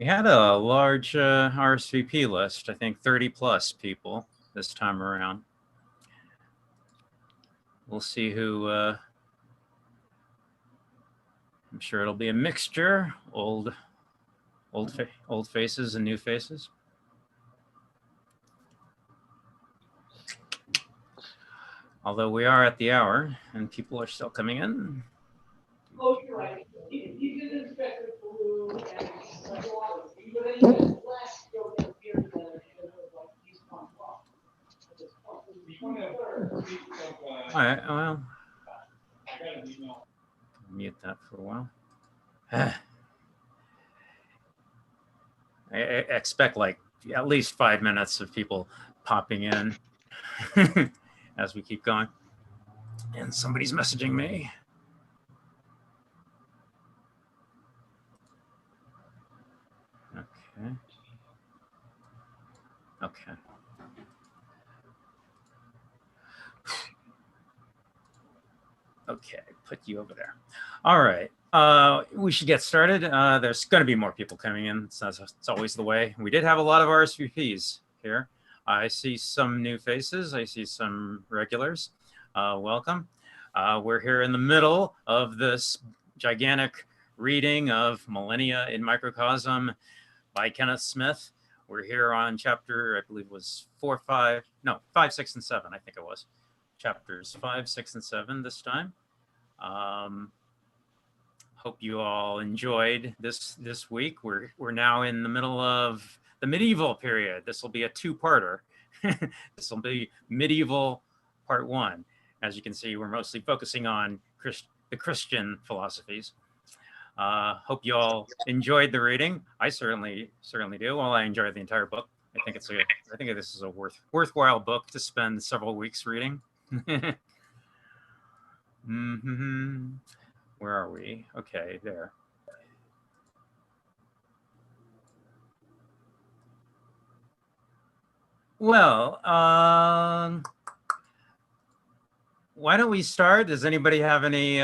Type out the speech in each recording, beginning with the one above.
We had a large RSVP list, I think 30 plus people this time around. We'll see who, I'm sure it'll be a mixture, old faces and new faces. Although we are at the hour and people are still coming in. Oh, you're right. He did inspect the blue and but last go get a beer together and it was like he's on top. All right, well, mute that for a while. I expect like at least 5 minutes of people popping in as we keep going. And somebody's messaging me. Okay. Okay. Okay, put you over there. All right. We should get started. There's going to be more people coming in. It's always the way. We did have a lot of RSVPs here. I see some new faces. I see some regulars. Welcome. We're here in the middle of this gigantic reading of Millennia in Microcosm by Kenneth Smith. We're here on chapter, I believe it was 5, 6, and 7. I think it was. Chapters 5, 6, and 7 this time. Hope you all enjoyed this week. We're now in the middle of the medieval period. This will be a two-parter. This will be medieval part 1. As you can see, we're mostly focusing on the Christian philosophies. Hope you all enjoyed the reading. I certainly do. Well, I enjoyed the entire book. I think this is a worthwhile book to spend several weeks reading. Where are we? Okay, there. Well, why don't we start? Does anybody have any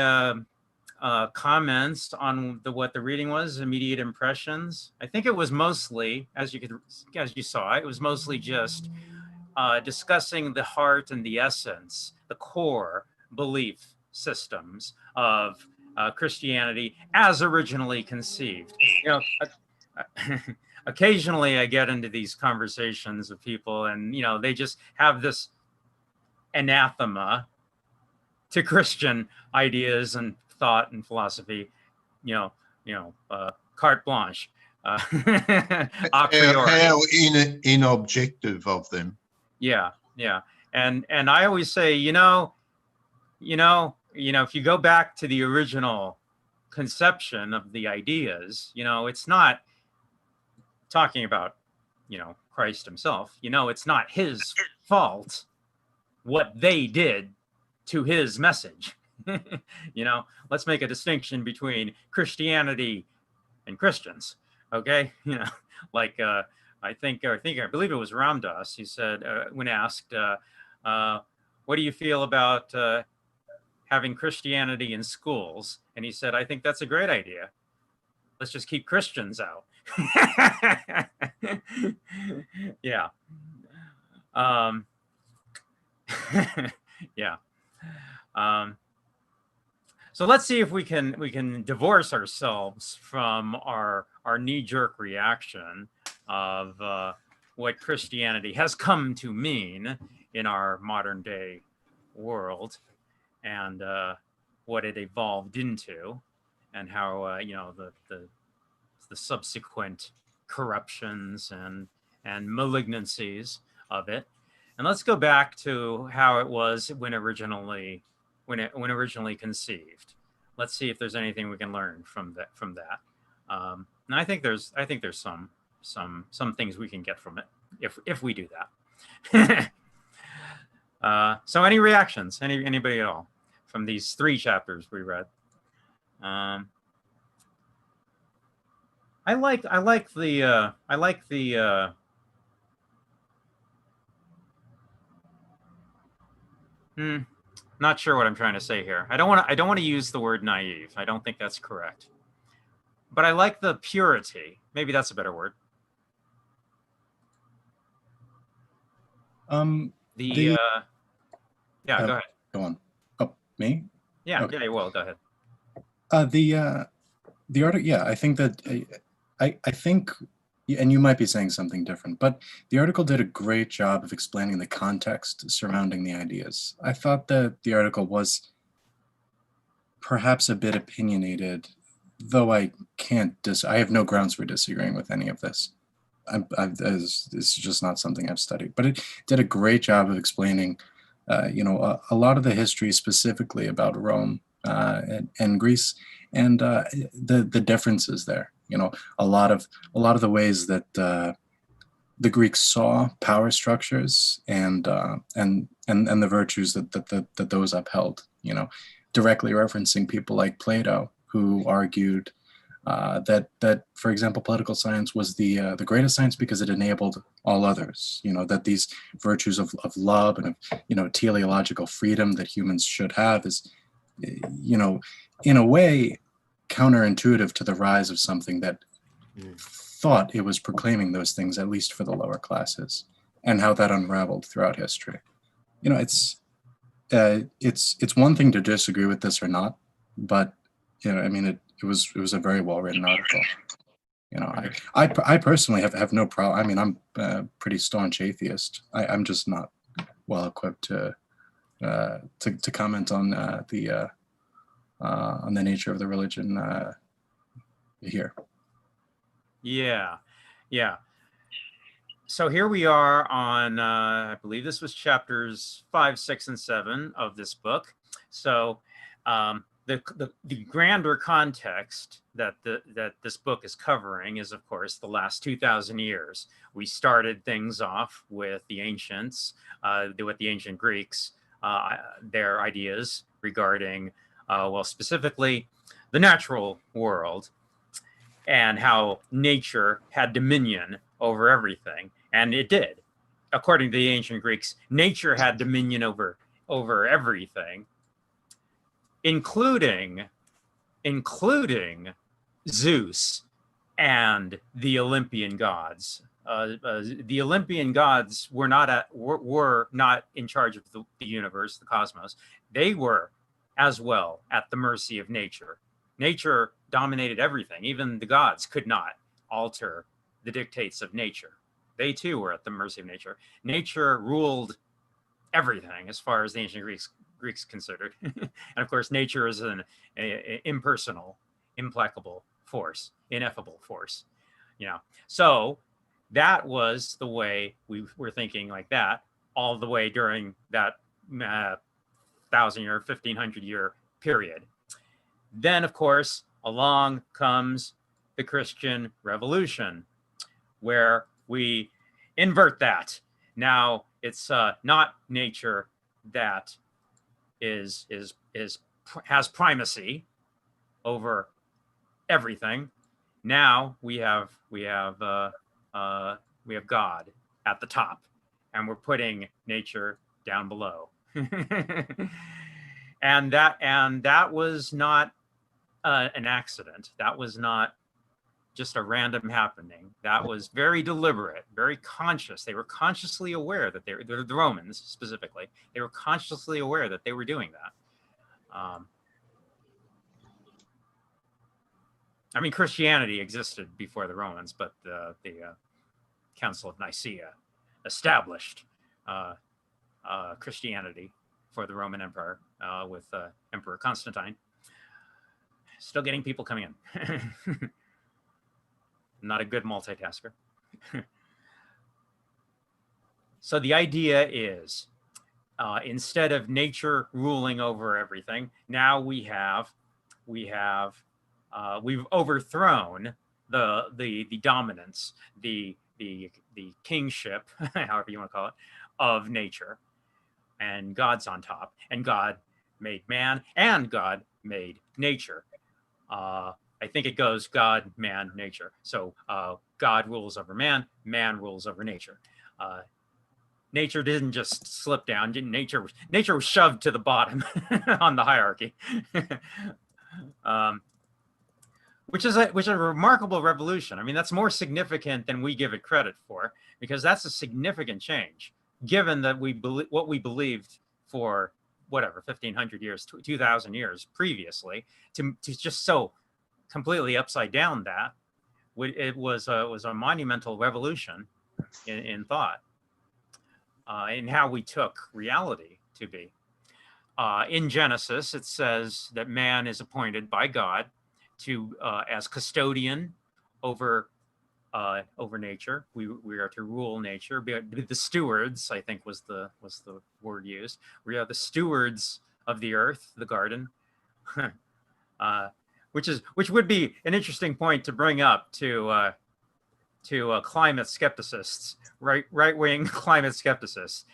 comments on what the reading was? Immediate impressions? I think it was mostly, as you saw, it was mostly just discussing the heart and the essence, the core belief systems of Christianity as originally conceived. You know, occasionally I get into these conversations with people, and they just have this anathema to Christian ideas and thought and philosophy. Carte blanche. A priori. How inobjective of them. Yeah. And I always say, if you go back to the original conception of the ideas, it's not talking about, Christ himself. It's not his fault what they did to his message. Let's make a distinction between Christianity and Christians. Okay. I believe it was Ram Dass. He said, when asked, what do you feel about having Christianity in schools? And he said, I think that's a great idea. Let's just keep Christians out. Yeah. Yeah. So let's see if we can divorce ourselves from our knee-jerk reaction of what Christianity has come to mean in our modern day world, and what it evolved into, and how the subsequent corruptions and malignancies of it. And let's go back to how it was when originally conceived. Let's see if there's anything we can learn from that. And I think there's some things we can get from it if we do that. So any reactions? Anybody at all from these 3 chapters we read? I like the not sure what I'm trying to say here. I don't want to use the word naive. I don't think that's correct. but I like the purity. Maybe that's a better word. The Yeah, go ahead. Go on. Oh, me? Yeah, Okay. yeah, well, go ahead. The article, yeah, I think that I think, and you might be saying something different, but the article did a great job of explaining the context surrounding the ideas. I thought that the article was perhaps a bit opinionated, though I have no grounds for disagreeing with any of this. It's just not something I've studied, but it did a great job of explaining, a lot of the history specifically about Rome and Greece, and the differences there. A lot of the ways that the Greeks saw power structures and the virtues that those upheld. Directly referencing people like Plato, who argued that, for example, political science was the greatest science because it enabled all others. That these virtues of love and of teleological freedom that humans should have is, in a way, counterintuitive to the rise of something that thought it was proclaiming those things, at least for the lower classes, and how that unraveled throughout history. It's one thing to disagree with this or not, but it was a very well written article. I personally have no problem. I mean, I'm a pretty staunch atheist. I'm just not well equipped to comment on the nature of the religion here. Yeah, yeah. So here we are on, I believe this was chapters 5, 6, and 7 of this book. So the grander context that this book is covering is, of course, the last 2,000 years. We started things off with the ancients, with the ancient Greeks, their ideas regarding, well, specifically the natural world and how nature had dominion over everything. And it did. According to the ancient Greeks, nature had dominion over everything, including Zeus and the Olympian gods. The Olympian gods were not in charge of the universe, the cosmos. They were as well at the mercy of nature. Nature dominated everything. Even the gods could not alter the dictates of nature. They too were at the mercy of nature. Nature ruled everything as far as the ancient Greeks considered. And of course, nature is an impersonal, implacable force, ineffable force. So that was the way we were thinking like that all the way during that 1,000-year, 1,500-year period. Then, of course, along comes the Christian Revolution, where we invert that. Now it's not nature that has primacy over everything. Now we have God at the top, and we're putting nature down below. and that was not an accident. That was not just a random happening. That was very deliberate, very conscious. They were consciously aware that the Romans specifically, they were consciously aware that they were doing that. I mean, Christianity existed before the Romans, but the Council of Nicaea established Christianity for the Roman Empire with Emperor Constantine. Still getting people coming in. Not a good multitasker. So the idea is, instead of nature ruling over everything, now we've overthrown the dominance, the kingship, however you want to call it, of nature, and God's on top. And God made man, and God made nature. I think it goes God, man, nature. So God rules over man, man rules over nature. Nature didn't just slip down. Nature was shoved to the bottom on the hierarchy. which is a remarkable revolution. I mean, that's more significant than we give it credit for, because that's a significant change, given that what we believed for whatever 1,500 years, 2,000 years previously, to just so completely upside down that it was a monumental revolution in thought, in how we took reality to be. In Genesis, it says that man is appointed by God to as custodian over nature. We are to rule nature. The stewards, I think, was the word used. We are the stewards of the earth, the garden, which would be an interesting point to bring up to climate skepticists, right-wing climate skepticists.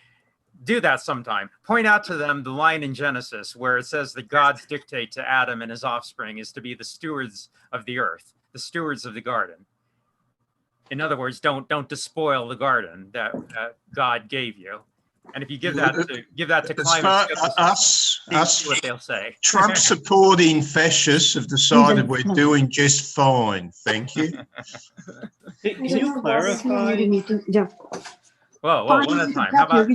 Do that sometime. Point out to them the line in Genesis where it says that God's dictate to Adam and his offspring is to be the stewards of the earth, the stewards of the garden. In other words, don't despoil the garden that God gave you. And if you give that to climate skeptics, see what they'll say. Trump supporting fascists have decided we're doing just fine. Thank you. Can you clarify? Whoa, one at a time. How about?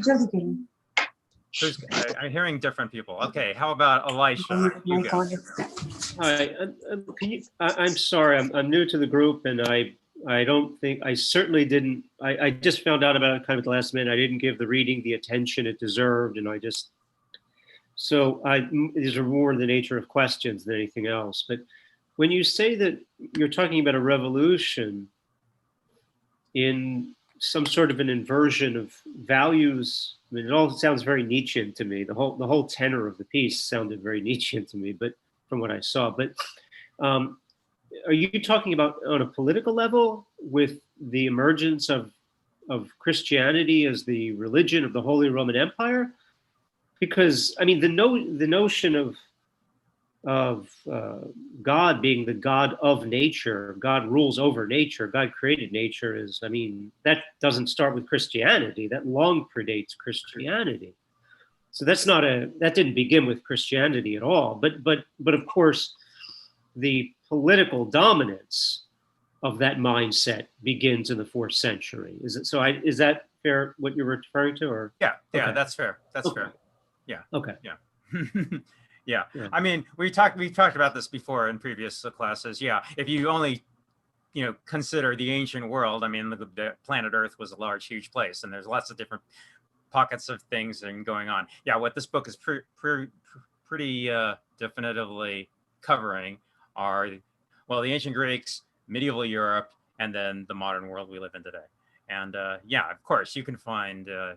I'm hearing different people. Okay, how about Elisha? You go. Hi, I'm sorry. I'm new to the group, and I don't think I certainly didn't. I just found out about it kind of at the last minute. I didn't give the reading the attention it deserved, and these are more in the nature of questions than anything else. But when you say that you're talking about a revolution in some sort of an inversion of values, I mean, it all sounds very Nietzschean to me. The whole tenor of the piece sounded very Nietzschean to me, but from what I saw. But are you talking about on a political level with the emergence of Christianity as the religion of the Holy Roman Empire? Because I mean, the notion of God being the God of nature, God rules over nature, God created nature that doesn't start with Christianity. That long predates Christianity. So that didn't begin with Christianity at all. But of course, the political dominance of that mindset begins in the 4th century. Is that fair what you're referring to? Or yeah, okay. That's fair. That's okay. fair. Yeah. Okay. Yeah. Yeah. I mean, we've talked about this before in previous classes. Yeah, if you only consider the ancient world, I mean, the planet Earth was a large, huge place, and there's lots of different pockets of things going on. Yeah, what this book is pretty definitively covering are, well, the ancient Greeks, medieval Europe, and then the modern world we live in today. And yeah, of course, you can find I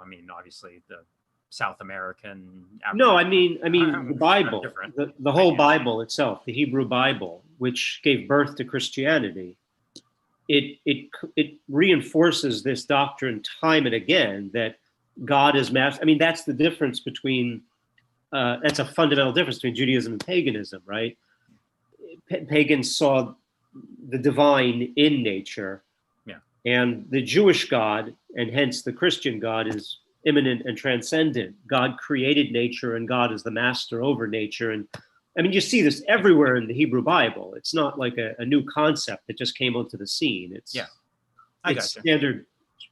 mean, obviously the South American. No, I mean the Bible, the whole Bible itself, the Hebrew Bible, which gave birth to Christianity. It reinforces this doctrine time and again that God is master. I mean, that's the difference between. That's a fundamental difference between Judaism and paganism, right? Pagans saw the divine in nature, and the Jewish God, and hence the Christian God, is immanent and transcendent. God created nature, and God is the master over nature. And I mean, you see this everywhere in the Hebrew Bible. It's not like a new concept that just came onto the scene. It's standard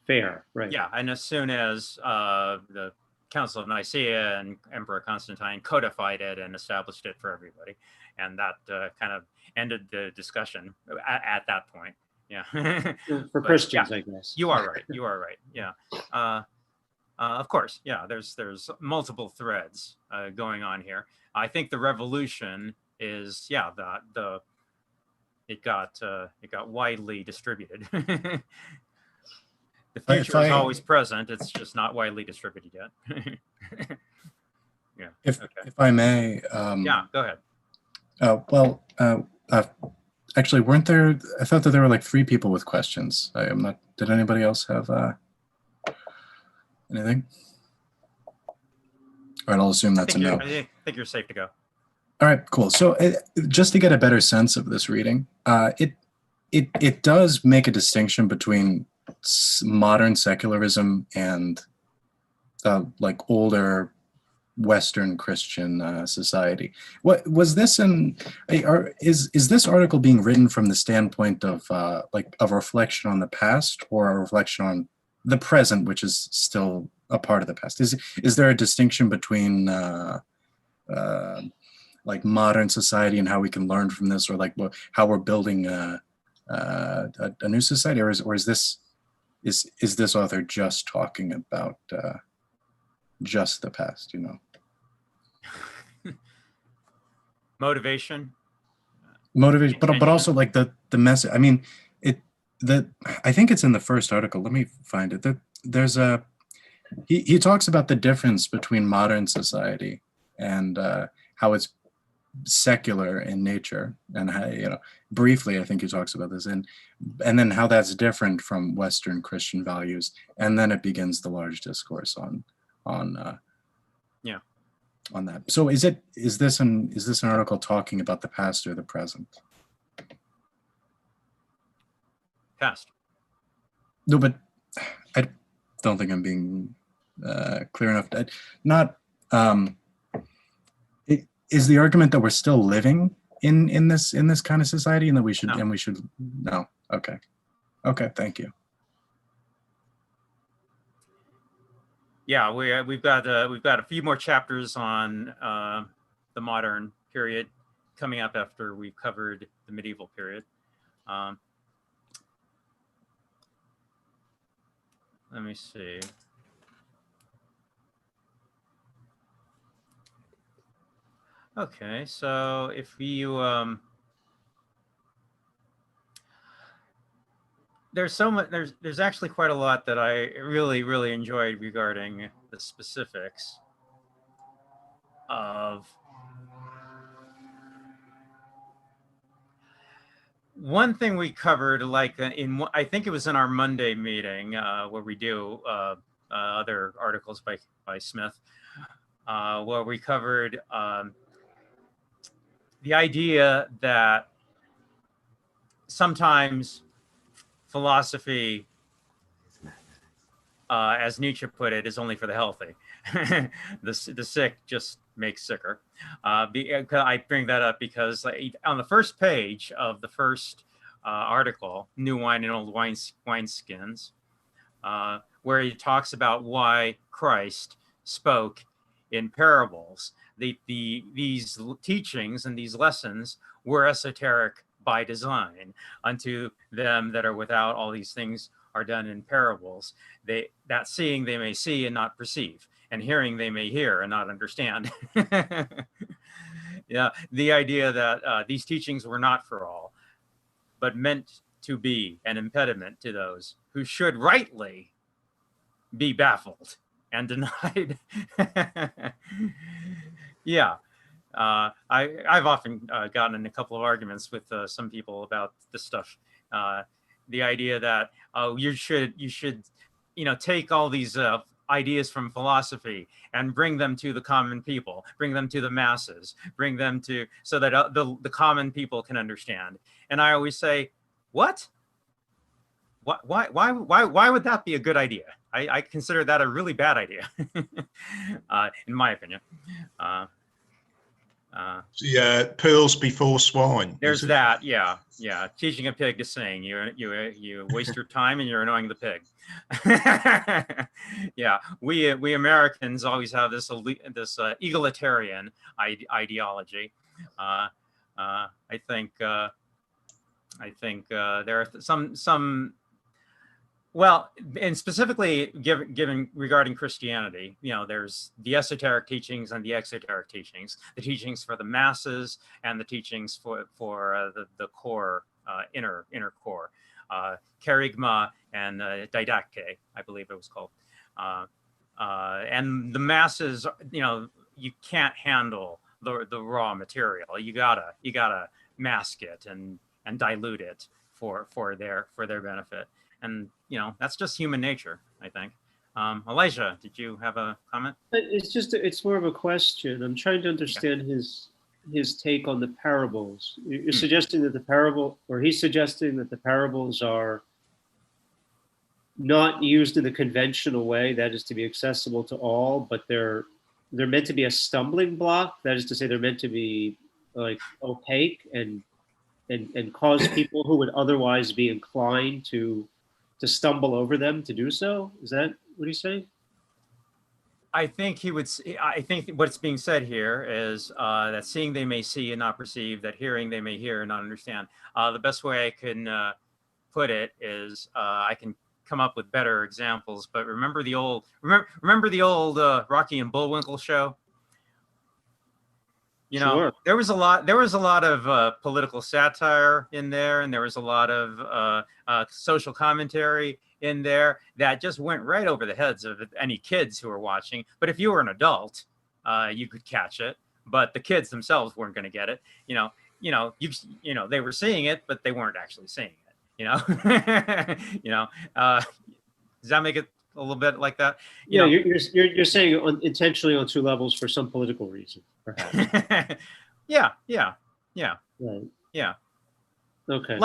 fare, right? Yeah, and as soon as the Council of Nicaea and Emperor Constantine codified it and established it for everybody, and that kind of ended the discussion at that point. Yeah, for Christians, I guess. You are right. Yeah. Of course, yeah. There's multiple threads going on here. I think the revolution is it got widely distributed. The future is always present. It's just not widely distributed yet. Yeah. If I may. Yeah. Go ahead. Actually, weren't there? I thought that there were like 3 people with questions. I'm not. Did anybody else have anything? All right, I'll assume that's a no. I think you're safe to go. All right, cool. So just to get a better sense of this reading, it does make a distinction between modern secularism and like older Western Christian society. What was this is this article being written from the standpoint of like a reflection on the past or a reflection on the present, which is still a part of the past? Is there a distinction between like modern society and how we can learn from this, or like how we're building a new society, or is this author just talking about just the past, you know? Motivation, but also like the message. I mean, I think it's in the first article. Let me find it. There's he talks about the difference between modern society and how it's secular in nature, and how, you know, briefly I think he talks about this, and then how that's different from Western Christian values, and then it begins the large discourse on that. So is this an article talking about the past or the present? past. No, but I don't think I'm being clear enough. Is the argument that we're still living in this kind of society, and that we should no? Okay, thank you. Yeah, we've got a few more chapters on the modern period coming up after we've covered the medieval period. Let me see. Okay, so if you there's actually quite a lot that I really enjoyed regarding the specifics of one thing we covered, like I think it was in our Monday meeting where we do other articles by Smith, where we covered the idea that sometimes philosophy, as Nietzsche put it, is only for the healthy. The sick just makes sicker. I bring that up because on the first page of the first article, New Wine and Old Wineskins, where he talks about why Christ spoke in parables. These teachings and these lessons were esoteric by design. Unto them that are without, all these things are done in parables. That seeing they may see and not perceive, and hearing they may hear and not understand. Yeah, the idea that these teachings were not for all, but meant to be an impediment to those who should rightly be baffled and denied. Yeah. I've often gotten in a couple of arguments with some people about this stuff. The idea that you should take all these ideas from philosophy and bring them to the common people, bring them to the masses, bring them to so that the common people can understand. And I always say, what? Why would that be a good idea? I consider that a really bad idea, in my opinion. Pearls before swine. There's that, yeah. Teaching a pig to sing, you waste your time and you're annoying the pig. Yeah, we Americans always have this egalitarian ideology. I think there are some. Well, and specifically given regarding Christianity, there's the esoteric teachings and the exoteric teachings, the teachings for the masses and the teachings for the core, inner core, kerygma and didacte, I believe it was called. And the masses, you can't handle the raw material. You gotta mask it and dilute it for their benefit. And that's just human nature, I think. Elijah, did you have a comment? It's more of a question. I'm trying to understand his take on the parables. You're suggesting that he's suggesting that the parables are not used in the conventional way, that is to be accessible to all, but they're they're meant to be a stumbling block. That is to say, they're meant to be like opaque and cause people who would otherwise be inclined to stumble over them to do so. Is that what he's saying? I think he would. I think what's being said here is that seeing they may see and not perceive, that hearing they may hear and not understand. The best way I can put it is I can come up with better examples. But remember the old Rocky and Bullwinkle show. You know, Sure. there was a lot of political satire in there, and there was a lot of social commentary in there that just went right over the heads of any kids who were watching. But if you were an adult, you could catch it. But the kids themselves weren't going to get it. They were seeing it, but they weren't actually seeing it. Does that make it a little bit like that? You're saying intentionally on two levels for some political reason, perhaps. Yeah. Right. Yeah. Okay.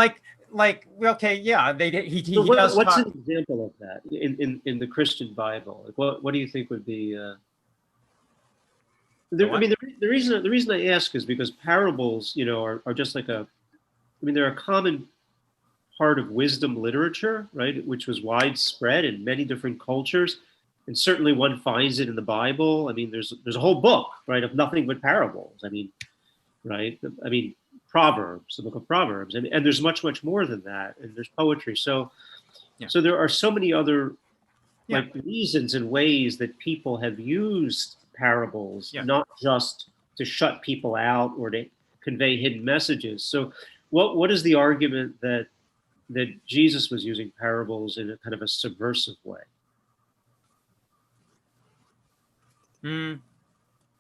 Okay, yeah. He So does. What's an example of that in the Christian Bible? Like what do you think would be? The reason I ask is because parables, are just like they're a common part of wisdom literature, right? Which was widespread in many different cultures, and certainly one finds it in the Bible. I mean, there's a whole book, right, of nothing but parables. Proverbs, the book of Proverbs, and there's much more than that, and there's poetry. So there are so many other reasons and ways that people have used parables, not just to shut people out or to convey hidden messages. So what is the argument that Jesus was using parables in a kind of a subversive way?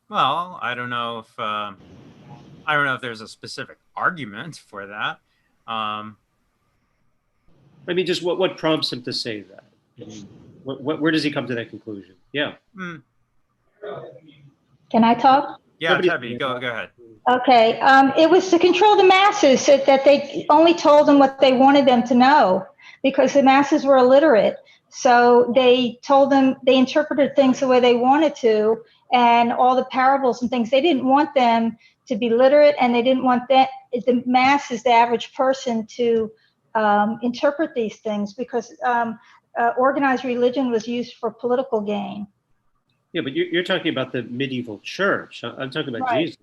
Well, I don't know if there's a specific argument for that. Just what prompts him to say that? Where does he come to that conclusion? Yeah. Can I talk? Yeah, Tabby, go ahead. Okay. It was to control the masses, so that they only told them what they wanted them to know, because the masses were illiterate. So they interpreted things the way they wanted to, and all the parables and things, they didn't want them to be literate, and they didn't want the masses, the average person, to interpret these things, because organized religion was used for political gain. Yeah, but you're talking about the medieval church. I'm talking about Right. Jesus.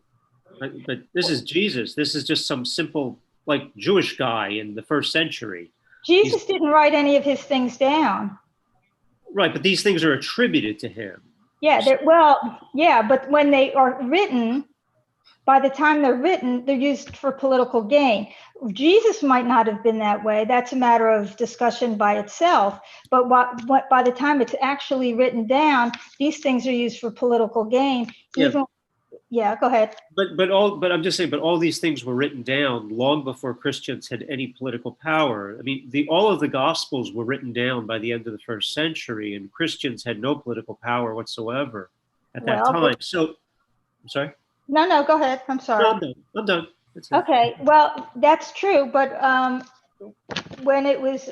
But this is Jesus. This is just some simple, Jewish guy in the first century. Jesus didn't write any of his things down. Right, but these things are attributed to him. Yeah, but when they are written, by the time they're written, they're used for political gain. Jesus might not have been that way. That's a matter of discussion by itself. But by the time it's actually written down, these things are used for political gain. Yeah, go ahead. But I'm just saying, but all these things were written down long before Christians had any political power. I mean, all of the Gospels were written down by the end of the first century, and Christians had no political power whatsoever at that time. So, I'm sorry. No, go ahead. I'm sorry. No, I'm done. Okay, well, that's true, but when it was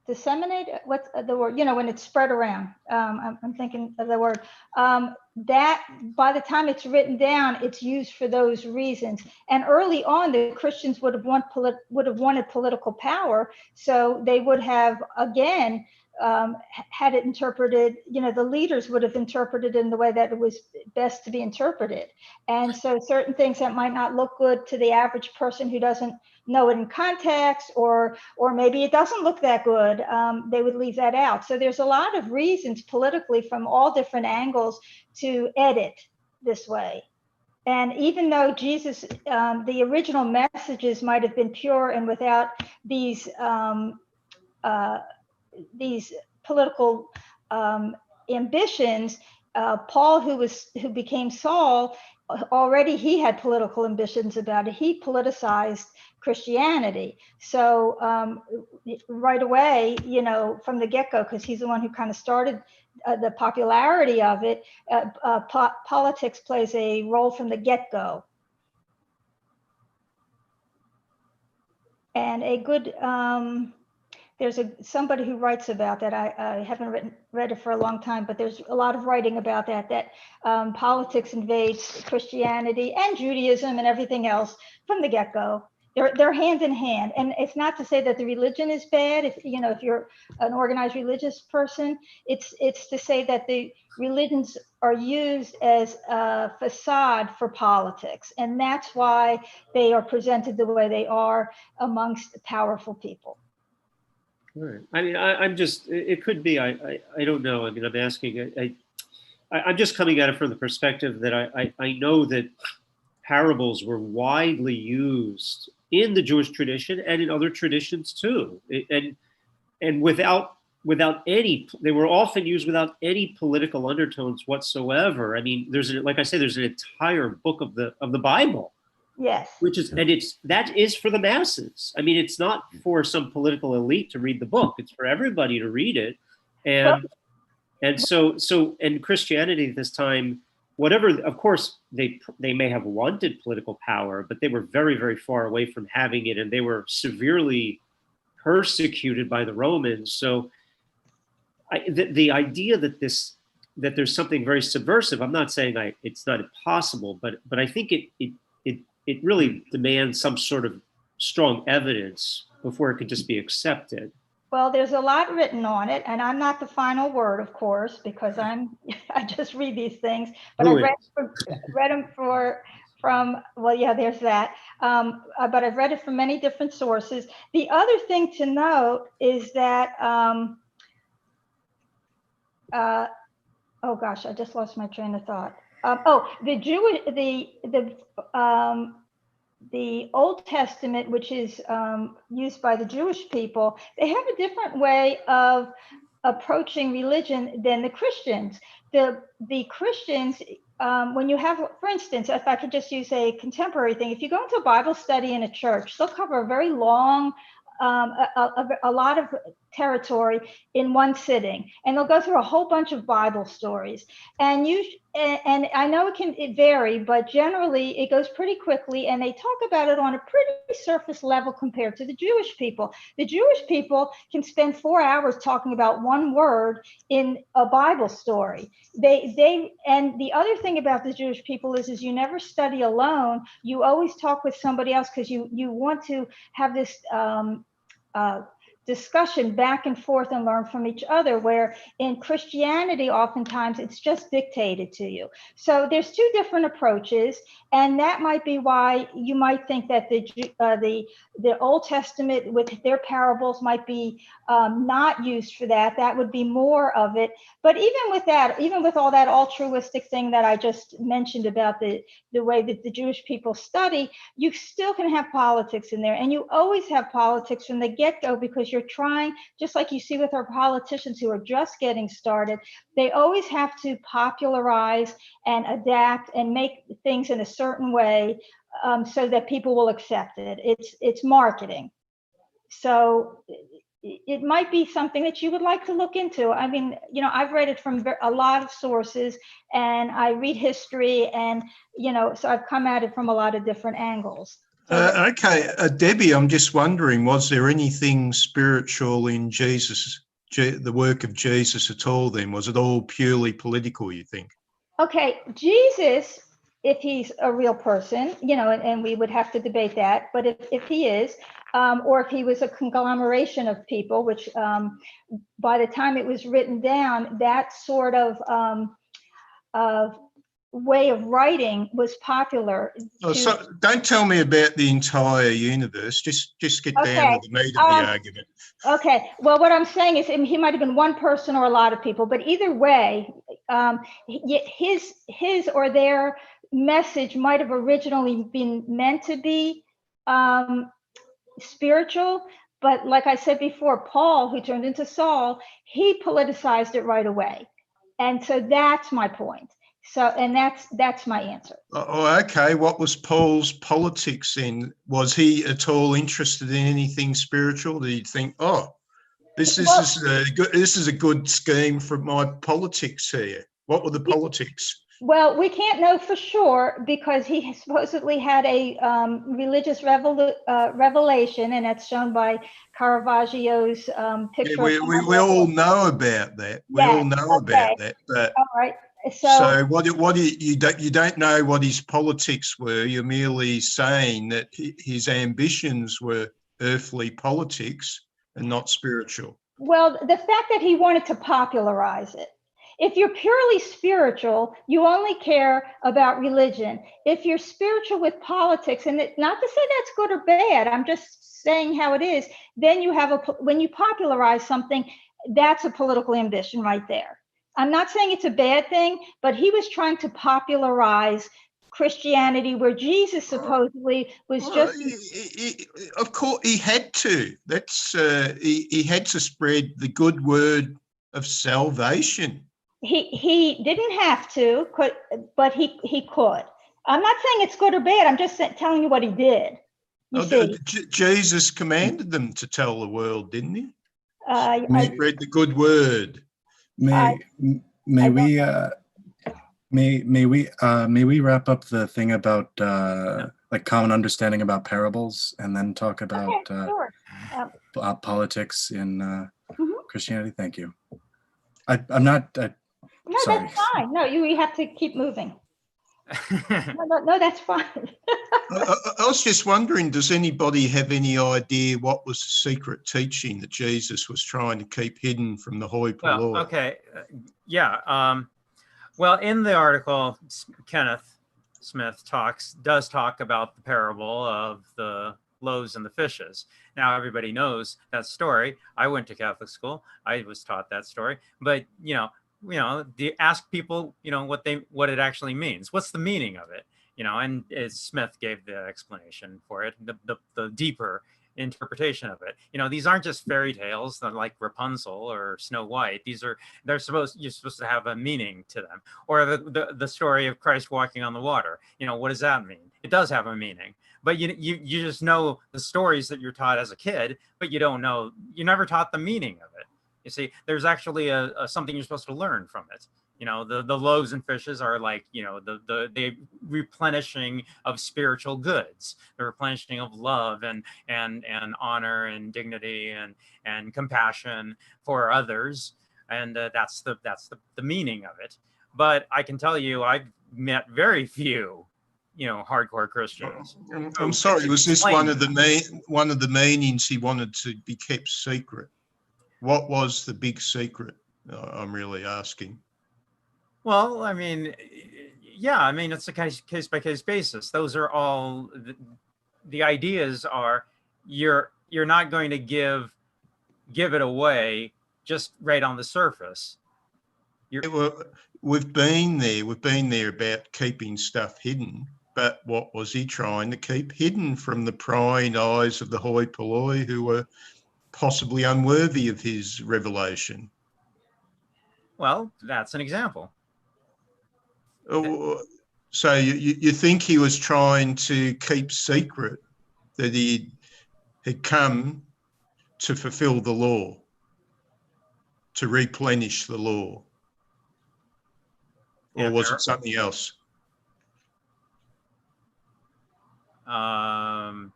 disseminated, what's the word? When it's spread around. I'm thinking of the word. That by the time it's written down, it's used for those reasons. And early on, the Christians would have wanted political power, so they would have again had it interpreted. The leaders would have interpreted in the way that it was best to be interpreted. And so certain things that might not look good to the average person who doesn't know it in context, or maybe it doesn't look that good, they would leave that out. So there's a lot of reasons politically from all different angles to edit this way. And even though Jesus, the original messages might have been pure and without these political ambitions, Paul, who became Saul, already he had political ambitions about it. He politicized Christianity. So right away, from the get-go, because he's the one who kind of started the popularity of it, politics plays a role from the get-go. And a good there's somebody who writes about that. I haven't read it for a long time, but there's a lot of writing about that politics invades Christianity and Judaism and everything else from the get-go. They're hand in hand, and it's not to say that the religion is bad. If you're an organized religious person, it's to say that the religions are used as a facade for politics, and that's why they are presented the way they are amongst powerful people. Right. I mean, I'm just, it could be, I don't know. I mean, I'm asking, I'm just coming at it from the perspective that I know that parables were widely used in the Jewish tradition and in other traditions too. And without any, they were often used without any political undertones whatsoever. I mean, like I say, there's an entire book of the Bible. Yes. That is for the masses. I mean, it's not for some political elite to read the book. It's for everybody to read it. And Christianity at this time, whatever, of course, they may have wanted political power, but they were very, very far away from having it, and they were severely persecuted by the Romans. So the idea that there's something very subversive, I'm not saying it's not impossible, but I think it really demands some sort of strong evidence before it could just be accepted. Well, there's a lot written on it, and I'm not the final word, of course, because I just read these things. But I read them from well, yeah, there's that. But I've read it from many different sources. The other thing to note is that oh gosh, I just lost my train of thought. The Old Testament, which is used by the Jewish people, they have a different way of approaching religion than the Christians. The Christians, when you have, for instance, if I could just use a contemporary thing, if you go into a Bible study in a church, they'll cover a very long, a lot of territory in one sitting, and they'll go through a whole bunch of Bible stories. And I know it vary, but generally it goes pretty quickly, and they talk about it on a pretty surface level compared to the Jewish people. The Jewish people can spend 4 hours talking about one word in a Bible story. And the other thing about the Jewish people is you never study alone. You always talk with somebody else, because you want to have this discussion back and forth and learn from each other, where in Christianity oftentimes it's just dictated to you. So there's two different approaches, and that might be why you might think that the Old Testament with their parables might be not used for that. That would be more of it. But even with that, even with all that altruistic thing that I just mentioned about the way that the Jewish people study, you still can have politics in there, and you always have politics from the get-go, because you're trying, just like you see with our politicians who are just getting started, they always have to popularize and adapt and make things in a certain way so that people will accept it. It's marketing. So it might be something that you would like to look into. I mean, I've read it from a lot of sources, and I read history, and, so I've come at it from a lot of different angles. Okay, Debbie, I'm just wondering, was there anything spiritual in the work of Jesus at all then? Was it all purely political, you think? Okay, Jesus, if he's a real person, and we would have to debate that, but if he is, or if he was a conglomeration of people, which by the time it was written down, that sort of way of writing was popular. So don't tell me about the entire universe. Just get down to the meat of the argument. Okay. Well, what I'm saying is he might have been one person or a lot of people, but either way, his or their message might have originally been meant to be spiritual. But like I said before, Paul, who turned into Saul, he politicized it right away. And so that's my point. So, and that's my answer. Oh, okay. What was Paul's politics then? Was he at all interested in anything spiritual? Did he think, this is a good scheme for my politics here? What were the politics? Well, we can't know for sure because he supposedly had a religious revelation, and that's shown by Caravaggio's Yeah, picture. we all know about that. We all Yes, know okay. about that. But All right. so what you don't know what his politics were. You're merely saying that his ambitions were earthly politics and not spiritual. Well, the fact that he wanted to popularize it. If you're purely spiritual, you only care about religion. If you're spiritual with politics, and not to say that's good or bad, I'm just saying how it is, then you have when you popularize something, that's a political ambition right there. I'm not saying it's a bad thing, but he was trying to popularize Christianity where Jesus supposedly was just. Of course, he had to. That's he had to spread the good word of salvation. He didn't have to, but he could. I'm not saying it's good or bad. I'm just telling you what he did. You see, Jesus commanded them to tell the world, didn't he? May Spread the good word. May we wrap up the thing about like common understanding about parables, and then talk about sure. Politics in Christianity? Thank you. I'm not. No, sorry. That's fine. No, you have to keep moving. No, that's fine. I was just wondering, does anybody have any idea what was the secret teaching that Jesus was trying to keep hidden from the hoi polloi? Well, okay, yeah. Well, in the article, Kenneth Smith does talk about the parable of the loaves and the fishes. Now, everybody knows that story. I went to Catholic school. I was taught that story. But ask people, what it actually means. What's the meaning of it? And Smith gave the explanation for it, the deeper interpretation of it. These aren't just fairy tales like Rapunzel or Snow White. You're supposed to have a meaning to them. Or the story of Christ walking on the water. What does that mean? It does have a meaning. But you just know the stories that you're taught as a kid, but you never taught the meaning of it. You see, there's actually a something you're supposed to learn from it. The loaves and fishes are like, the replenishing of spiritual goods, the replenishing of love and honor and dignity and compassion for others. And that's the meaning of it. But I can tell you, I've met very few, hardcore Christians. I'm sorry, was this one of the meanings he wanted to be kept secret? What was the big secret? I'm really asking. Well, I mean, yeah, it's a case by case basis. Those are all the ideas are you're not going to give it away just right on the surface. We've been there about keeping stuff hidden, but what was he trying to keep hidden from the prying eyes of the hoi polloi who were possibly unworthy of his revelation? Well, that's an example. So you think he was trying to keep secret that he had come to fulfill the law, to replenish the law? Or was it something else? A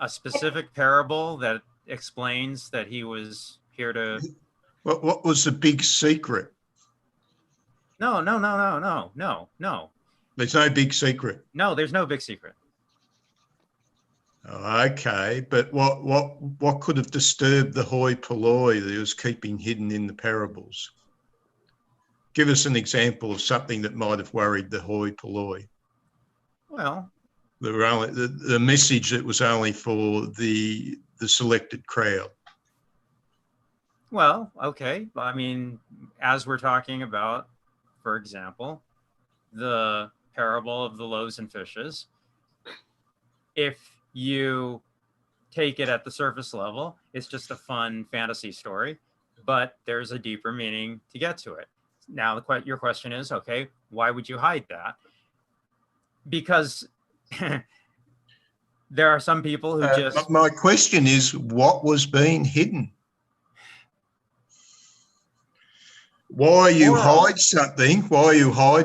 specific parable that explains that he was here to... What was the big secret? No. There's no big secret. No, there's no big secret. Okay, but what could have disturbed the hoi polloi that he was keeping hidden in the parables? Give us an example of something that might have worried the hoi polloi. Well, the message that was only for the selected crowd. Well, okay. As we're talking about, for example, the parable of the loaves and fishes, if you take it at the surface level, it's just a fun fantasy story, but there's a deeper meaning to get to it. Now, your question is, okay, why would you hide that? Because there are some people who just... My question is, what was being hidden? why you hide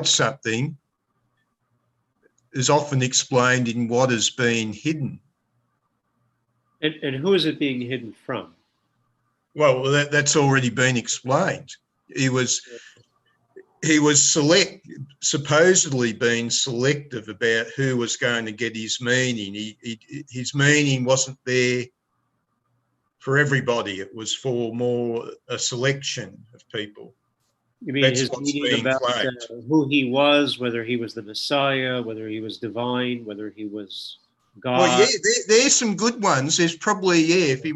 something is often explained in what has been hidden. And who is it being hidden from? Well, that's already been explained. He was supposedly being selective about who was going to get his meaning. His meaning wasn't there for everybody. It was for more a selection of people. You mean That's his what's meaning being about claimed. who he was, whether he was the Messiah, whether he was divine, whether he was God? Well, yeah, there's some good ones. There's probably, yeah, if he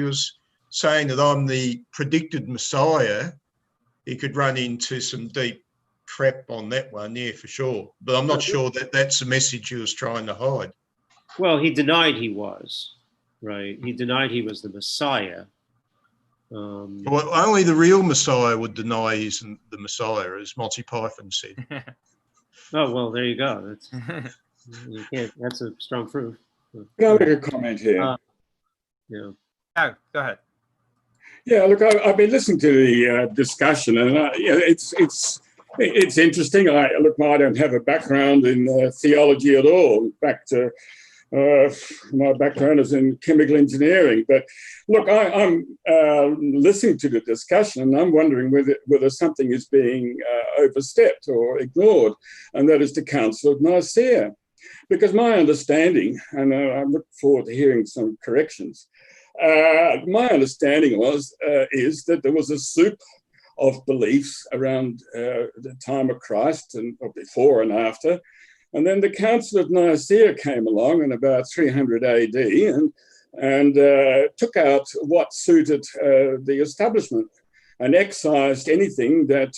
was saying that I'm the predicted Messiah, he could run into some deep crap on that one, yeah, for sure. But I'm not sure that that's the message he was trying to hide. Well, he denied he was, right? He denied he was the Messiah. Well, only the real Messiah would deny he's the Messiah, as Monty Python said. Oh, well, there you go. That's you can't. That's a strong proof. Can I make a comment here? Yeah. Yeah, go ahead. Yeah, look, I've been listening to the discussion, and yeah, it's interesting. I don't have a background in theology at all. In fact, my background is in chemical engineering. But look, I'm listening to the discussion, and I'm wondering whether something is being overstepped or ignored, and that is the Council of Nicaea. Because my understanding, and I look forward to hearing some corrections, my understanding is that there was a soup of beliefs around the time of Christ and before and after. And then the Council of Nicaea came along in about 300 AD and took out what suited the establishment and excised anything that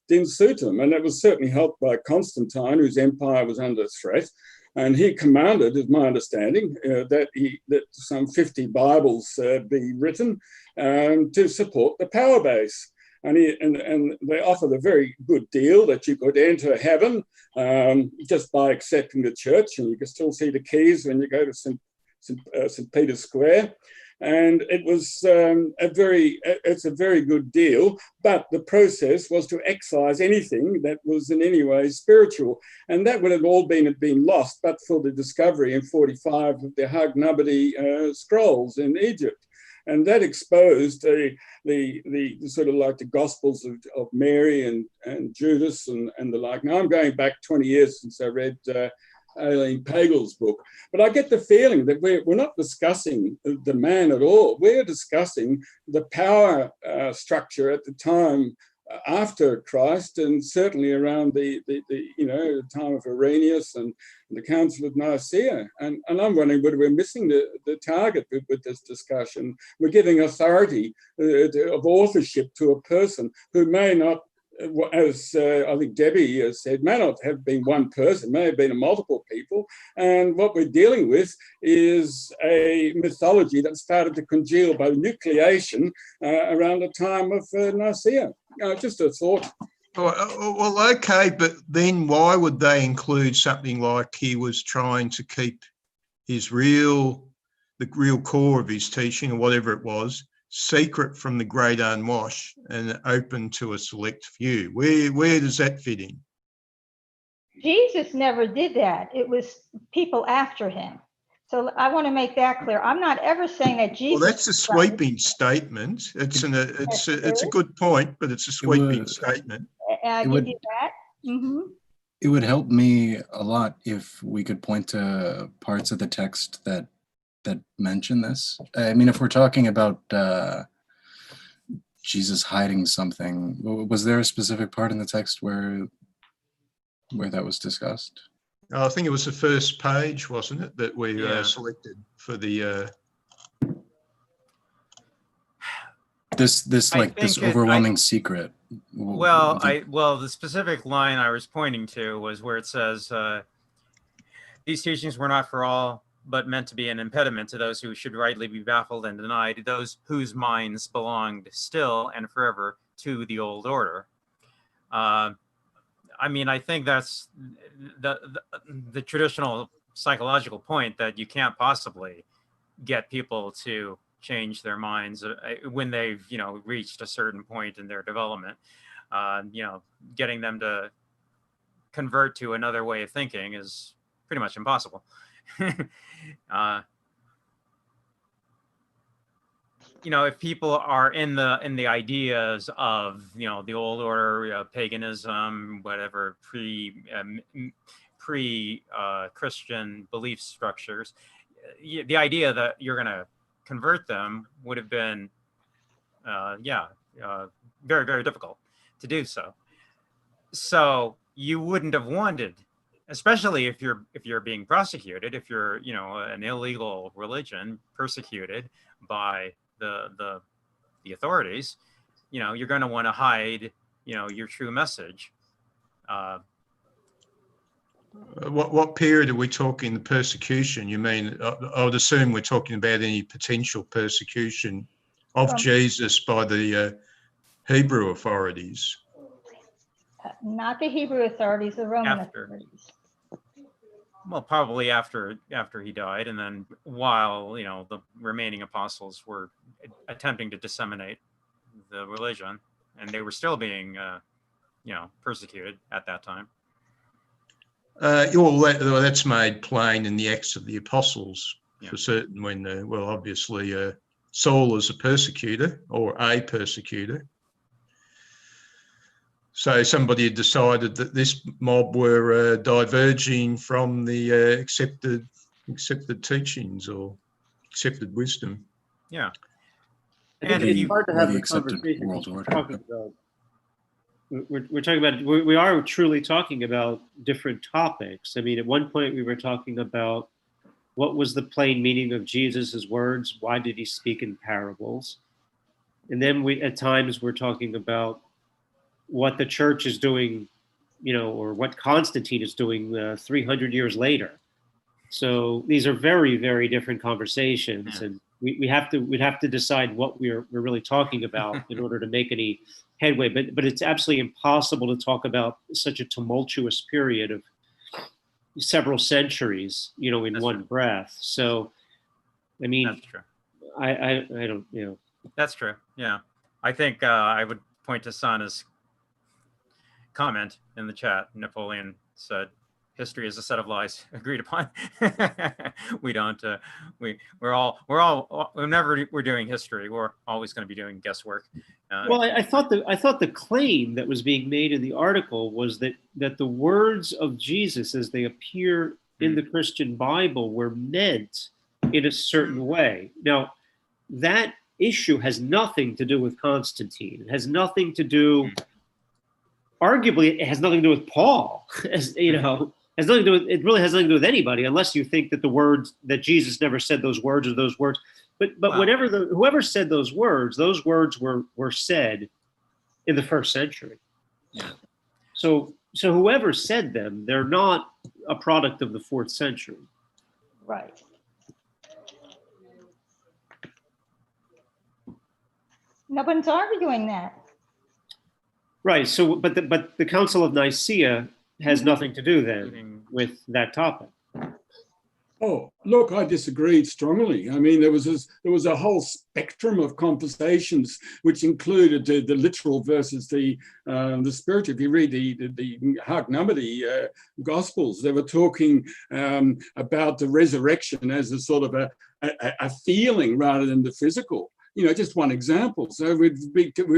didn't suit them. And that was certainly helped by Constantine, whose empire was under threat. And he commanded, is my understanding, that some 50 Bibles be written to support the power base. And they offered a very good deal that you could enter heaven just by accepting the church, and you can still see the keys when you go to St. Peter's Square. And it was it's a very good deal, but the process was to excise anything that was in any way spiritual, and that would have all been lost, but for the discovery in 45 of the Hagnabadi scrolls in Egypt. And that exposed the sort of like the Gospels of Mary and Judas and the like. Now, I'm going back 20 years since I read Aileen Pagel's book, but I get the feeling that we're not discussing the man at all. We're discussing the power structure at the time after Christ, and certainly around the time of Irenaeus and the Council of Nicaea. And I'm wondering whether we're missing the target with this discussion. We're giving authority of authorship to a person who may not, as I think Debbie has said, may not have been one person, may have been multiple people. And what we're dealing with is a mythology that started to congeal by nucleation around the time of Nicaea. Just a thought. Well, okay, but then why would they include something like he was trying to keep the real core of his teaching, or whatever it was, secret from the great unwashed and open to a select few? Where does that fit in? Jesus never did that. It was people after him. So I want to make that clear. I'm not ever saying that Jesus. Well, that's a sweeping statement. It's a good point, but it's a sweeping statement. I give you that. Mm-hmm. It would help me a lot if we could point to parts of the text that mention this. I mean, if we're talking about Jesus hiding something, was there a specific part in the text where that was discussed? I think it was the first page, wasn't it, that we selected for the. This overwhelming secret. Well, the specific line I was pointing to was where it says, "These teachings were not for all, but meant to be an impediment to those who should rightly be baffled and denied, those whose minds belonged still and forever to the old order." I mean, I think that's the traditional psychological point, that you can't possibly get people to change their minds when they've, reached a certain point in their development. Getting them to convert to another way of thinking is pretty much impossible. If people are in the ideas of, the old order, paganism, whatever, pre-Christian belief structures, the idea that you're going to convert them would have been, very, very difficult to do so. So you wouldn't have wanted, especially if you're being prosecuted, if you're, an illegal religion persecuted by the authorities, you're going to want to hide, your true message. What period are we talking the persecution? You mean, I would assume we're talking about any potential persecution of Jesus by the Hebrew authorities. Not the Hebrew authorities, the Roman authorities. Well, probably after he died, and then while, the remaining apostles were attempting to disseminate the religion, and they were still being, persecuted at that time. That's made plain in the Acts of the Apostles, for certain, when, obviously Saul is a persecutor, or a persecutor. So somebody had decided that this mob were diverging from the accepted teachings or accepted wisdom. Yeah. And it's hard to have the conversation. We're talking about, we are truly talking about different topics. I mean, at one point we were talking about what was the plain meaning of Jesus's words? Why did he speak in parables? And then at times we're talking about what the church is doing, or what Constantine is doing 300 years later. So these are very, very different conversations, and we'd have to decide what we're really talking about in order to make any headway. But it's absolutely impossible to talk about such a tumultuous period of several centuries, in That's one true. breath. So, I mean, That's true. I don't, That's true. Yeah, I think I would point to Sana's comment in the chat. Napoleon said, "History is a set of lies agreed upon." We don't. Whenever we're doing history, we're always going to be doing guesswork. Well, I thought the claim that was being made in the article was that the words of Jesus, as they appear in the Christian Bible, were meant in a certain way. Now, that issue has nothing to do with Constantine. It has nothing to do. Arguably, it has nothing to do with Paul. As has nothing to do with, it really has nothing to do with anybody, unless you think that the words that Jesus never said those words or those words. But Wow. Whoever said those words were said in the first century. Yeah. So whoever said them, they're not a product of the 4th century. Right. No one's arguing that. Right. So, but the Council of Nicaea has nothing to do then with that topic. Oh, look, I disagreed strongly. I mean, there was a whole spectrum of conversations which included the literal versus the spiritual. If you read the Hark Number, the Gospels, they were talking about the resurrection as a sort of a feeling rather than the physical. Just one example. So we're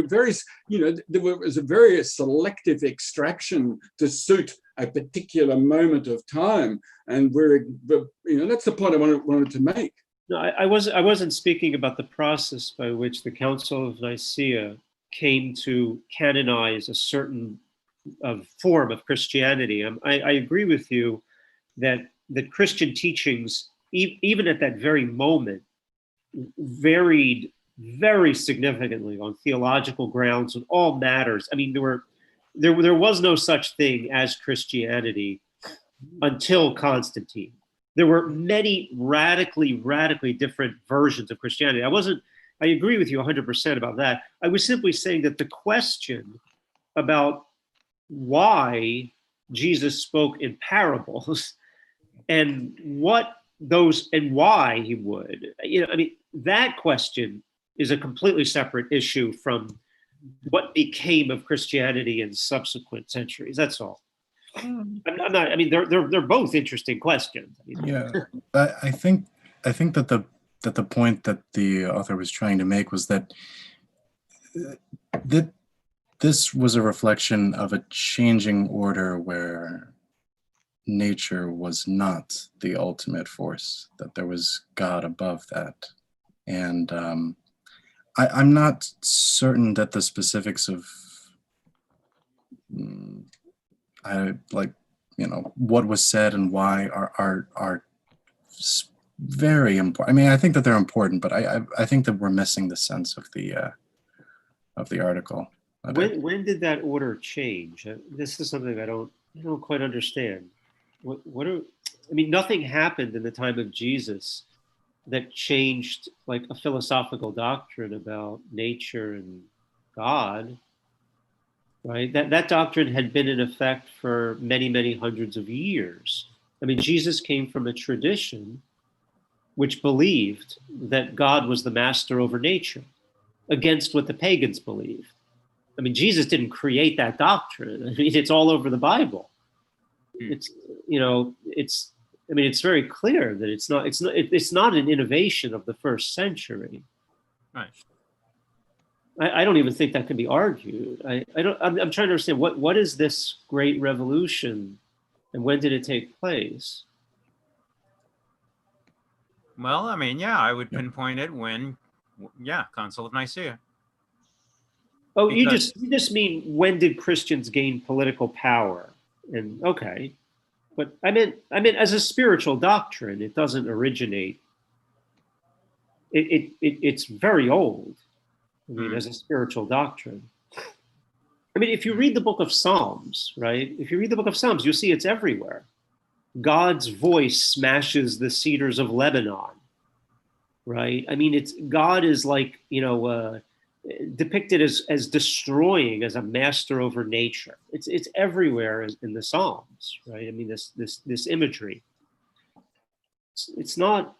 very, there was a very selective extraction to suit a particular moment of time, and that's the point I wanted to make. No, I wasn't speaking about the process by which the Council of Nicaea came to canonize a certain form of Christianity. I agree with you that Christian teachings, even at that very moment, varied very significantly on theological grounds on all matters. I mean, there was no such thing as Christianity until Constantine. There were many radically different versions of Christianity. I agree with you 100% about that. I was simply saying that the question about why Jesus spoke in parables and what those and why he would. I mean, that question is a completely separate issue from what became of Christianity in subsequent centuries. That's all. I'm not. I mean, they're both interesting questions. Yeah, I think that the point that the author was trying to make was that this was a reflection of a changing order where nature was not the ultimate force, that there was God above that. And I'm not certain that the specifics of what was said and why are very important. I mean, I think that they're important, but I think that we're missing the sense of the article. When did that order change? This is something I don't quite understand. I mean, nothing happened in the time of Jesus that changed like a philosophical doctrine about nature and God, right? That doctrine had been in effect for many, many hundreds of years. I mean, Jesus came from a tradition which believed that God was the master over nature, against what the pagans believed. I mean, Jesus didn't create that doctrine. I mean, it's all over the Bible. It's very clear that it's not an innovation of the first century. Right. I don't even think that can be argued. I'm trying to understand what is this great revolution, and when did it take place? Well, I mean, yeah, I would pinpoint it when, Council of Nicaea. Oh, you just mean when did Christians gain political power? And okay, but I meant as a spiritual doctrine, it doesn't originate. It's very old. I mean, as a spiritual doctrine. I mean, if you read the book of Psalms, right? If you read the book of Psalms, you'll see it's everywhere. God's voice smashes the cedars of Lebanon, right? I mean, God is like, depicted as destroying, as a master over nature. It's everywhere in the Psalms, right? I mean, this imagery. It's not.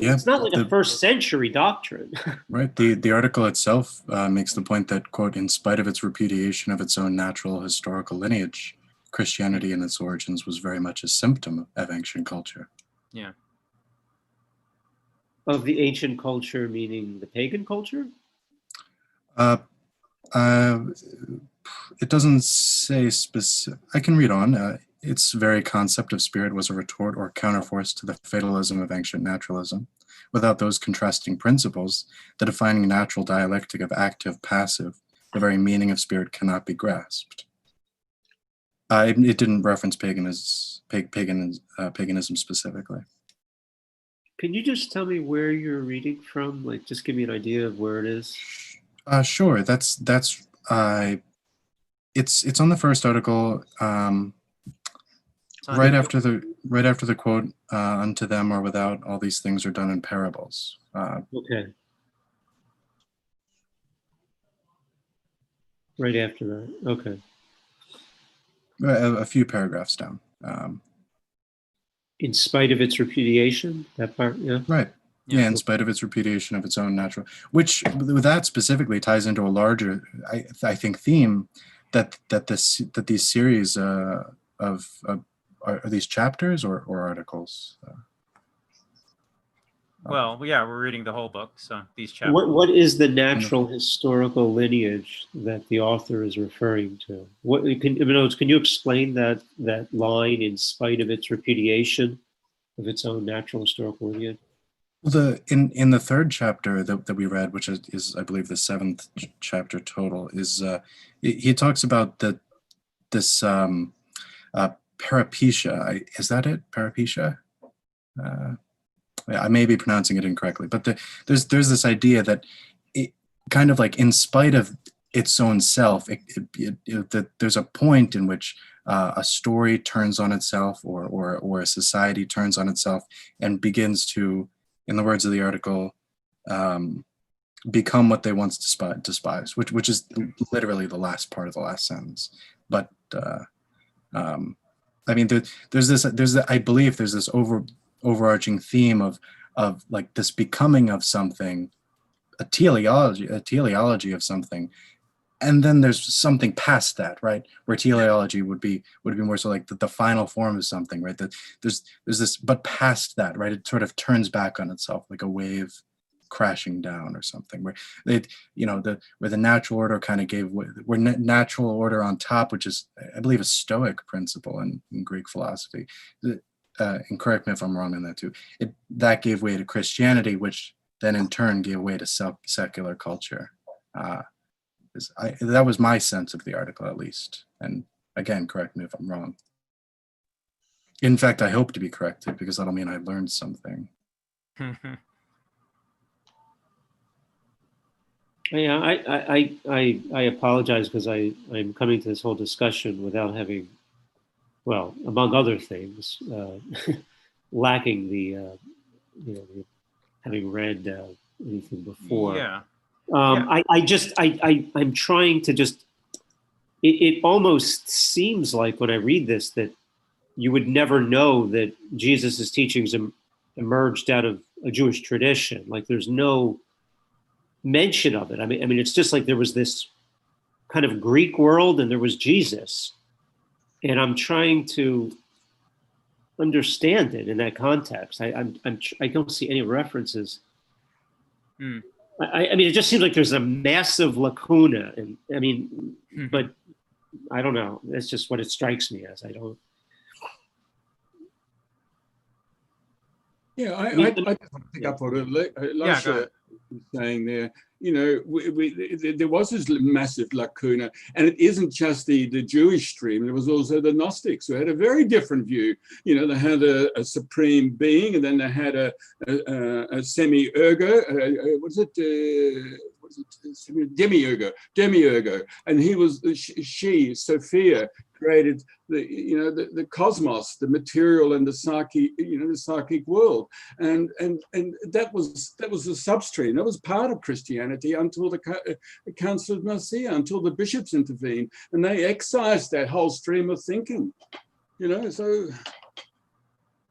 Yeah, it's not like a first century doctrine. Right. The article itself makes the point that, quote, in spite of its repudiation of its own natural historical lineage, Christianity in its origins was very much a symptom of ancient culture. Yeah. Of the ancient culture, meaning the pagan culture? It doesn't say specific. I can read on. Its very concept of spirit was a retort or counterforce to the fatalism of ancient naturalism. Without those contrasting principles, the defining natural dialectic of active-passive, the very meaning of spirit cannot be grasped. It didn't reference paganism specifically. Can you just tell me where you're reading from? Like, just give me an idea of where it is. Sure. It's on the first article. Right after the quote, unto them or without, all these things are done in parables. Okay. Right after that. Okay. A few paragraphs down. In spite of its repudiation, that part, yeah. Right. Yeah, in spite of its repudiation of its own natural, which that specifically ties into a larger, I think, theme that these series are these chapters or articles? Well, yeah, we're reading the whole book, so these chapters. What is the natural historical lineage that the author is referring to? Can you explain that line, in spite of its repudiation of its own natural historical lineage? In the third chapter that we read, which is I believe the seventh chapter total, is he talks about this parapecia. Is that it? Parapecia? I may be pronouncing it incorrectly, but there's this idea that it kind of like in spite of its own self, that there's a point in which a story turns on itself, or a society turns on itself and begins to, in the words of the article, become what they once despised, which is literally the last part of the last sentence. But I mean, I believe there's this overarching theme of like this becoming of something, a teleology of something, and then there's something past that, right? Where teleology would be more so like the final form of something, right? That there's this, but past that, right? It sort of turns back on itself, like a wave crashing down or something, where where the natural order kind of gave way, where natural order on top, which is, I believe, a Stoic principle in Greek philosophy. And correct me if I'm wrong on that too. That gave way to Christianity, which then in turn gave way to secular culture. That was my sense of the article, at least. And again, correct me if I'm wrong. In fact, I hope to be corrected, because that'll mean I learned something. Yeah, I apologize, because I'm coming to this whole discussion without having, well, among other things, lacking having read anything before. Yeah. I'm trying to just, it almost seems like when I read this that you would never know that Jesus's teachings emerged out of a Jewish tradition. Like there's no mention of it. I mean, it's just like there was this kind of Greek world and there was Jesus. And I'm trying to understand it in that context. I don't see any references. I mean, it just seems like there's a massive lacuna, and I mean, but I don't know. That's just what it strikes me as. I don't. Yeah, I just want to pick up on what Elisha was saying there. You know, there was this massive lacuna, and it isn't just the Jewish stream. There was also the Gnostics, who had a very different view. You know, they had a supreme being, and then they had a semi-ergo. Demi-ergo, and he was she, Sophia, created the cosmos, the material and the psychic world, and that was the substream. That was part of Christianity until the Council of Nicaea, until the bishops intervened, and they excised that whole stream of thinking. So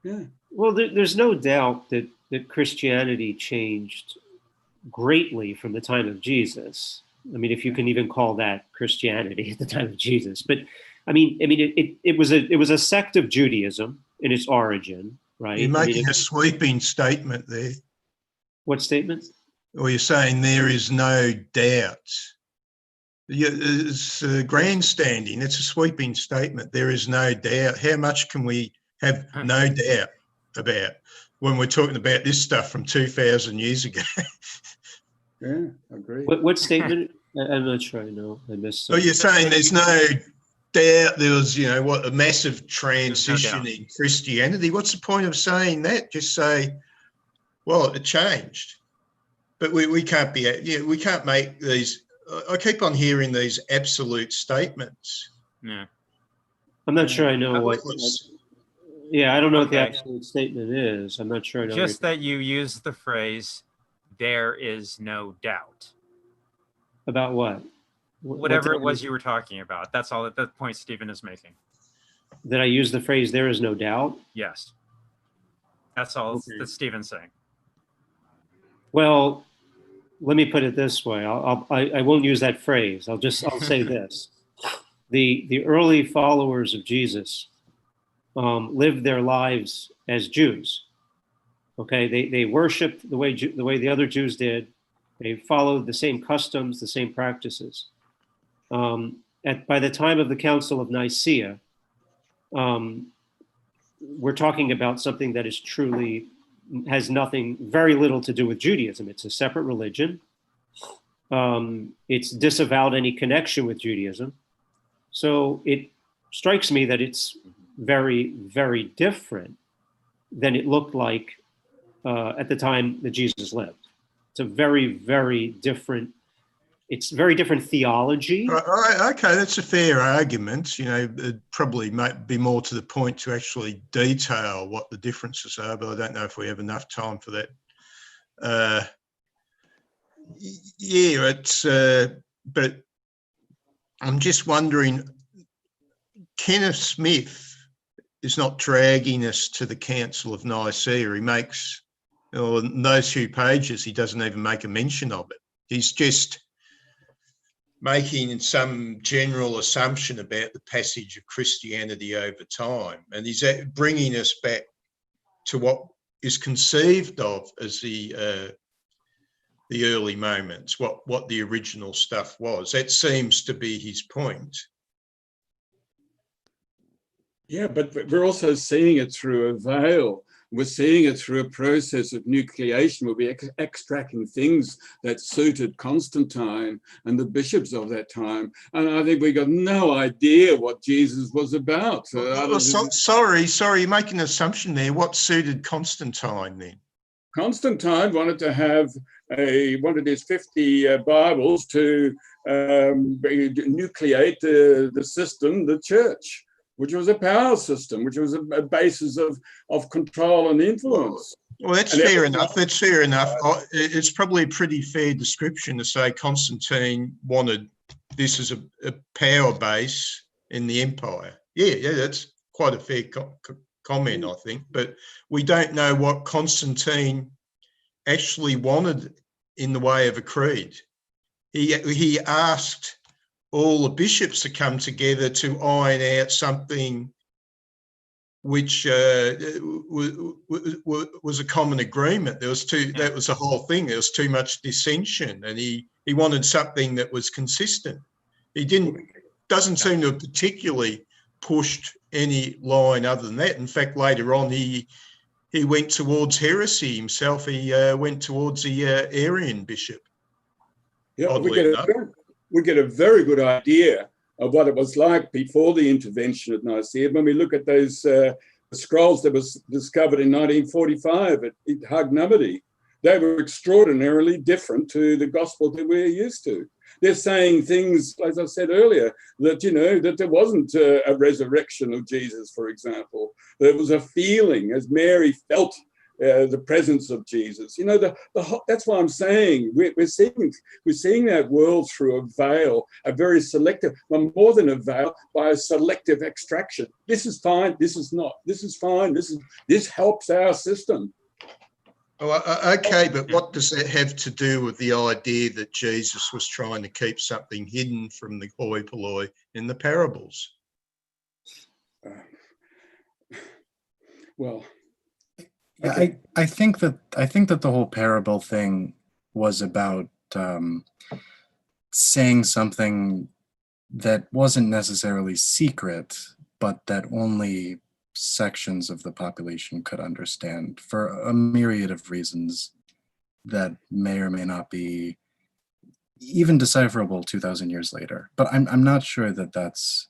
yeah. Well, there's no doubt that Christianity changed greatly from the time of Jesus. I mean, if you can even call that Christianity at the time of Jesus, but I mean, it was a sect of Judaism in its origin, right? You're making a sweeping statement there. What statement? Or you're saying there is no doubt. It's grandstanding. It's a sweeping statement. There is no doubt. How much can we have no doubt about when we're talking about this stuff from 2,000 years ago? Yeah, I agree. What statement? I'm not sure I know. I missed something. Well, you're saying there's no doubt there was, a massive transition in Christianity. What's the point of saying that? Just say, well, it changed. But we can't we can't make these. I keep on hearing these absolute statements. Yeah. I'm not sure I know what. Yeah, I don't know what the absolute statement is. I'm not sure I know. Just that you use the phrase, "There is no doubt." About what? Whatever it was you were talking about. That's all. The point Stephen is making. That I use the phrase "there is no doubt"? Yes. That's all that Stephen's saying. Well, let me put it this way. I won't use that phrase. I'll say this. The early followers of Jesus lived their lives as Jews. Okay, they worshipped the way the other Jews did. They followed the same customs, the same practices. By the time of the Council of Nicaea, we're talking about something that is truly has very little to do with Judaism. It's a separate religion. It's disavowed any connection with Judaism. So it strikes me that it's very, very different than it looked like at the time that Jesus lived. It's a very, very different. It's very different theology. Okay, that's a fair argument. It probably might be more to the point to actually detail what the differences are, but I don't know if we have enough time for that. But I'm just wondering, Kenneth Smith is not dragging us to the Council of Nicaea. He makes, well, in those few pages, he doesn't even make a mention of it. He's just making some general assumption about the passage of Christianity over time, and he's bringing us back to what is conceived of as the early moments, what the original stuff was. That seems to be his point. Yeah, but we're also seeing it through a veil. We're seeing it through a process of nucleation. We'll be extracting things that suited Constantine and the bishops of that time. And I think we got no idea what Jesus was about. Sorry, you're making an assumption there. What suited Constantine then? Constantine wanted to have wanted his 50 Bibles to nucleate the system, the church, which was a power system, which was a basis of control and influence. Well, that's fair enough. That's fair enough. It's probably a pretty fair description to say Constantine wanted this as a power base in the empire. Yeah, that's quite a fair comment, I think. But we don't know what Constantine actually wanted in the way of a creed. He asked all the bishops to come together to iron out something which was a common agreement. That was the whole thing. There was too much dissension, and he wanted something that was consistent. He doesn't seem to have particularly pushed any line other than that. In fact, later on, he went towards heresy himself. He went towards the Arian bishop. Yeah, we get a very good idea of what it was like before the intervention at Nicaea. When we look at those scrolls that was discovered in 1945 at Hag Nabadi, they were extraordinarily different to the gospel that we're used to. They're saying things, as I said earlier, that, that there wasn't a resurrection of Jesus, for example. There was a feeling, as Mary felt the presence of Jesus. That's what I'm saying. We're seeing that world through a veil, a very selective, but more than a veil, by a selective extraction. This is fine. This is not. This is fine. This helps our system. Well, okay, but what does that have to do with the idea that Jesus was trying to keep something hidden from the hoi polloi in the parables? Well, okay. I think that the whole parable thing was about saying something that wasn't necessarily secret, but that only sections of the population could understand for a myriad of reasons that may or may not be even decipherable 2,000 years later. But I'm not sure that that's.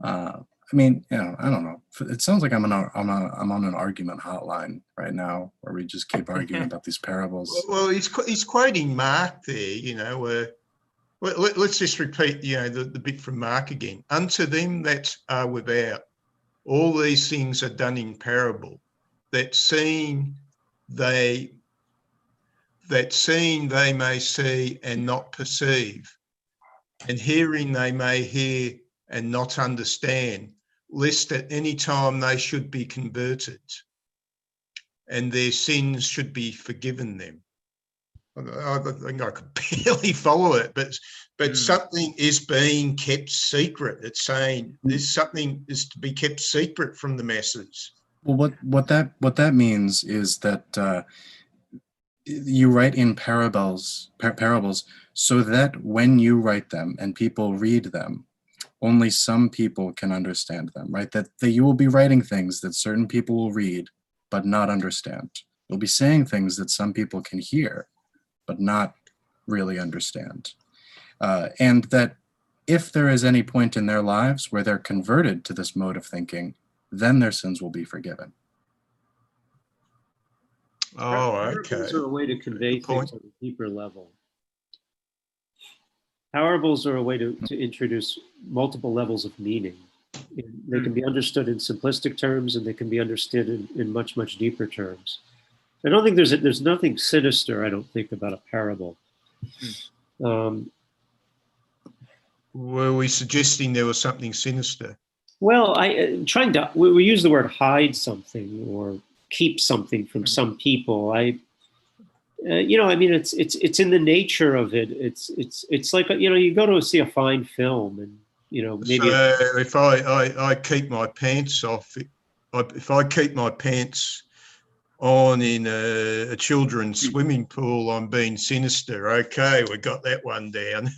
I don't know. It sounds like I'm on an argument hotline right now, where we just keep arguing about these parables. Well, he's quoting Mark there. Where let's just repeat, the bit from Mark again. Unto them that are without, all these things are done in parable, that seeing they may see and not perceive, and hearing they may hear and not understand, lest at any time they should be converted, and their sins should be forgiven them. I think I could barely follow it, but something is being kept secret. It's saying there's something is to be kept secret from the masses. Well, what that means is that you write in parables so that when you write them and people read them, only some people can understand them, right? That you will be writing things that certain people will read but not understand. You'll be saying things that some people can hear but not really understand. And that if there is any point in their lives where they're converted to this mode of thinking, then their sins will be forgiven. Oh, okay. Parables are a way to convey things on a deeper level. Parables are a way to introduce multiple levels of meaning. They can be understood in simplistic terms, and they can be understood in much, much deeper terms. I don't think there's nothing sinister, I don't think, about a parable. Were we suggesting there was something sinister? Well, trying to, we use the word hide something or keep something from some people. I mean, it's in the nature of it. It's like, you go to see a fine film and, maybe. So if I keep my pants off, if I keep my pants on in a children's swimming pool, I'm being sinister. Okay, we got that one down.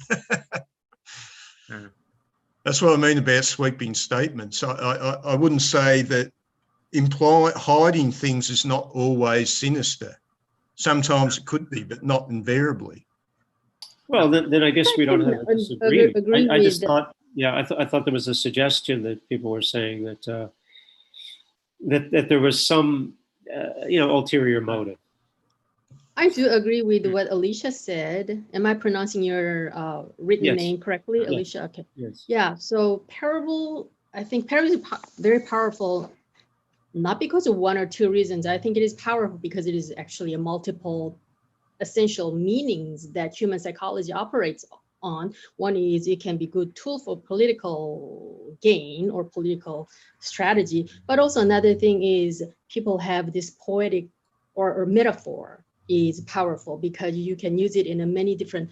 That's what I mean about sweeping statements. I wouldn't say that hiding things is not always sinister. Sometimes it could be, but not invariably. Well, then I guess we don't have a disagreement. Agree I just with thought, I thought there was a suggestion that people were saying that that there was some, ulterior motive. I do agree with what Alicia said. Am I pronouncing your written name correctly, Yes. Alicia? Okay. Yes. Yeah. So I think parable is very powerful, not because of one or two reasons. I think it is powerful because it is actually a multiple essential meanings that human psychology operates on. One is it can be good tool for political gain or political strategy, but also another thing is people have this poetic or metaphor is powerful because you can use it in a many different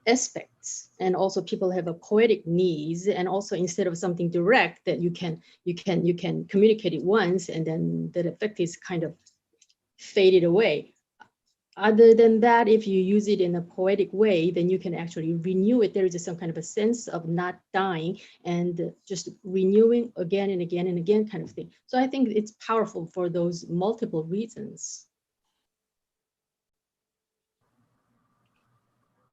aspects, and also people have a poetic needs, and also instead of something direct that you can communicate it once and then that effect is kind of faded away. Other than that, if you use it in a poetic way, then you can actually renew it. There is some kind of a sense of not dying and just renewing again and again and again kind of thing. So I think it's powerful for those multiple reasons.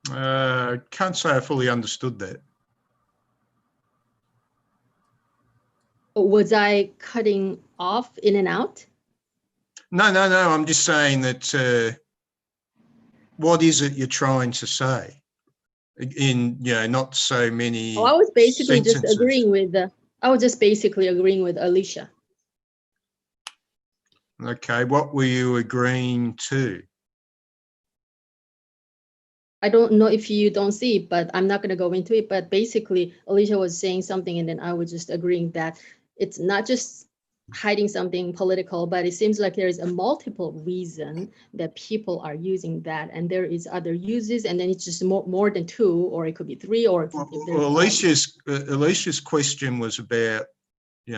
Can't say I fully understood that. Was I cutting off in and out? No. I'm just saying that what is it you're trying to say? In not so many. Oh, I was basically sentences. just agreeing with. I was just basically agreeing with Alicia. Okay, what were you agreeing to? I don't know if you don't see it, but I'm not going to go into it. But basically, Alicia was saying something, and then I was just agreeing that it's not just hiding something political, but it seems like there is a multiple reason that people are using that, and there is other uses, and then it's just more than two, or it could be three, or if Well, Alicia's question was about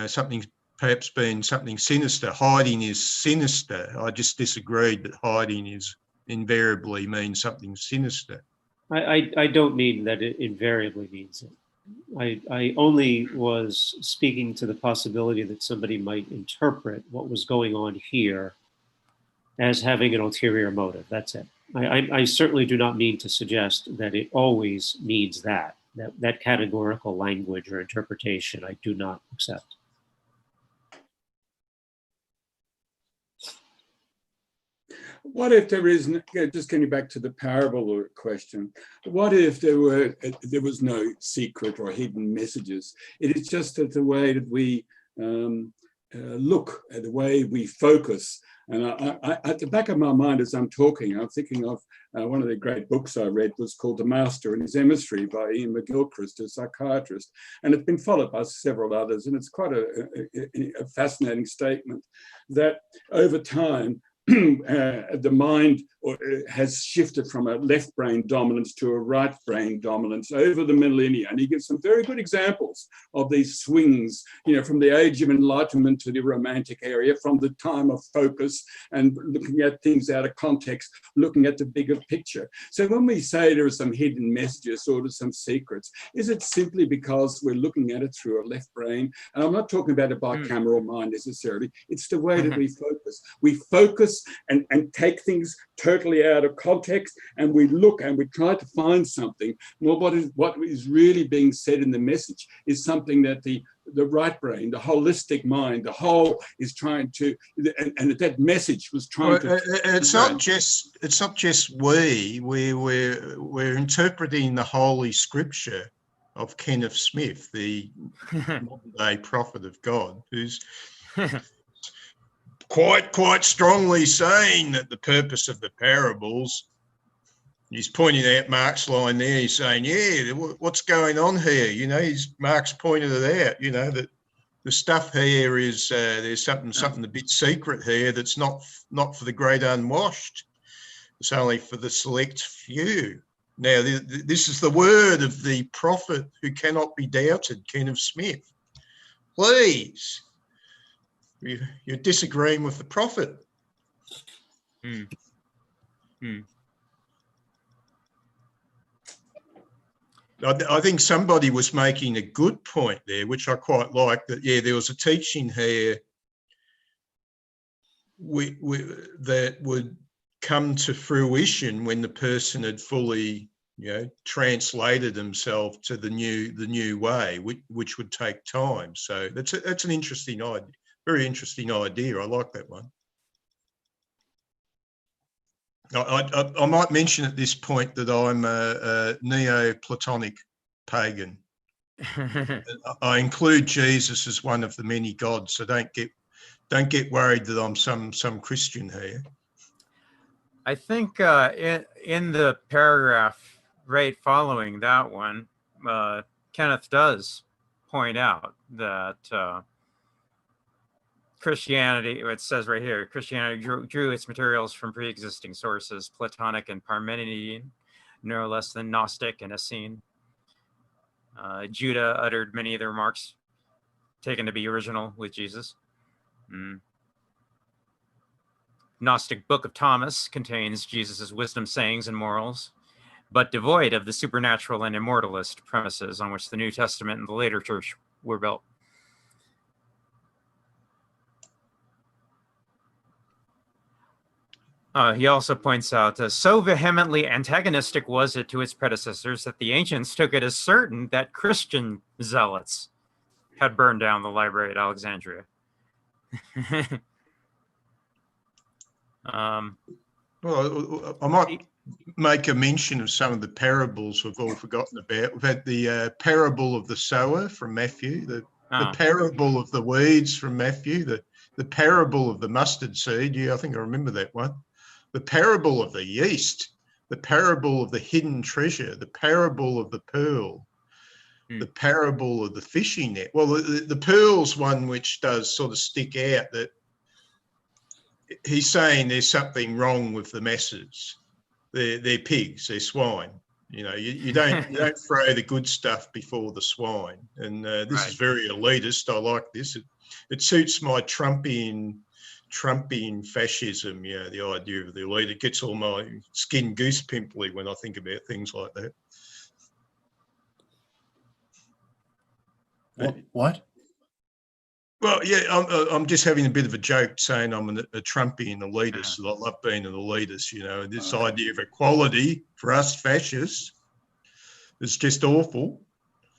something perhaps being something sinister. Hiding is sinister. I just disagreed that hiding is invariably means something sinister. I don't mean that it invariably means it. I only was speaking to the possibility that somebody might interpret what was going on here as having an ulterior motive. That's it. I certainly do not mean to suggest that it always means that categorical language or interpretation I do not accept. What if there is, just getting back to the parable question, what if there was no secret or hidden messages? It is just that the way that we look at the way we focus. And I, at the back of my mind as I'm talking, I'm thinking of one of the great books I read was called The Master and His Emissary by Ian McGilchrist, a psychiatrist. And it's been followed by several others. And it's quite a fascinating statement that over time, the mind has shifted from a left brain dominance to a right brain dominance over the millennia. And he gives some very good examples of these swings, from the age of enlightenment to the romantic area, from the time of focus and looking at things out of context, looking at the bigger picture. So when we say there are some hidden messages or there's some secrets, is it simply because we're looking at it through a left brain? And I'm not talking about a bicameral mind necessarily. It's the way that we focus. We focus and take things totally out of context, and we look and we try to find something. Well, what is really being said in the message is something that the right brain, the holistic mind, the whole is trying to, and that message was trying to. It's not just we're interpreting the Holy Scripture of Kenneth Smith, the modern day prophet of God, who's quite strongly saying that the purpose of the parables, he's pointing out Mark's line there, he's saying, what's going on here? Mark's pointed it out, that the stuff here is there's something a bit secret here that's not for the great unwashed. It's only for the select few. Now, this is the word of the prophet who cannot be doubted, Kenneth Smith. Please, you're disagreeing with the prophet. I think somebody was making a good point there, which I quite like, that, yeah, there was a teaching here that would come to fruition when the person had fully, translated themselves to the new way, which would take time. So that's an interesting idea, very interesting idea. I like that one. I might mention at this point that I'm a Neoplatonic pagan. I include Jesus as one of the many gods, so don't get worried that I'm some Christian here. I think in the paragraph right following that one, Kenneth does point out that Christianity, it says right here, Christianity drew its materials from pre-existing sources, Platonic and Parmenidean, no less than Gnostic and Essene. Judah uttered many of the remarks taken to be original with Jesus. Gnostic Book of Thomas contains Jesus's wisdom sayings and morals, but devoid of the supernatural and immortalist premises on which the New Testament and the later church were built. He also points out, so vehemently antagonistic was it to its predecessors that the ancients took it as certain that Christian zealots had burned down the library at Alexandria. Well, I might make a mention of some of the parables we've all forgotten about. We've had the parable of the sower from Matthew, the parable of the weeds from Matthew, the parable of the mustard seed. Yeah, I think I remember that one. The parable of the yeast, the parable of the hidden treasure, the parable of the pearl, the parable of the fishing net. Well, the pearl's one which does sort of stick out, that he's saying there's something wrong with the masses. They're pigs, they're swine. You don't throw the good stuff before the swine. And this is very elitist. I like this. It suits my Trumpian fascism, the idea of the elite. It gets all my skin goose pimply when I think about things like that. What? Well, yeah, I'm just having a bit of a joke saying I'm a Trumpian elitist. I love being an elitist, This idea of equality for us fascists is just awful.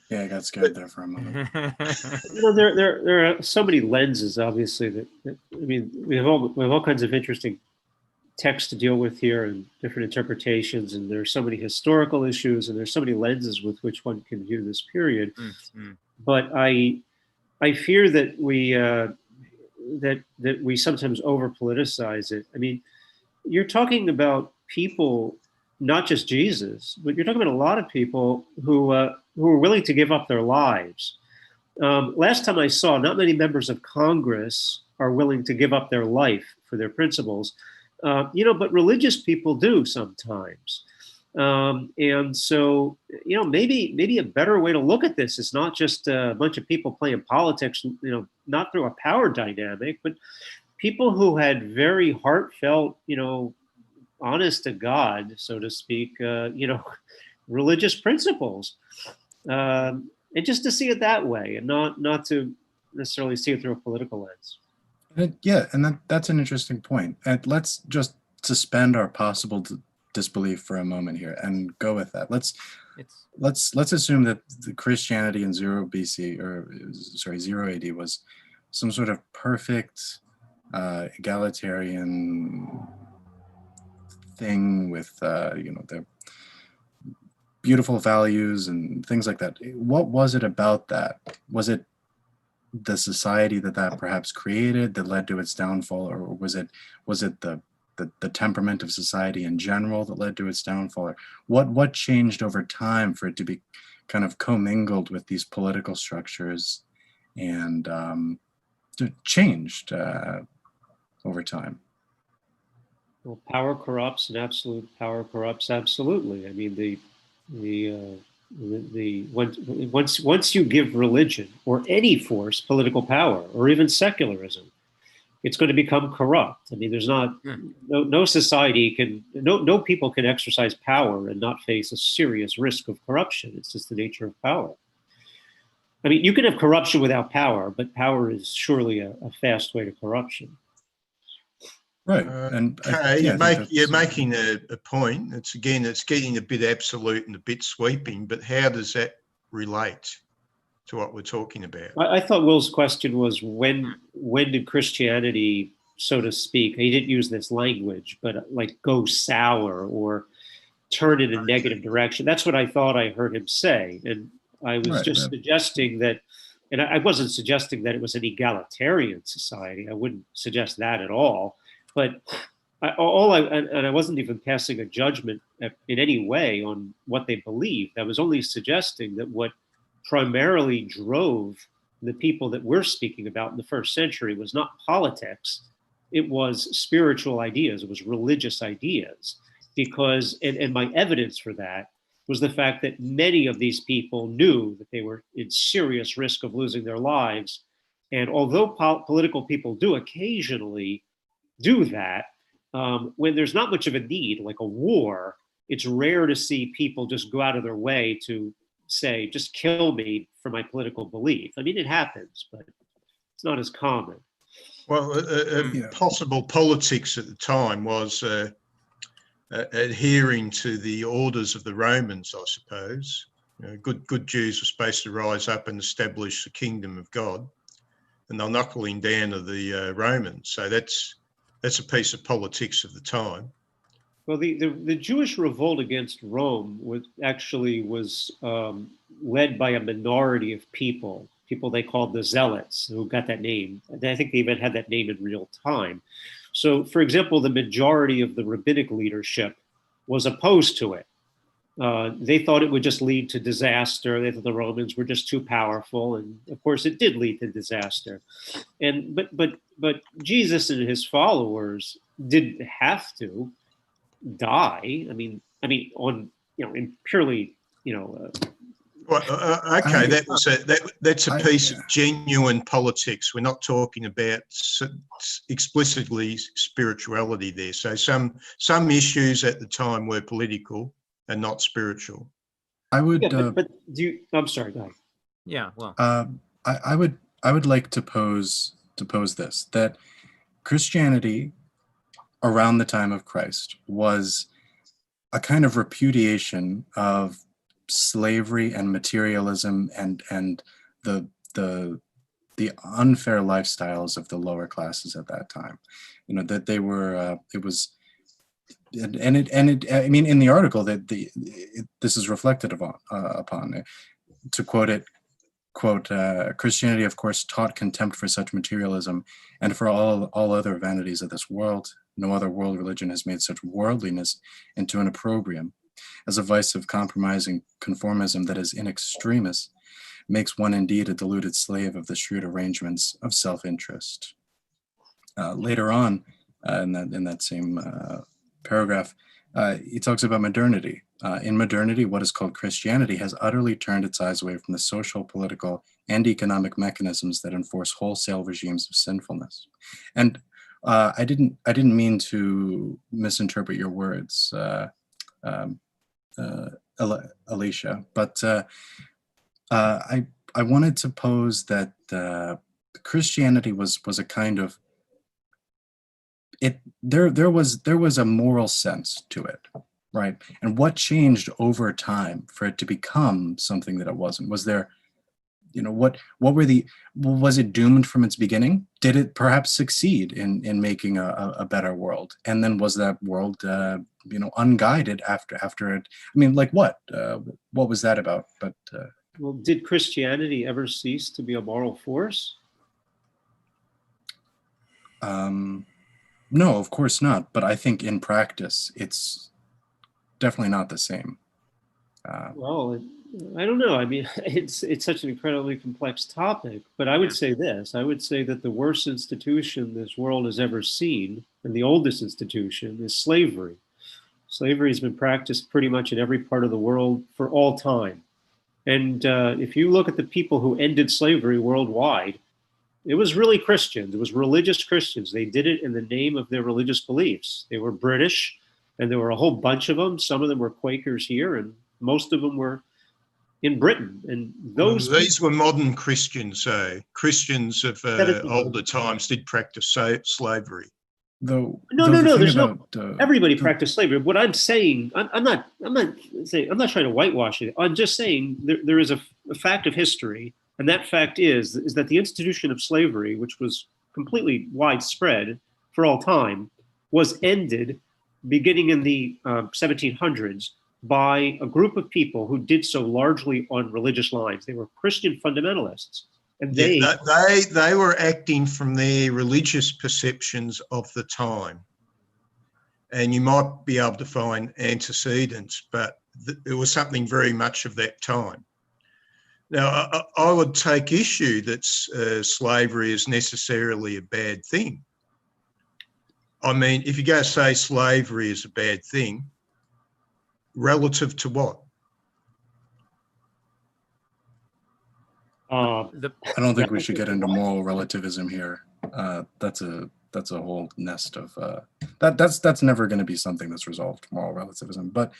Yeah, I got scared there for a moment. There are so many lenses, obviously, that I mean, we have all kinds of interesting texts to deal with here and different interpretations, and there's so many historical issues, and there's so many lenses with which one can view this period. But I fear that we sometimes over politicize it. I mean, you're talking about people, not just Jesus, but you're talking about a lot of people who are willing to give up their lives. Last time I saw, not many members of Congress are willing to give up their life for their principles, but religious people do sometimes. And so, maybe a better way to look at this is not just a bunch of people playing politics, not through a power dynamic, but people who had very heartfelt, honest to God, so to speak, religious principles. And just to see it that way and not to necessarily see it through a political lens. And that's an interesting point. And let's just suspend our possible disbelief for a moment here and go with that. Let's assume that the Christianity in 0 AD was some sort of perfect egalitarian thing with the beautiful values and things like that. What was it about that? Was it the society that perhaps created that led to its downfall, or was it the temperament of society in general that led to its downfall? Or what changed over time for it to be kind of commingled with these political structures and changed over time. Well, power corrupts, and absolute power corrupts absolutely. I mean, once you give religion or any force political power, or even secularism, it's going to become corrupt. I mean, there's not no society can no people can exercise power and not face a serious risk of corruption. It's just the nature of power. I mean, you can have corruption without power, but power is surely a fast way to corruption. Right, and okay, you're making a point. It's getting a bit absolute and a bit sweeping. But how does that relate to what we're talking about? I thought Will's question was when did Christianity, so to speak, he didn't use this language, but like go sour or turn in a negative direction. That's what I thought I heard him say, and I was suggesting that. And I wasn't suggesting that it was an egalitarian society. I wouldn't suggest that at all. But I wasn't even passing a judgment in any way on what they believed. I was only suggesting that what primarily drove the people that we're speaking about in the first century was not politics. It was spiritual ideas. It was religious ideas. Because, and my evidence for that was the fact that many of these people knew that they were in serious risk of losing their lives. And although political people do occasionally do that, when there's not much of a need, like a war, it's rare to see people just go out of their way to say, just kill me for my political belief. I mean, it happens, but it's not as common. Well, possible politics at the time was adhering to the orders of the Romans, I suppose. You know, good Jews were supposed to rise up and establish the kingdom of God, and they're knuckling down to the Romans. So that's a piece of politics of the time. Well, the Jewish revolt against Rome was led by a minority of people they called the Zealots, who got that name. I think they even had that name in real time. So, for example, the majority of the rabbinic leadership was opposed to it. They thought it would just lead to disaster. They thought the Romans were just too powerful, and of course, it did lead to disaster. And but Jesus and his followers didn't have to die. I mean, on in purely Well, okay, that's a piece of genuine politics. We're not talking about explicitly spirituality there. So some issues at the time were political and not spiritual. I would. But do you? I'm sorry. Go ahead. Yeah. Well, I would like to pose this, that Christianity around the time of Christ was a kind of repudiation of slavery and materialism and the unfair lifestyles of the lower classes at that time. You know, that they were it was I mean, in the article that this is reflected upon. To quote it, quote, Christianity, of course, taught contempt for such materialism and for all other vanities of this world. No other world religion has made such worldliness into an opprobrium, as a vice of compromising conformism that is in extremis makes one indeed a deluded slave of the shrewd arrangements of self-interest. Later on, in that same paragraph, he talks about modernity. In modernity, what is called Christianity has utterly turned its eyes away from the social, political, and economic mechanisms that enforce wholesale regimes of sinfulness. And I didn't mean to misinterpret your words, Alicia, but I wanted to pose that Christianity was a kind of there was a moral sense to it, right? And what changed over time for it to become something that it wasn't? Was there, was it doomed from its beginning? Did it perhaps succeed in making a better world? And then was that world, unguided after it? I mean, like what was that about? But well, did Christianity ever cease to be a moral force? No, of course not. But I think in practice, it's definitely not the same. Well, I don't know. I mean, it's such an incredibly complex topic, but I would say this. I would say that the worst institution this world has ever seen, and the oldest institution, is slavery. Slavery has been practiced pretty much in every part of the world for all time. And if you look at the people who ended slavery worldwide, it was really Christians. It was religious Christians. They did it in the name of their religious beliefs. They were British, and there were a whole bunch of them. Some of them were Quakers here, and most of them were in Britain. And these were modern Christians, Christians of older times did practice slavery. No. There's everybody practiced slavery. What I'm saying, I'm not trying to whitewash it. I'm just saying there is a fact of history, and that fact is that the institution of slavery, which was completely widespread for all time, was ended beginning in the 1700s by a group of people who did so largely on religious lines. They were Christian fundamentalists. And they were acting from their religious perceptions of the time. And you might be able to find antecedents, but it was something very much of that time. Now, I would take issue that slavery is necessarily a bad thing. I mean, if you go say slavery is a bad thing, relative to what? I don't think we should get into moral relativism here. That's a whole nest of that's never going to be something that's resolved, moral relativism. But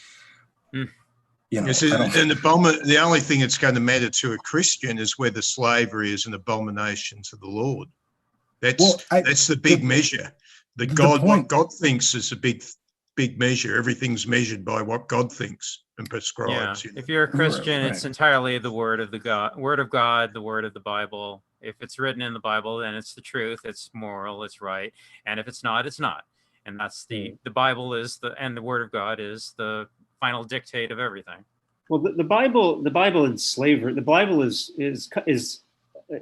you know, the only thing that's going to matter to a Christian is whether slavery is an abomination to the Lord. That's the big measure. What God thinks is a big measure. Everything's measured by what God thinks and prescribes. Yeah. If you're a Christian, it's entirely the word of God, the word of the Bible. If it's written in the Bible, then it's the truth. It's moral. It's right. And if it's not, it's not. And that's the Bible and the word of God is the final dictate of everything. Well, the Bible and slavery. The Bible is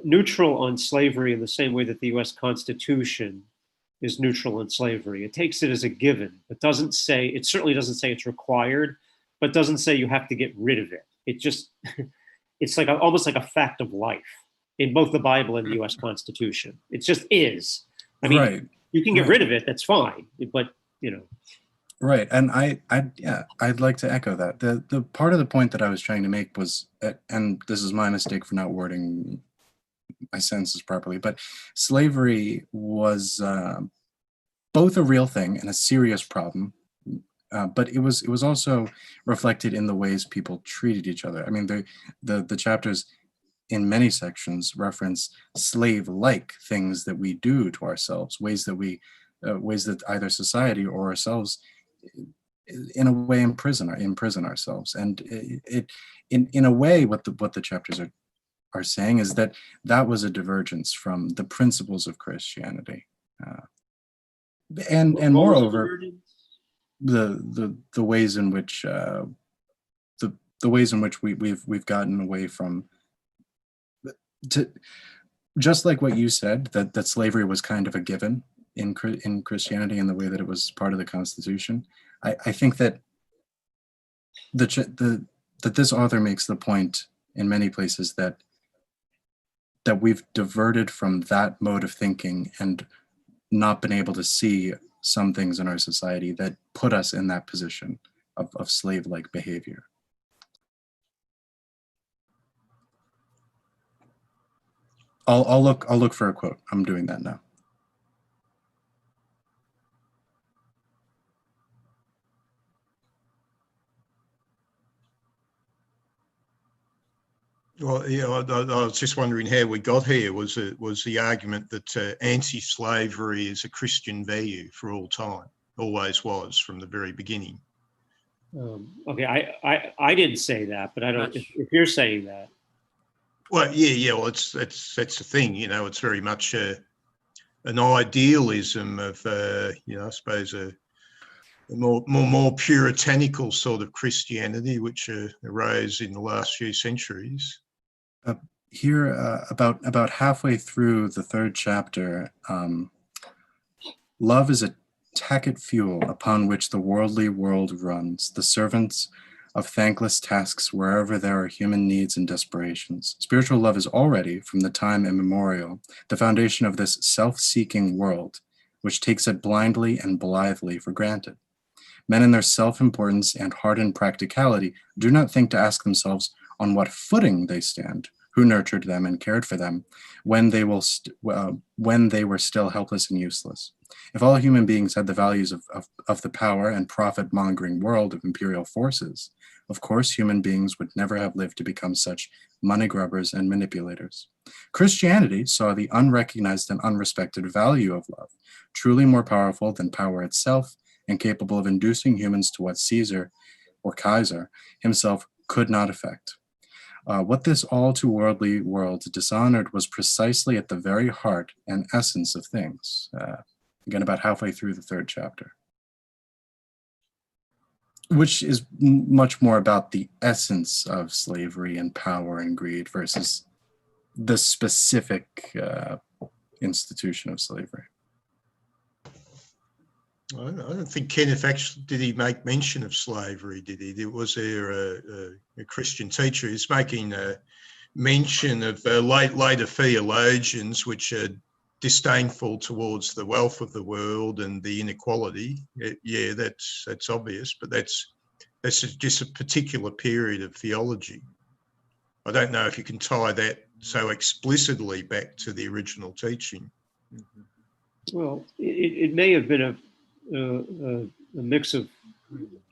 neutral on slavery in the same way that the U.S. Constitution is neutral on slavery. It takes it as a given. It certainly doesn't say it's required, but doesn't say you have to get rid of it. It's like almost like a fact of life in both the Bible and the U.S. Constitution. It just is. I mean, you can get rid of it. That's fine. But Right, and I'd like to echo that. The part of the point that I was trying to make was, and this is my mistake for not wording my sentences properly, but slavery was both a real thing and a serious problem, but it was also reflected in the ways people treated each other. I mean, the chapters in many sections reference slave-like things that we do to ourselves, ways that either society or ourselves in a way imprison ourselves. And it in a way what the chapters are saying is that was a divergence from the principles of Christianity, and moreover the ways in which the ways in which we've gotten away from, just like what you said, that slavery was kind of a given in Christianity in the way that it was part of the Constitution. I think that that this author makes the point in many places that we've diverted from that mode of thinking and not been able to see some things in our society that put us in that position of slave-like behavior. I'll look for a quote. I'm doing that now. Well, yeah, I was just wondering how we got here. Was the argument that anti-slavery is a Christian value for all time, always was from the very beginning? Okay, I didn't say that, but I don't. If you're saying that, well, yeah. Well, that's the thing. It's very much an idealism of I suppose a more puritanical sort of Christianity, which arose in the last few centuries. Here, about halfway through the third chapter, love is a tacket fuel upon which the worldly world runs. The servants of thankless tasks wherever there are human needs and desperations. Spiritual love is already, from the time immemorial, the foundation of this self-seeking world, which takes it blindly and blithely for granted. Men in their self-importance and hardened practicality do not think to ask themselves on what footing they stand, who nurtured them and cared for them when they were still helpless and useless. If all human beings had the values of the power and profit-mongering world of imperial forces, of course human beings would never have lived to become such money grubbers and manipulators. Christianity saw the unrecognized and unrespected value of love, truly more powerful than power itself and capable of inducing humans to what Caesar, or Kaiser, himself could not effect. What this all too worldly world dishonored was precisely at the very heart and essence of things. Again, about halfway through the third chapter, which is much more about the essence of slavery and power and greed versus the specific institution of slavery. I don't think Kenneth actually, did he make mention of slavery, did he? Was there a Christian teacher who's making a mention of later theologians which are disdainful towards the wealth of the world and the inequality? Yeah, that's obvious, but that's just a particular period of theology. I don't know if you can tie that so explicitly back to the original teaching. Well, it may have been a mix of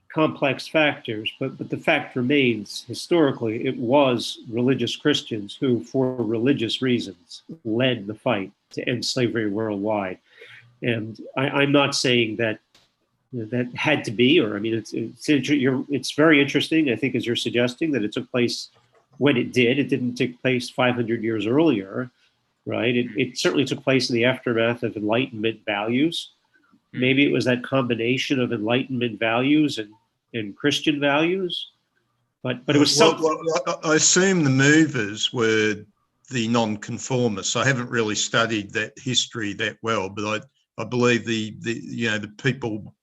complex factors, but the fact remains, historically, it was religious Christians who, for religious reasons, led the fight to end slavery worldwide. And I'm not saying that that had to be, or I mean, it's very interesting, I think, as you're suggesting, that it took place when it did. It didn't take place 500 years earlier, right? It certainly took place in the aftermath of Enlightenment values. Maybe it was that combination of Enlightenment values and Christian values, but it was something. Well, I assume the movers were the non-conformists. I haven't really studied that history that well, but I believe the people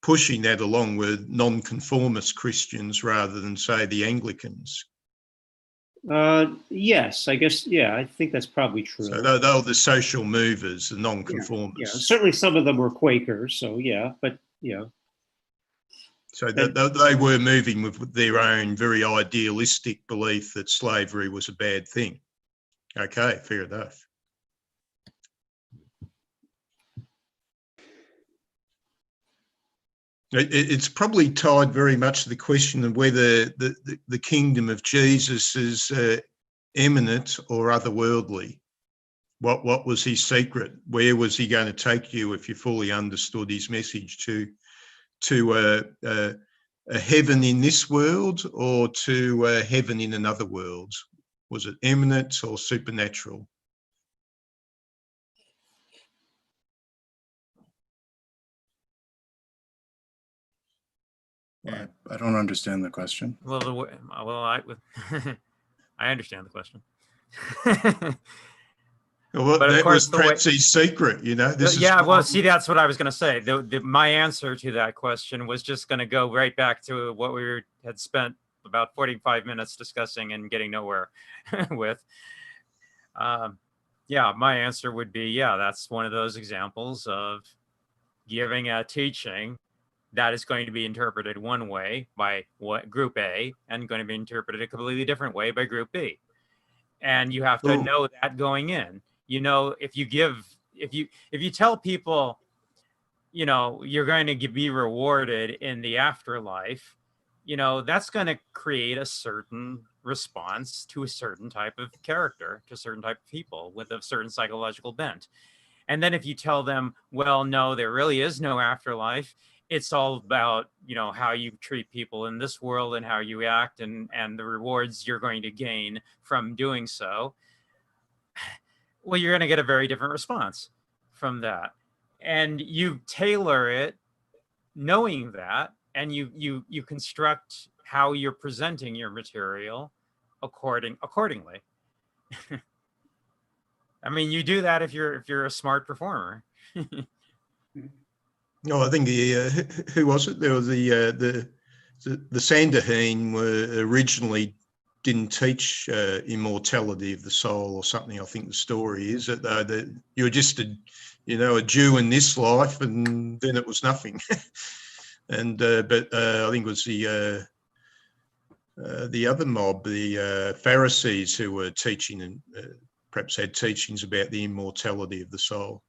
pushing that along were non-conformist Christians rather than, say, the Anglicans. Yes, I guess. Yeah, I think that's probably true. So they were the social movers, the non-conformists. Yeah, certainly some of them were Quakers. So yeah, but yeah. So they were moving with their own very idealistic belief that slavery was a bad thing. Okay, fair enough. It's probably tied very much to the question of whether the kingdom of Jesus is eminent or otherworldly. What was his secret? Where was he going to take you if you fully understood his message? To a heaven in this world or to a heaven in another world? Was it eminent or supernatural? I don't understand the question. Well, I understand the question. Well, but of that course, was perhaps his secret, you know. Well, see, that's what I was going to say. My answer to that question was just going to go right back to what we had spent about 45 minutes discussing and getting nowhere with. Yeah, my answer would be, yeah, that's one of those examples of giving a teaching that is going to be interpreted one way by group A and going to be interpreted a completely different way by group B. And you have to know that going in. You know, if you tell people, you know, you're going to be rewarded in the afterlife, you know, that's going to create a certain response to a certain type of character, to a certain type of people with a certain psychological bent. And then if you tell them, well, no, there really is no afterlife, it's all about, you know, how you treat people in this world and how you act and the rewards you're going to gain from doing so. Well, you're going to get a very different response from that. And you tailor it knowing that, and you construct how you're presenting your material accordingly. I mean, you do that if you're a smart performer. No, I think who was it? There was the the Sanderheen were originally didn't teach immortality of the soul or something. I think the story is that you're just a Jew in this life, and then it was nothing. And but I think it was the other mob, the Pharisees, who were teaching and perhaps had teachings about the immortality of the soul.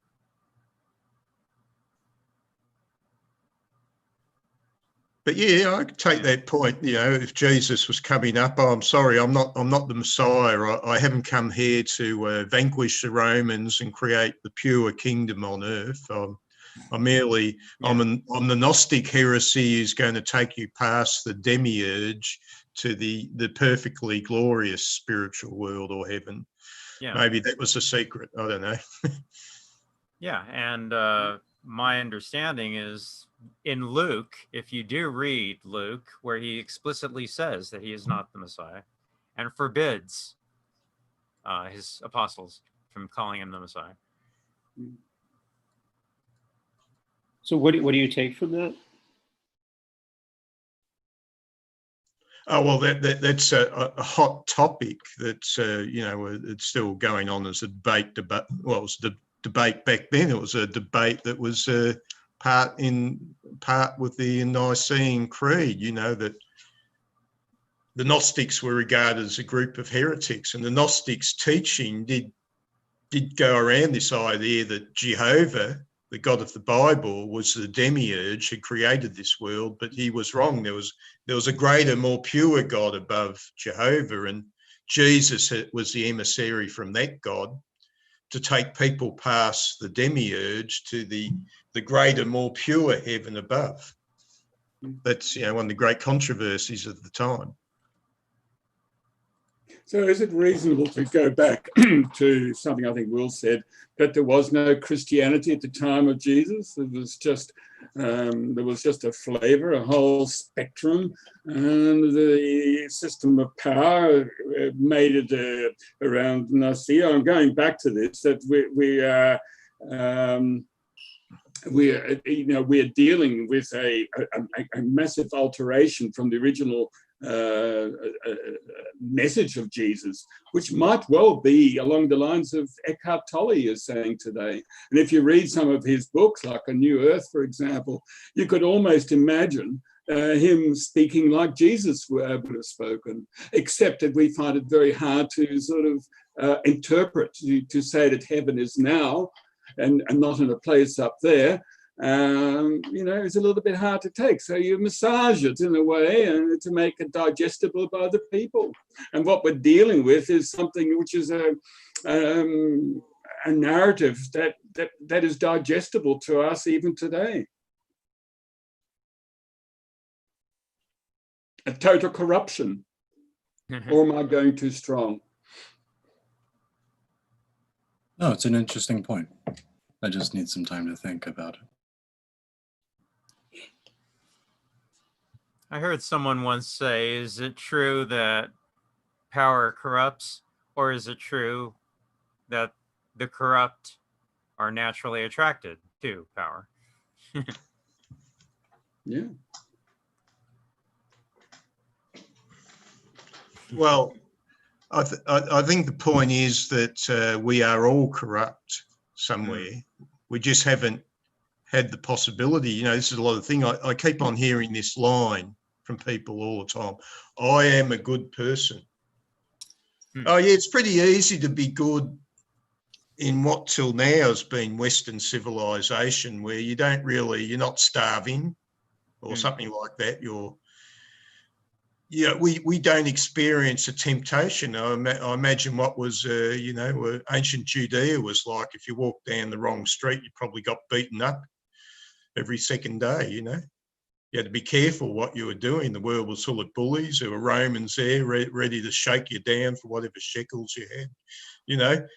But yeah, I could take that point. If Jesus was coming up, oh, I'm sorry, I'm not the Messiah. I haven't come here to vanquish the Romans and create the pure kingdom on earth. I'm the Gnostic heresy is going to take you past the demiurge to the perfectly glorious spiritual world or heaven. Yeah. Maybe that was the secret. I don't know. Yeah, and my understanding is in Luke, if you do read Luke, where he explicitly says that he is not the Messiah and forbids his apostles from calling him the Messiah. So what do you take from that? Oh, well, that's a hot topic that's, it's still going on as a debate. Well, it was the debate back then. It was a debate that was part with the Nicene Creed, that the Gnostics were regarded as a group of heretics, and the Gnostics' teaching did go around this idea that Jehovah, the God of the Bible, was the demiurge who created this world, but he was wrong. There was a greater, more pure God above Jehovah, and Jesus was the emissary from that God to take people past the demiurge to the greater, more pure heaven above. That's one of the great controversies of the time. So is it reasonable to go back to something I think Will said, that there was no Christianity at the time of Jesus? It was just there was just a flavor, a whole spectrum, and the system of power made it around Nicaea. I'm going back to this, that we're dealing with a massive alteration from the original message of Jesus, which might well be along the lines of Eckhart Tolle is saying today. And if you read some of his books, like A New Earth, for example, you could almost imagine him speaking like Jesus would have spoken, except that we find it very hard to sort of interpret, to say that heaven is now and not in a place up there. It's a little bit hard to take. So you massage it in a way and to make it digestible by the people. And what we're dealing with is something which is a narrative that is digestible to us even today. A total corruption. Or am I going too strong? No, it's an interesting point. I just need some time to think about it. I heard someone once say, is it true that power corrupts, or is it true that the corrupt are naturally attracted to power? Yeah. Well, I think the point is that we are all corrupt somewhere. We just haven't had the possibility. This is a lot of things. I keep on hearing this line from people all the time. I am a good person. Oh, yeah, it's pretty easy to be good in what till now has been Western civilization, where you're not starving or something like that. We don't experience a temptation. I imagine what was, ancient Judea was like. If you walked down the wrong street, you probably got beaten up every second day, You had to be careful what you were doing. The world was full of bullies. There were Romans there ready to shake you down for whatever shekels you had.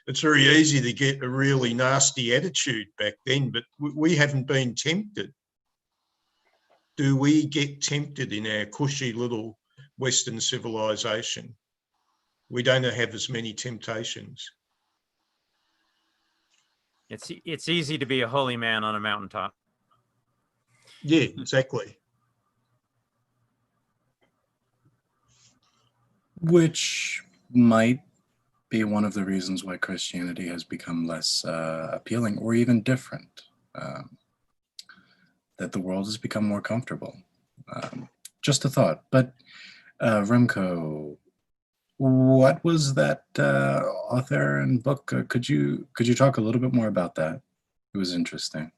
It's very easy to get a really nasty attitude back then, but we haven't been tempted. Do we get tempted in our cushy little Western civilization? We don't have as many temptations. It's easy to be a holy man on a mountaintop. Yeah, exactly. which might be one of the reasons why Christianity has become less appealing or even different. That the world has become more comfortable. Just a thought. But Remco, what was that author and book? Could you talk a little bit more about that? It was interesting.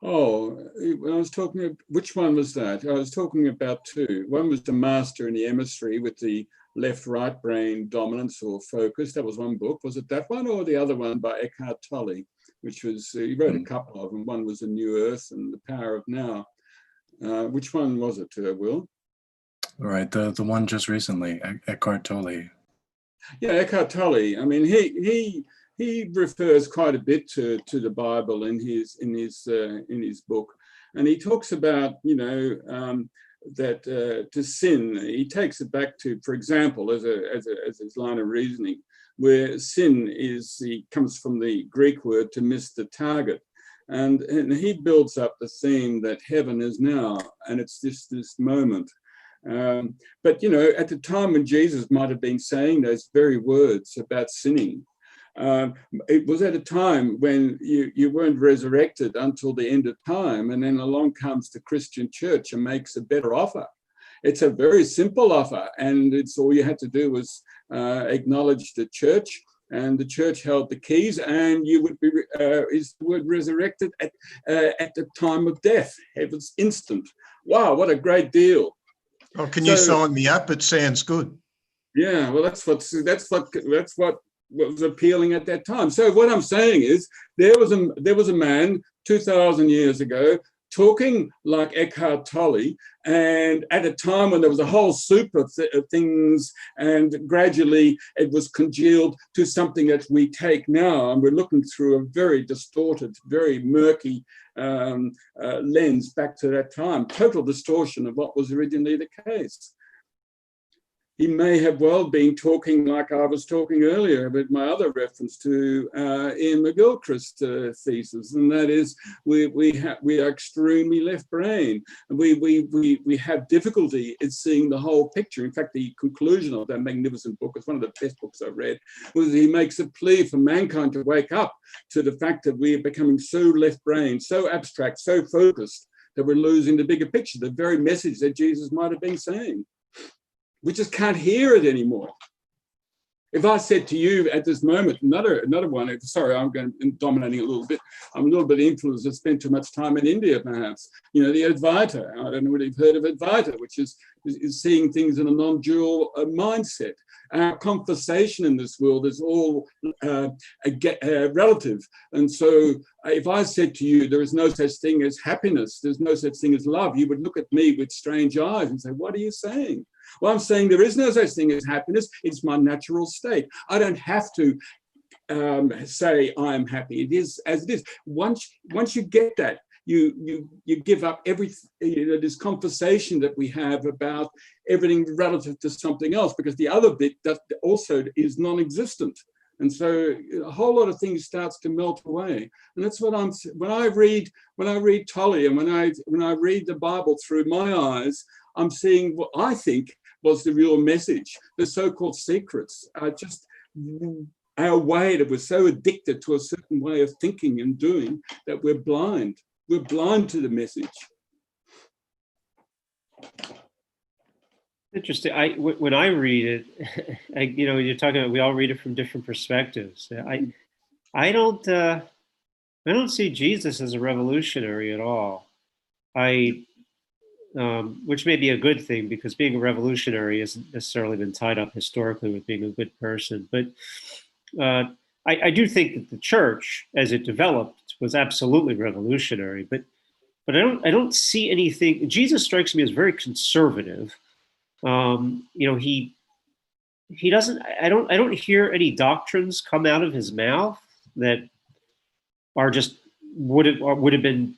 Oh, when I was talking, which one was that? I was talking about two. One was The Master and the Emissary with the left-right brain dominance or focus. That was one book. Was it that one or the other one by Eckhart Tolle, which was, he wrote a couple of them. One was A New Earth and The Power of Now. Which one was it, Will? Right, the one just recently, Eckhart Tolle. Yeah, Eckhart Tolle. I mean, he refers quite a bit to the Bible in his book, and he talks about that to sin. He takes it back to, for example, as his line of reasoning, where sin comes from the Greek word to miss the target. And he builds up the theme that heaven is now, and it's this moment. But, at the time when Jesus might have been saying those very words about sinning, it was at a time when you weren't resurrected until the end of time, and then along comes the Christian church and makes a better offer. It's a very simple offer, and it's all you had to do was acknowledge the church, and the church held the keys, and you would be is the word resurrected at the time of death. It was instant. Wow, what a great deal! Oh, can you sign me up? It sounds good. Yeah, well, that's what was appealing at that time. So what I'm saying is there was a man 2,000 years ago talking like Eckhart Tolle, and at a time when there was a whole soup of things, and gradually it was congealed to something that we take now, and we're looking through a very distorted, very murky lens back to that time, total distortion of what was originally the case. He may have well been talking like I was talking earlier about my other reference to Ian McGilchrist's thesis, and that is we are extremely left brain, and we have difficulty in seeing the whole picture. In fact, the conclusion of that magnificent book, it's one of the best books I've read, was he makes a plea for mankind to wake up to the fact that we are becoming so left brain, so abstract, so focused that we're losing the bigger picture, the very message that Jesus might have been saying. We just can't hear it anymore. If I said to you at this moment, another one, sorry, I'm dominating a little bit. I'm a little bit influenced. I've spent too much time in India, perhaps. The Advaita. I don't know whether you've heard of Advaita, which is seeing things in a non-dual mindset. Our conversation in this world is all relative. And so if I said to you, there is no such thing as happiness, there's no such thing as love, you would look at me with strange eyes and say, what are you saying? Well, I'm saying there is no such thing as happiness. It's my natural state. I don't have to say I'm happy. It is as it is. Once you get that, you give up everything, this conversation that we have about everything relative to something else, because the other bit that also is non-existent. And so a whole lot of things starts to melt away. And that's what when I read Tolle, and when I read the Bible through my eyes, I'm seeing what I think was the real message. The so-called secrets are just our way that we're so addicted to a certain way of thinking and doing that we're blind. We're blind to the message. Interesting. When I read it, you're talking about we all read it from different perspectives. I don't see Jesus as a revolutionary at all. Which may be a good thing, because being a revolutionary hasn't necessarily been tied up historically with being a good person. But I do think that the church, as it developed, was absolutely revolutionary. But I don't see anything. Jesus strikes me as very conservative. He doesn't. I don't hear any doctrines come out of his mouth that are just would have been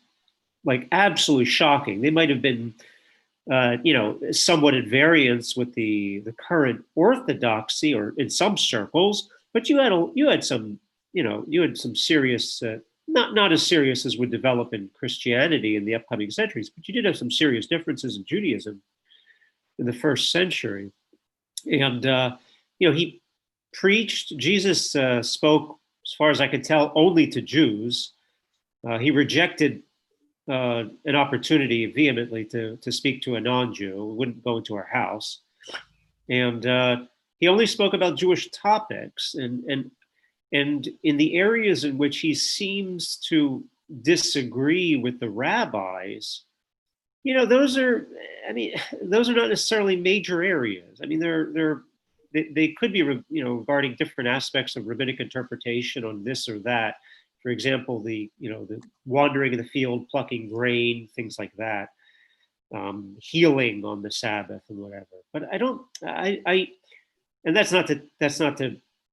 like absolutely shocking. They might have been, somewhat at variance with the current orthodoxy, or in some circles. But you had some serious, not as serious as would develop in Christianity in the upcoming centuries, but you did have some serious differences in Judaism in the first century. And he preached. Jesus spoke, as far as I could tell, only to Jews. He rejected an opportunity vehemently to speak to a non-Jew. He wouldn't go into our house, and he only spoke about Jewish topics. And in the areas in which he seems to disagree with the rabbis, those are not necessarily major areas. I mean, they could be, regarding different aspects of rabbinic interpretation on this or that. For example, the wandering in the field, plucking grain, things like that, healing on the Sabbath and whatever. But and that's not to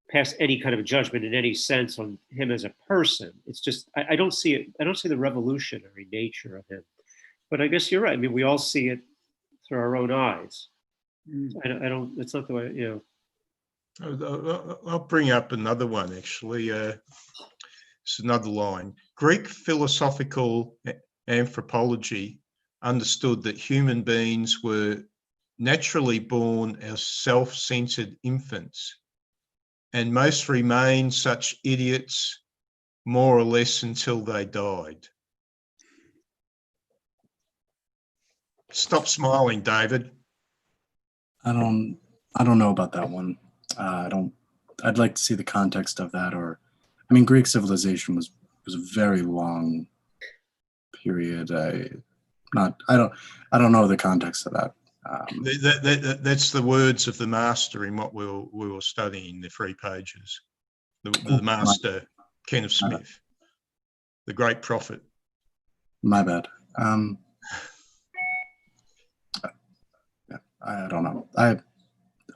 pass any kind of judgment in any sense on him as a person. It's just I don't see it. I don't see the revolutionary nature of him. But I guess you're right. I mean, we all see it through our own eyes. I don't. It's not the way. I'll bring up another one, actually. It's another line. Greek philosophical anthropology understood that human beings were naturally born as self-centered infants, and most remained such idiots more or less until they died. Stop smiling, David. I don't know about that one. I'd like to see the context of that, I mean, Greek civilization was a very long period. I don't know the context of that. That's the words of the master in what we were studying, the 3 pages. The master, Kenneth Smith, the great prophet. My bad. I don't know. I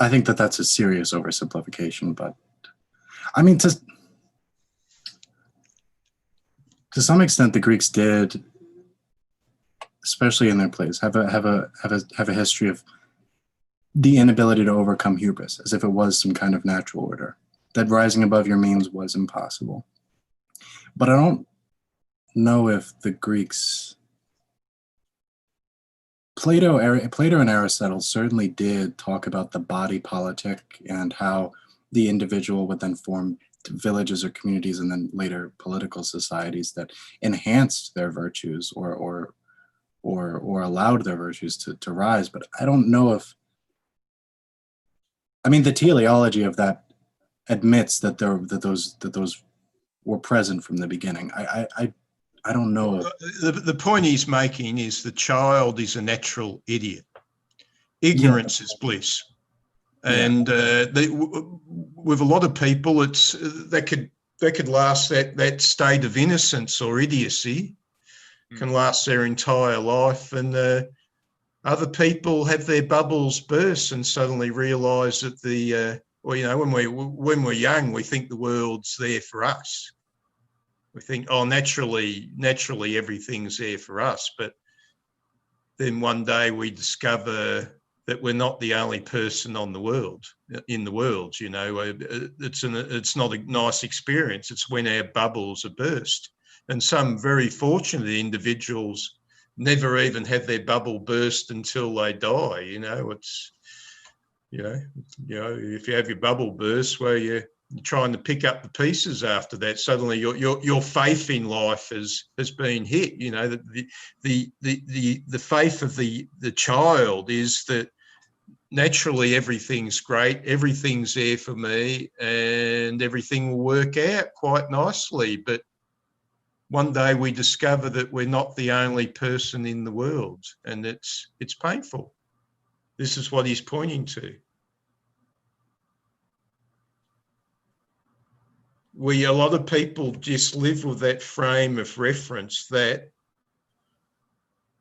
think that's a serious oversimplification, but I mean, to some extent, the Greeks did, especially in their plays, have a history of the inability to overcome hubris, as if it was some kind of natural order, that rising above your means was impossible. But I don't know if the Greeks, Plato and Aristotle certainly did talk about the body politic and how the individual would then form villages or communities and then later political societies that enhanced their virtues or allowed their virtues to rise. But I don't know if, I mean, the teleology of that admits that those were present from the beginning. I don't know. The point he's making is the child is a natural idiot. Ignorance is bliss. And with a lot of people, they could last that state of innocence or idiocy can last their entire life, and other people have their bubbles burst and suddenly realise that when we're young, we think the world's there for us. We think, oh, naturally everything's there for us, but then one day we discover that we're not the only person in the world. It's not a nice experience. It's when our bubbles are burst. And some very fortunate individuals never even have their bubble burst until they die. If you have your bubble burst, well, you're trying to pick up the pieces after that. Suddenly your faith in life has been hit. The faith of the child is that naturally everything's great, everything's there for me, and everything will work out quite nicely. But one day we discover that we're not the only person in the world, and it's painful. This is what he's pointing to. A lot of people just live with that frame of reference that,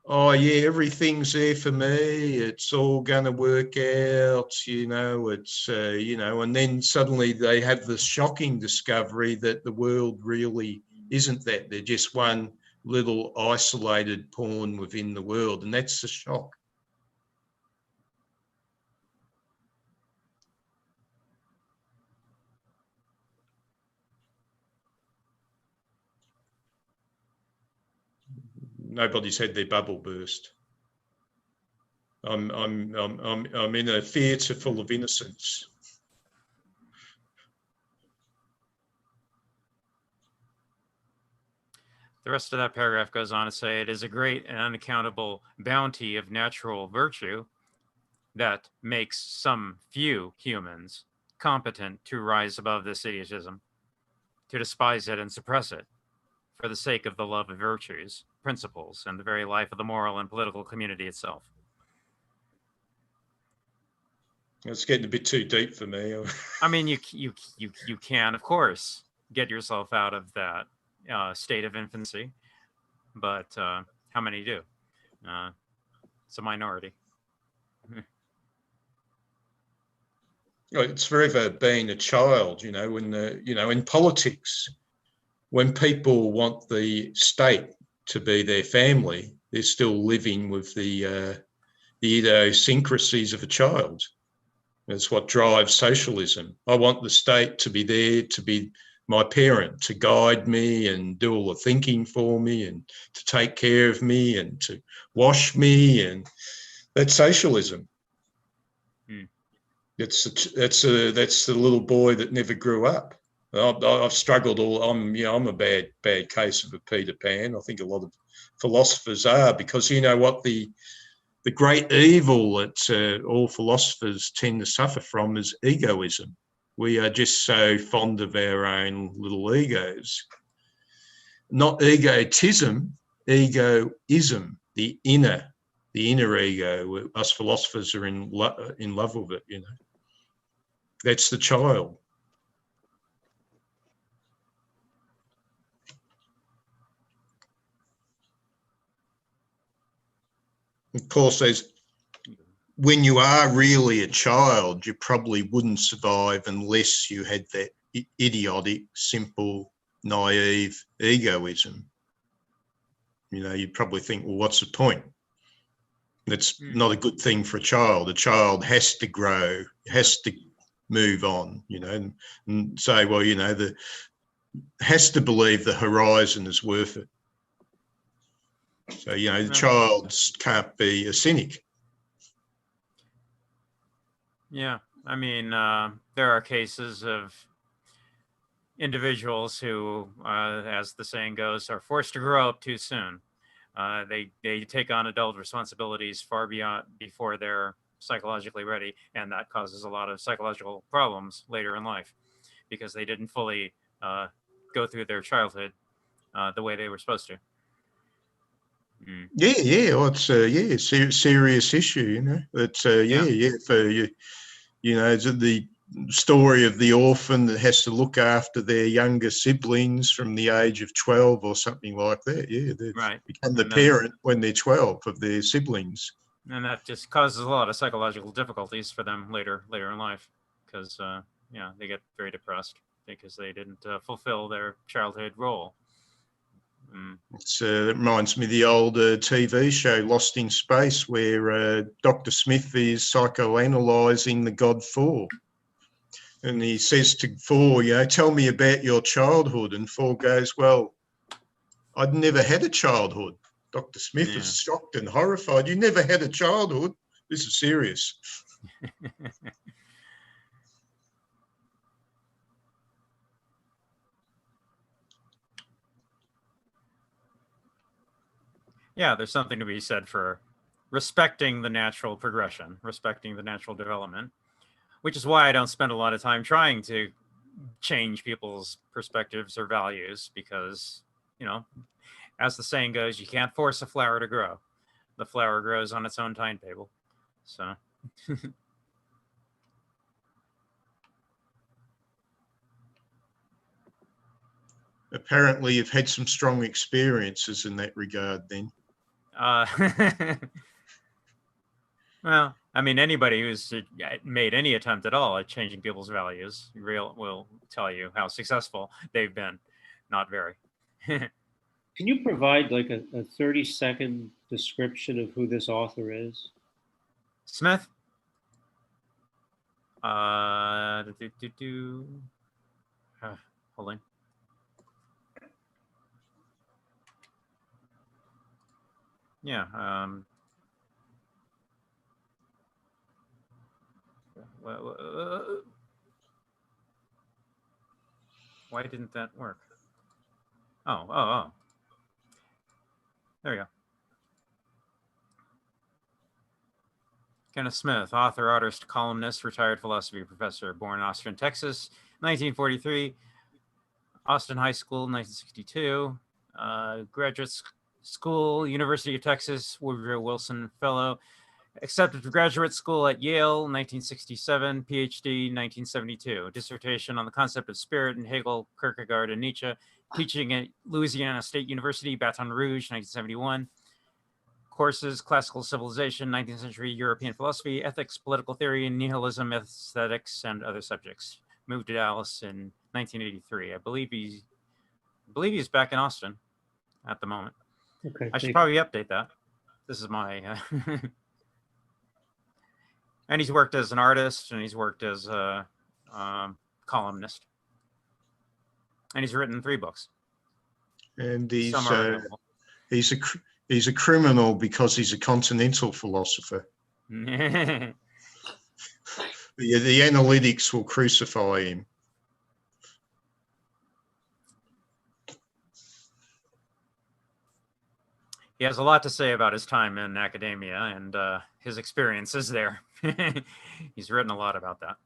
oh yeah, everything's there for me, it's all going to work out, and then suddenly they have this shocking discovery that the world really isn't that. They're just one little isolated pawn within the world, and that's the shock. Nobody's had their bubble burst. I'm in a theatre full of innocence. The rest of that paragraph goes on to say, it is a great and unaccountable bounty of natural virtue that makes some few humans competent to rise above this idiotism, to despise it and suppress it, for the sake of the love of virtues, principles, and the very life of the moral and political community itself. It's getting a bit too deep for me. I mean, you can, of course, get yourself out of that state of infancy, but how many do? It's a minority. It's forever being a child, you know, when in politics, when people want the state to be their family, they're still living with the idiosyncrasies of a child. That's what drives socialism. I want the state to be there to be my parent, to guide me and do all the thinking for me and to take care of me and to wash me, and that's socialism. That's the little boy that never grew up. I've struggled I'm a bad case of a Peter Pan. I think a lot of philosophers are, because you know what the great evil that all philosophers tend to suffer from is egoism. We are just so fond of our own little egos. Not egotism, egoism, the inner ego. Us philosophers are in love with it, you know. That's the child. Of course, when you are really a child, you probably wouldn't survive unless you had that idiotic, simple, naive egoism. You know, you'd probably think, well, what's the point? That's not a good thing for a child. A child has to grow, has to move on, you know, and say, well, you know, has to believe the horizon is worth it. So, you know, the child can't be a cynic. Yeah, I mean, there are cases of individuals who, as the saying goes, are forced to grow up too soon. They take on adult responsibilities far before they're psychologically ready, and that causes a lot of psychological problems later in life because they didn't fully go through their childhood the way they were supposed to. Yeah. Well, it's a serious issue, you know. It's for you, you know, the story of the orphan that has to look after their younger siblings from the age of 12 or something like that. Yeah, they become the parent when they're 12 of their siblings. And that just causes a lot of psychological difficulties for them later in life because, they get very depressed because they didn't fulfill their childhood role. It reminds me of the old TV show Lost in Space, where Dr. Smith is psychoanalyzing the god Thor. And he says to Thor, you know, tell me about your childhood. And Thor goes, well, I'd never had a childhood. Dr. Smith is shocked and horrified. You never had a childhood? This is serious. Yeah, there's something to be said for respecting the natural progression, respecting the natural development, which is why I don't spend a lot of time trying to change people's perspectives or values because, you know, as the saying goes, you can't force a flower to grow. The flower grows on its own timetable. So. Apparently, you've had some strong experiences in that regard then. Well, I mean, anybody who's made any attempt at all at changing people's values will tell you how successful they've been. Not very. Can you provide like a 30-second description of who this author is? Smith? Hold on. Yeah. Why didn't that work? Oh. There we go. Kenneth Smith, author, artist, columnist, retired philosophy professor, born in Austin, Texas, 1943. Austin High School, 1962. Graduate School, University of Texas, Woodrow Wilson Fellow. Accepted for graduate school at Yale, 1967. PhD, 1972. Dissertation on the concept of spirit in Hegel, Kierkegaard, and Nietzsche. Teaching at Louisiana State University, Baton Rouge, 1971. Courses, Classical Civilization, 19th Century European Philosophy, Ethics, Political Theory, Nihilism, Aesthetics, and other subjects. Moved to Dallas in 1983. I believe he's back in Austin at the moment. Okay. I should probably update that. This is my... and he's worked as an artist, and he's worked as a columnist. And he's written 3 books. And he's a criminal because he's a continental philosopher. The analytics will crucify him. He has a lot to say about his time in academia and his experiences there. He's written a lot about that.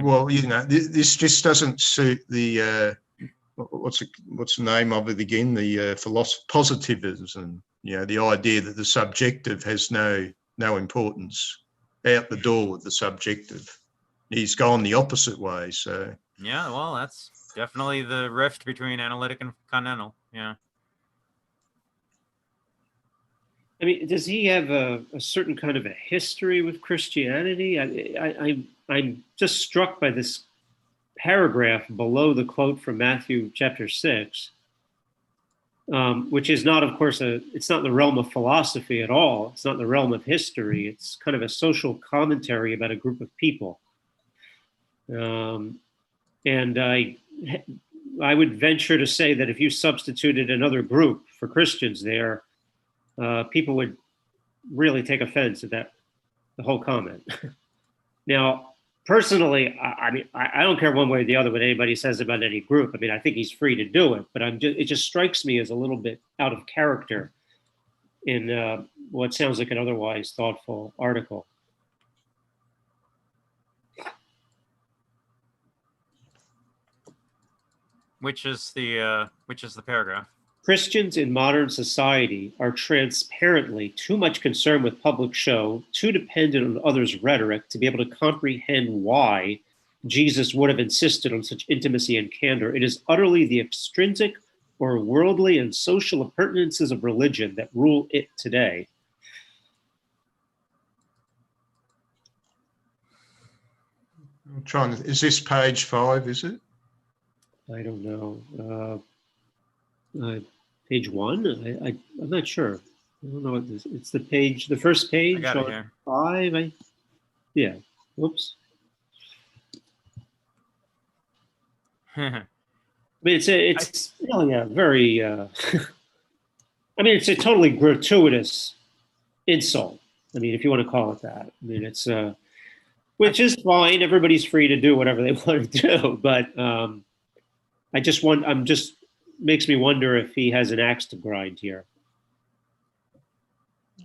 Well, this just doesn't suit the what's the name of it again? The positivism. The idea that the subjective has no importance. Out the door with the subjective. He's gone the opposite way. So yeah, well, that's definitely the rift between analytic and continental. Yeah. I mean, does he have a certain kind of a history with Christianity? I'm just struck by this paragraph below the quote from Matthew chapter 6, which is not, of course, it's not in the realm of philosophy at all. It's not in the realm of history. It's kind of a social commentary about a group of people. And I would venture to say that if you substituted another group for Christians there, people would really take offense at the whole comment. Now, personally, I don't care one way or the other what anybody says about any group. I mean, I think he's free to do it, but it just strikes me as a little bit out of character in what sounds like an otherwise thoughtful article. Which is the paragraph? Christians in modern society are transparently too much concerned with public show, too dependent on others' rhetoric to be able to comprehend why Jesus would have insisted on such intimacy and candor. It is utterly the extrinsic or worldly and social appurtenances of religion that rule it today. Is this page 5, is it? I don't know. Page 1? I'm not sure. I don't know what this. It's the first page. I got it here. 5. Yeah. Whoops. I mean, it's very. I mean, it's a totally gratuitous insult. I mean, if you want to call it that. I mean, it's which is fine. Everybody's free to do whatever they want to do, but makes me wonder if he has an axe to grind here.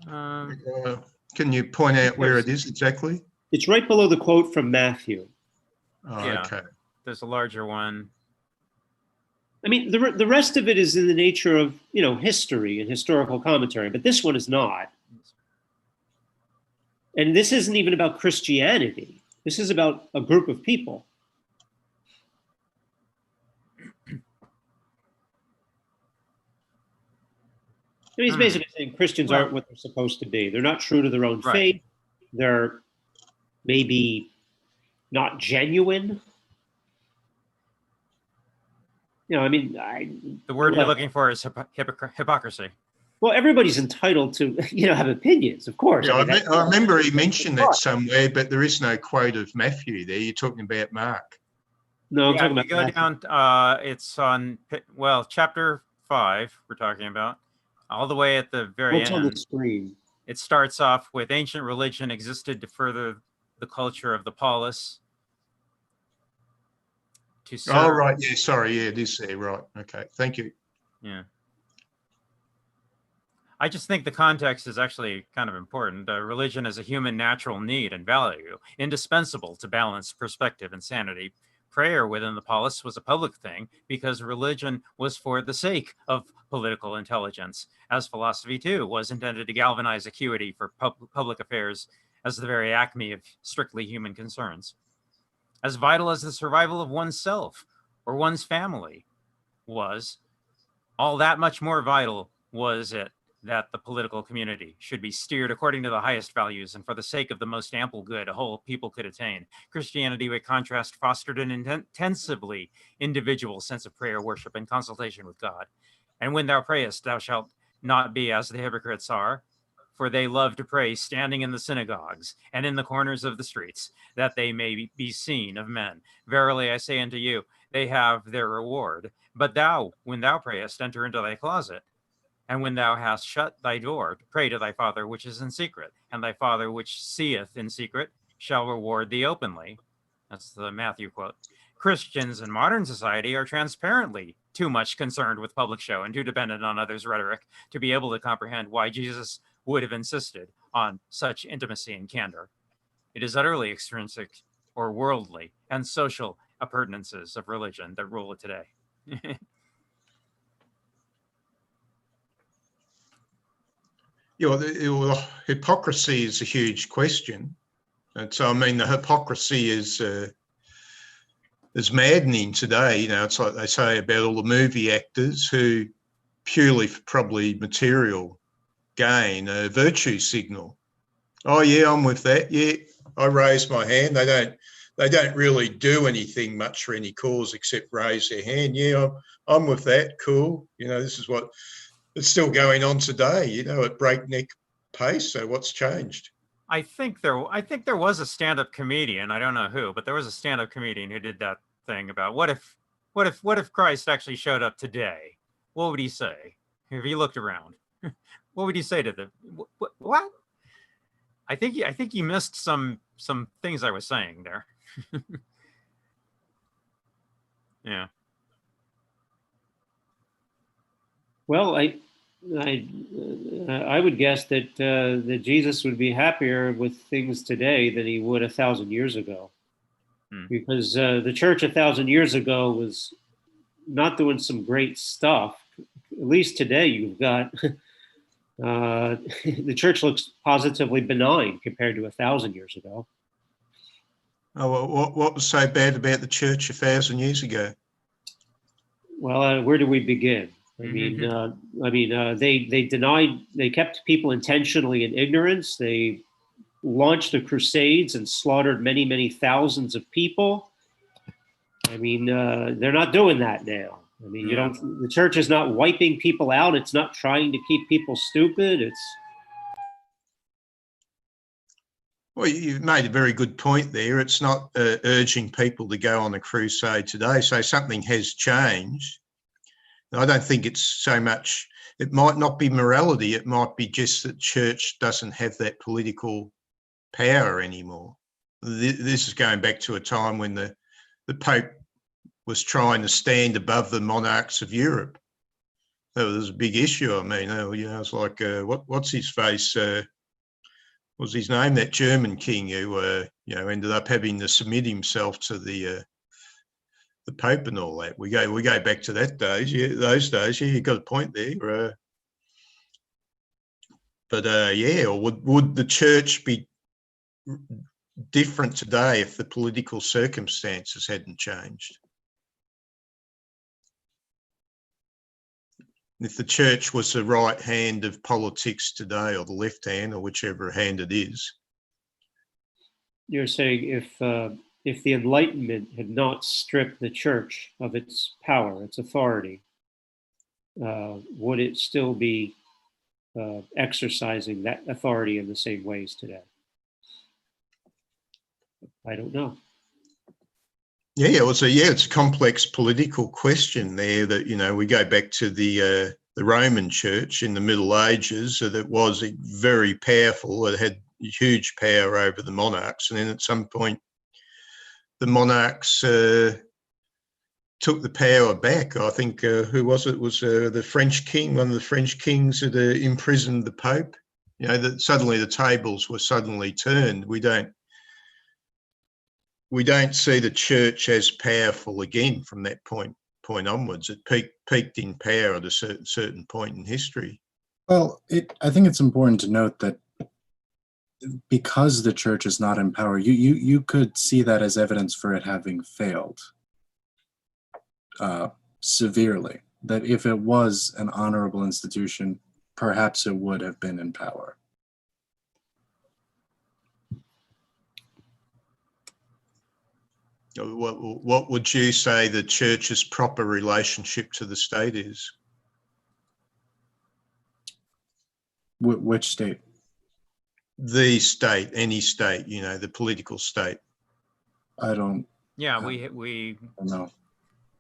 Can you point out where it is exactly? It's right below the quote from Matthew. Oh, yeah. Okay. There's a larger one. I mean, the rest of it is in the nature of, history and historical commentary, but this one is not. And this isn't even about Christianity. This is about a group of people. I mean, he's basically saying Christians aren't what they're supposed to be. They're not true to their own faith. They're maybe not genuine. I mean, the word you're looking for is hypocrisy. Well, everybody's entitled to, have opinions, of course. Yeah, I remember he mentioned that somewhere, but there is no quote of Matthew there. You're talking about Mark. No, I'm talking about go Matthew. Down. It's on chapter 5. We're talking about all the way at the very end. On the screen. It starts off with ancient religion existed to further the culture of the polis, to serve. Oh, right. Yeah, sorry. Yeah, it is there. Right. Okay. Thank you. Yeah. I just think the context is actually kind of important. Religion is a human natural need and value, indispensable to balanced perspective and sanity. Prayer within the polis was a public thing because religion was for the sake of political intelligence, as philosophy too was intended to galvanize acuity for public affairs as the very acme of strictly human concerns. As vital as the survival of oneself or one's family was, all that much more vital was it that the political community should be steered according to the highest values and for the sake of the most ample good a whole people could attain. Christianity, by contrast, fostered an intensively individual sense of prayer, worship, and consultation with God. And when thou prayest, thou shalt not be as the hypocrites are, for they love to pray standing in the synagogues and in the corners of the streets, that they may be seen of men. Verily I say unto you, they have their reward. But thou, when thou prayest, enter into thy closet, and when thou hast shut thy door, pray to thy Father which is in secret, and thy Father which seeth in secret shall reward thee openly. That's the Matthew quote. Christians in modern society are transparently too much concerned with public show and too dependent on others' rhetoric to be able to comprehend why Jesus would have insisted on such intimacy and candor. It is utterly extrinsic or worldly and social appurtenances of religion that rule it today. Yeah, well, hypocrisy is a huge question. And so, I mean, the hypocrisy is maddening today. You know, it's like they say about all the movie actors who purely for probably material gain a virtue signal. Oh yeah, I'm with that. Yeah, I raise my hand. They don't really do anything much for any cause except raise their hand. Yeah, I'm with that. Cool. You know, this is what it's still going on today, you know, at breakneck pace. So what's changed? I think there was a stand-up comedian, I don't know who, but there was a stand-up comedian who did that thing about what if Christ actually showed up today? What would he say? If he looked around, what would he say to them? What? I think you missed some things I was saying there. Yeah. Well, I would guess that Jesus would be happier with things today than he would 1,000 years ago, because the church 1,000 years ago was not doing some great stuff. At least today, you've got the church looks positively benign compared to 1,000 years ago. Oh, what was so bad about the church 1,000 years ago? Well, where do we begin? I mean, they kept people intentionally in ignorance. They launched the Crusades and slaughtered many, many thousands of people. I mean, they're not doing that now. I mean, the church is not wiping people out. It's not trying to keep people stupid. Well, you've made a very good point there. It's not urging people to go on a crusade today. So something has changed. I don't think it's so much, it might not be morality, it might be just that church doesn't have that political power anymore. This is going back to a time when the Pope was trying to stand above the monarchs of Europe. That was a big issue. I mean, you know, it's like, what's his face? What was his name? That German king who, you know, ended up having to submit himself to the Pope and all that. We go back to that days. Yeah, those days. Yeah, you got a point there. Yeah, or would the church be different today if the political circumstances hadn't changed? If the church was the right hand of politics today, or the left hand, or whichever hand it is. You're saying if the Enlightenment had not stripped the church of its power, its authority, would it still be exercising that authority in the same ways today? I don't know. Yeah, it's a complex political question there that, you know, we go back to the Roman Church in the Middle Ages, that was very powerful. It had huge power over the monarchs. And then at some point, the monarchs took the power back. I think, who was it? It was the French king, one of the French kings that imprisoned the Pope. You know, that suddenly the tables were suddenly turned. We don't see the church as powerful again from that point onwards. It peaked in power at a certain point in history. Well, I think it's important to note that because the church is not in power, you could see that as evidence for it having failed severely. That if it was an honorable institution, perhaps it would have been in power. What would you say the church's proper relationship to the state is? Which state? The state, any state, you know, the political state. I don't. Yeah, we know.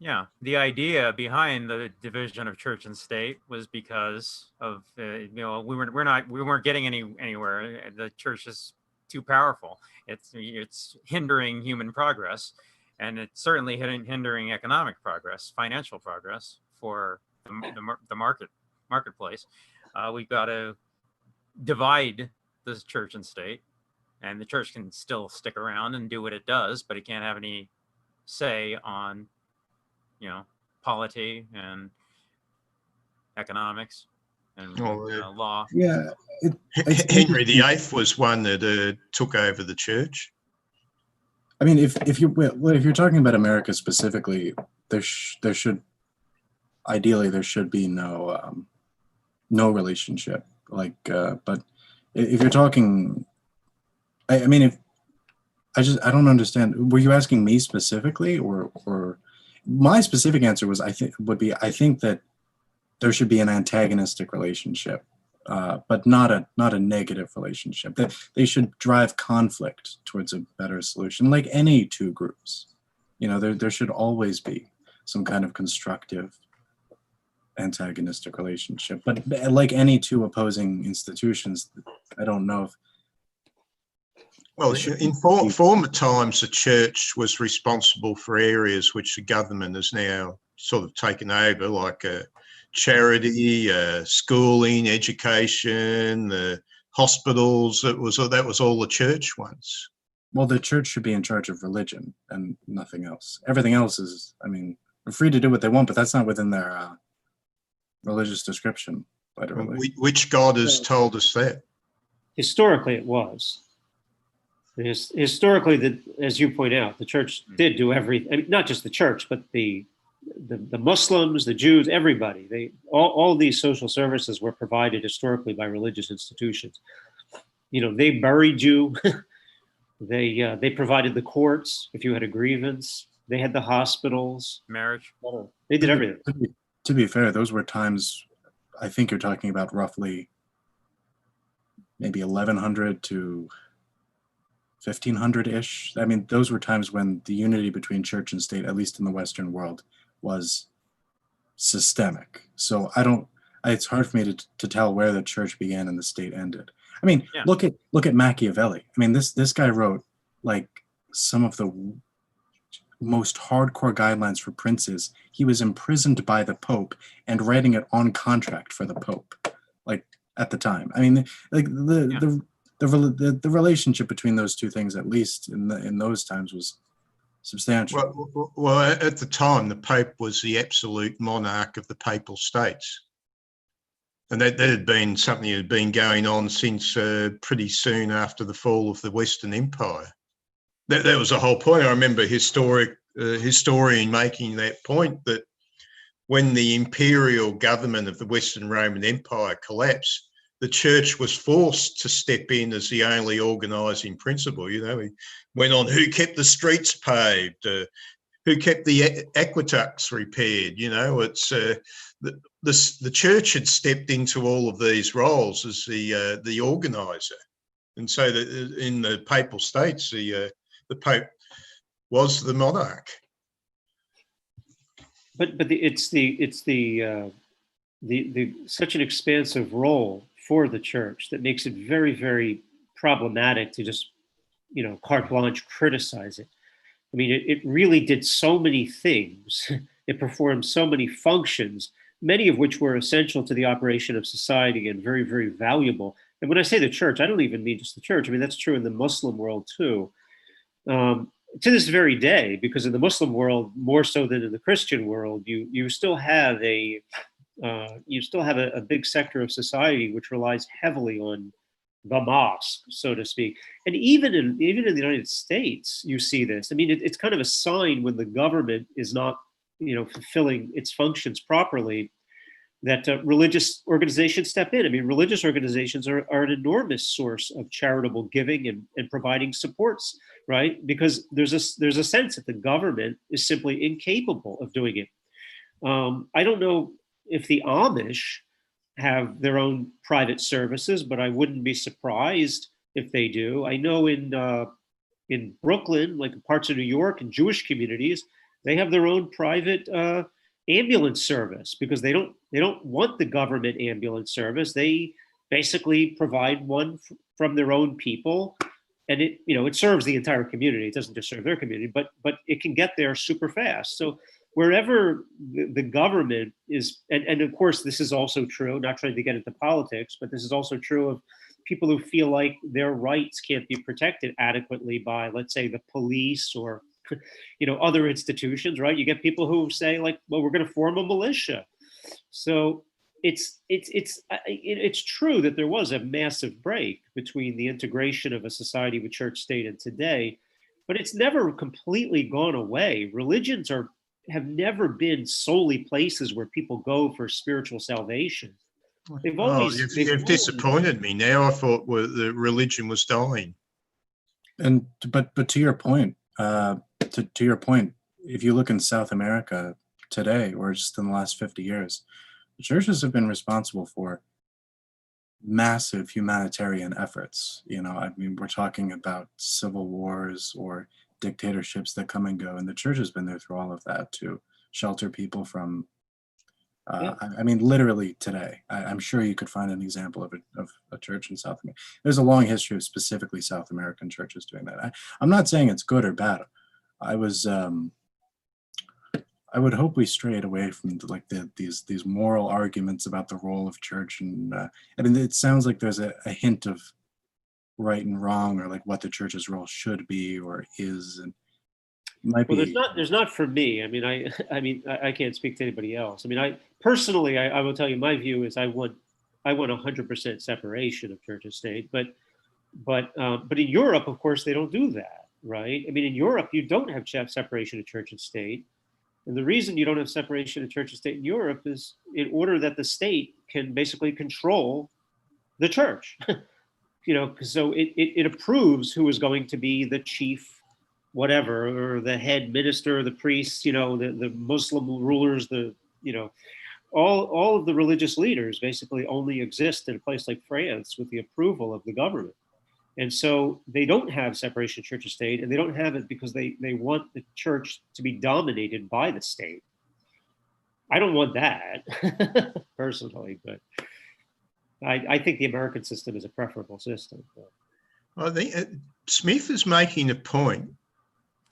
Yeah, the idea behind the division of church and state was because of you know, we weren't getting anywhere. The church is too powerful. It's hindering human progress, and it's certainly hindering economic progress, financial progress for the marketplace. We've got to divide the church and state, and the church can still stick around and do what it does, but it can't have any say on, you know, polity and economics and law. Yeah, Henry VIII was one that took over the church. I mean, if you're talking about America specifically, there should ideally there should be no relationship. Like, but if you're talking, I mean, I don't understand. Were you asking me specifically, or my specific answer was I think that there should be an antagonistic relationship, but not a negative relationship. That they should drive conflict towards a better solution, like any two groups. You know, there should always be some kind of constructive antagonistic relationship. But like any two opposing institutions, I don't know if. Well, in former times, the church was responsible for areas which the government has now sort of taken over, like charity, schooling, education, hospitals. That was all the church once. Well, the church should be in charge of religion and nothing else. Everything else is, I mean, they're free to do what they want, but that's not within their religious description. Which God has told us that? Historically, it was. Historically, as you point out, the church did do everything. I mean, not just the church, but the Muslims, the Jews, everybody. All these social services were provided historically by religious institutions. You know, they buried you. They provided the courts if you had a grievance. They had the hospitals. Marriage. They did everything. To be fair, those were times, I think you're talking about roughly maybe 1100 to 1500-ish. I mean, those were times when the unity between church and state, at least in the Western world, was systemic. So it's hard for me to tell where the church began and the state ended. I mean, yeah. Look at Machiavelli. I mean, this guy wrote like some of the most hardcore guidelines for princes. He was imprisoned by the Pope and writing it on contract for the Pope, like at the time. I mean, like the relationship between those two things, at least in those times, was substantial. Well, at the time, the Pope was the absolute monarch of the Papal States. And that had been something that had been going on since pretty soon after the fall of the Western Empire. That was the whole point. I remember a historian making that point, that when the imperial government of the Western Roman Empire collapsed, the church was forced to step in as the only organising principle. You know, we went on who kept the streets paved, who kept the aqueducts repaired. You know, it's the church had stepped into all of these roles as the organiser, and so in the Papal States, the Pope was the monarch. But it's such an expansive role for the church that makes it very, very problematic to just, carte blanche criticize it. I mean, it really did so many things. It performed so many functions, many of which were essential to the operation of society and very, very valuable. And when I say the church, I don't even mean just the church. I mean, that's true in the Muslim world too. To this very day, because in the Muslim world, more so than in the Christian world, you still have a big sector of society which relies heavily on the mosque, so to speak. And even in the United States, you see this. I mean, it's kind of a sign when the government is not, fulfilling its functions properly, that religious organizations step in. I mean, religious organizations are an enormous source of charitable giving and providing supports, right? Because there's a sense that the government is simply incapable of doing it. I don't know if the Amish have their own private services, but I wouldn't be surprised if they do. I know in Brooklyn, like parts of New York and Jewish communities, they have their own private ambulance service because they don't want the government ambulance service. They basically provide one from their own people, and it serves the entire community. It doesn't just serve their community, but it can get there super fast. So wherever the government is, and of course this is also true, not trying to get into politics, but this is also true of people who feel like their rights can't be protected adequately by, let's say, the police or other institutions, right? You get people who say like, well, we're going to form a militia. So it's true that there was a massive break between the integration of a society with church state and today, but it's never completely gone away. Religions have never been solely places where people go for spiritual salvation. They've always. You've disappointed me now. I thought the religion was dying. And but to your point, to your point, if you look in South America today, or just in the last 50 years, the churches have been responsible for massive humanitarian efforts. I mean, we're talking about civil wars or dictatorships that come and go, and the church has been there through all of that to shelter people from. I mean, literally today, I'm sure you could find an example of a church in South America. There's a long history of specifically South American churches doing that. I'm not saying it's good or bad. I would hope we strayed away from these moral arguments about the role of church, and I mean, it sounds like there's a hint of right and wrong, or like what the church's role should be or is, and might be. There's not for me. I mean, I can't speak to anybody else. I mean, I personally will tell you my view is I want 100% separation of church and state, but in Europe, of course, they don't do that, right? I mean, in Europe, you don't have separation of church and state. And the reason you don't have separation of church and state in Europe is in order that the state can basically control the church. So it approves who is going to be the chief, whatever, or the head minister, the priests, the Muslim rulers, all of the religious leaders basically only exist in a place like France with the approval of the government. And so they don't have separation of church and state, and they don't have it because they want the church to be dominated by the state. I don't want that personally, but I think the American system is a preferable system. I think Smith is making a point.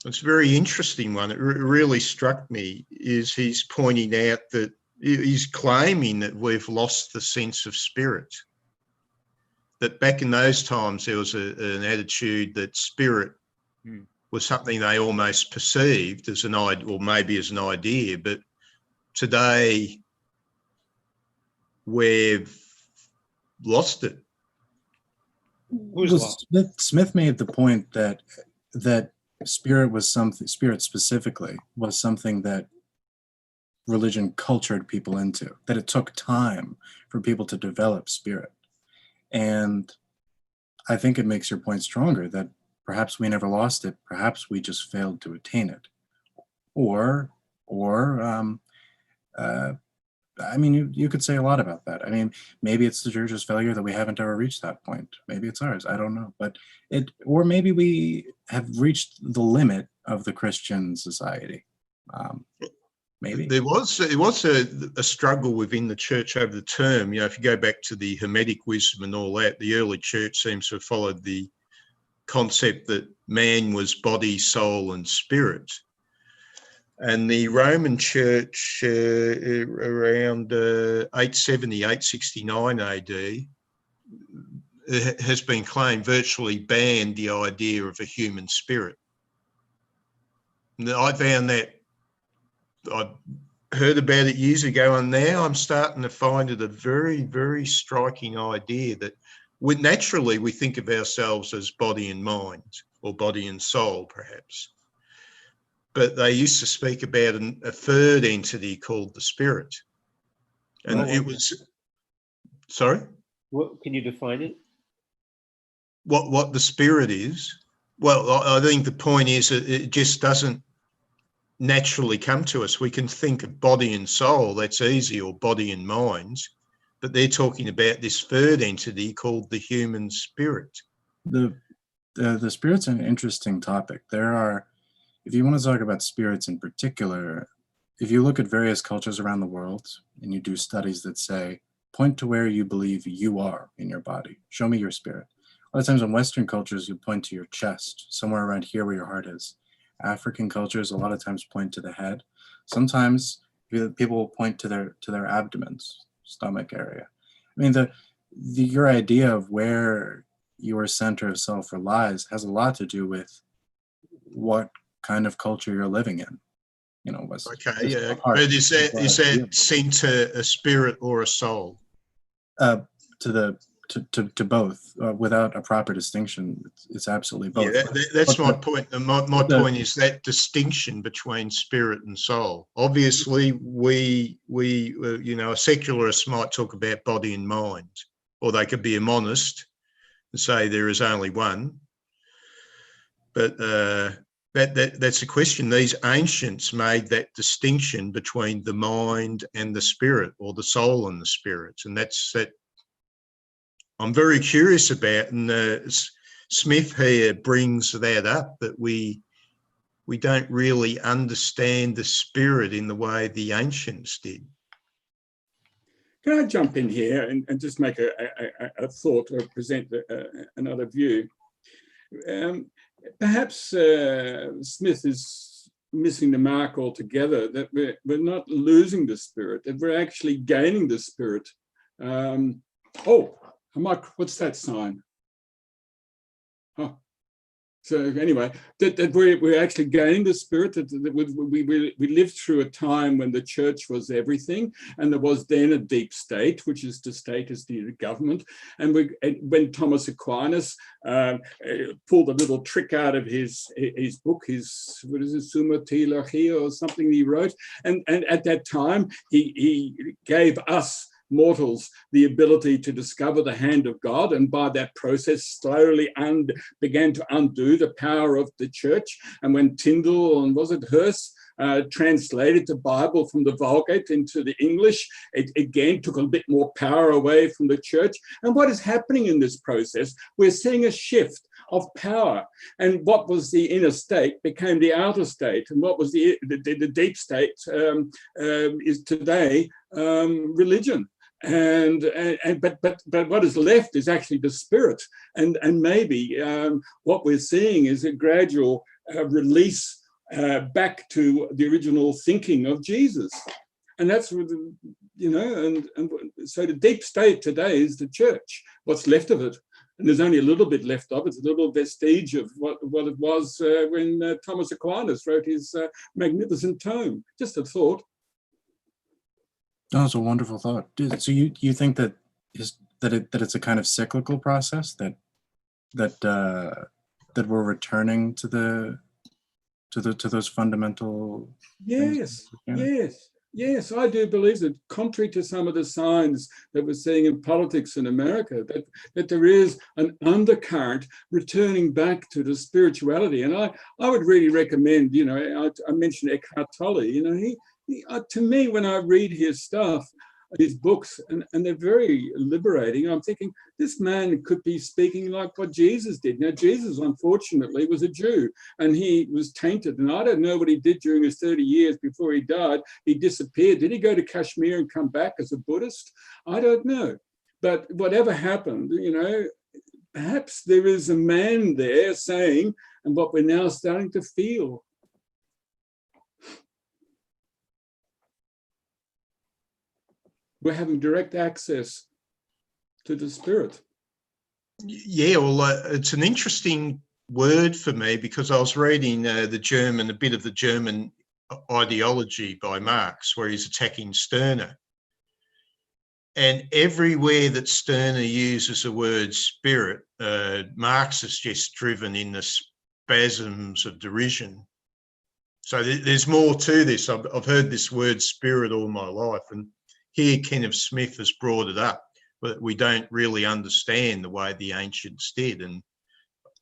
It's a very interesting one. It really struck me is he's pointing out that he's claiming that we've lost the sense of spirit. That back in those times, there was an attitude that spirit was something they almost perceived as an idea, or maybe as an idea, but today we've lost it. Smith made the point that spirit specifically was something that religion cultured people into, that it took time for people to develop spirit. And I think it makes your point stronger that perhaps we never lost it, perhaps we just failed to attain it. I mean, you could say a lot about that. I mean, maybe it's the church's failure that we haven't ever reached that point. Maybe it's ours. I don't know. But or maybe we have reached the limit of the Christian society. maybe. There was a struggle within the church over the term. You know, if you go back to the Hermetic wisdom and all that, the early church seems to have followed the concept that man was body, soul, and spirit. And the Roman Church around 870, 869 AD has been claimed virtually banned the idea of a human spirit. And I found that, I heard about it years ago, and now I'm starting to find it a very, very striking idea that naturally we think of ourselves as body and mind, or body and soul perhaps. But they used to speak about a third entity called the spirit. And it was, sorry? What, can you define it? What the spirit is? Well, I think the point is that it just doesn't naturally come to us. We can think of body and soul, that's easy, or body and mind, but they're talking about this third entity called the human spirit. The spirit's an interesting topic. There are, if you want to talk about spirits in particular, if you look at various cultures around the world and you do studies that say, point to where you believe you are in your body, show me your spirit. A lot of times in Western cultures, you point to your chest, somewhere around here where your heart is. African cultures a lot of times point to the head. Sometimes people will point to their abdomens, stomach area. I mean, your idea of where your center of self lies has a lot to do with what kind of culture you're living in. You know, okay, yeah. But is that center a spirit or a soul? To both, without a proper distinction, it's absolutely both. Yeah, that's my point. My point is that distinction between spirit and soul. Obviously, we you know, a secularist might talk about body and mind, or they could be a monist and say there is only one. But that's a question. These ancients made that distinction between the mind and the spirit, or the soul and the spirit, and that's I'm very curious about, and Smith here brings that up, that we don't really understand the spirit in the way the ancients did. Can I jump in here and just make a thought, or present another view? Perhaps Smith is missing the mark altogether, that we're not losing the spirit, that we're actually gaining the spirit. What's that sign? Oh, so anyway, that we're actually gaining the spirit. That we lived through a time when the church was everything, and there was then a deep state, which is the state as the government. And when Thomas Aquinas pulled a little trick out of his book, Summa Theologia or something he wrote, and at that time he gave us mortals the ability to discover the hand of God, and by that process slowly began to undo the power of the church. And when Tyndale and Hurst translated the Bible from the Vulgate into the English, it again took a bit more power away from the church. And what is happening in this process? We're seeing a shift of power, and what was the inner state became the outer state, and what was the deep state is today religion. But what is left is actually the spirit, and maybe what we're seeing is a gradual release back to the original thinking of Jesus, and that's, you know, and so the deep state today is the church. What's left of it, and there's only a little bit left of it. It's a little vestige of what it was when Thomas Aquinas wrote his magnificent tome. Just a thought. Oh, it's a wonderful thought. So you think that it's a kind of cyclical process, that we're returning to those fundamental things? Yes, I do believe that, contrary to some of the signs that we're seeing in politics in America, that there is an undercurrent returning back to the spirituality. And I would really recommend, you know, I mentioned Eckhart Tolle, you know, he to me, when I read his stuff, his books, and they're very liberating. I'm thinking this man could be speaking like what Jesus did. Now, Jesus, unfortunately, was a Jew, and he was tainted, and I don't know what he did during his 30 years before he died. He disappeared. Did he go to Kashmir and come back as a Buddhist? I don't know. But whatever happened, perhaps there is a man there saying, and what we're now starting to feel. We're having direct access to the spirit. Yeah, well, it's an interesting word for me, because I was reading a bit of the German ideology by Marx, where he's attacking Stirner. And everywhere that Stirner uses the word spirit, Marx is just driven in the spasms of derision. So there's more to this. I've heard this word spirit all my life, and here Kenneth Smith has brought it up, but we don't really understand the way the ancients did. And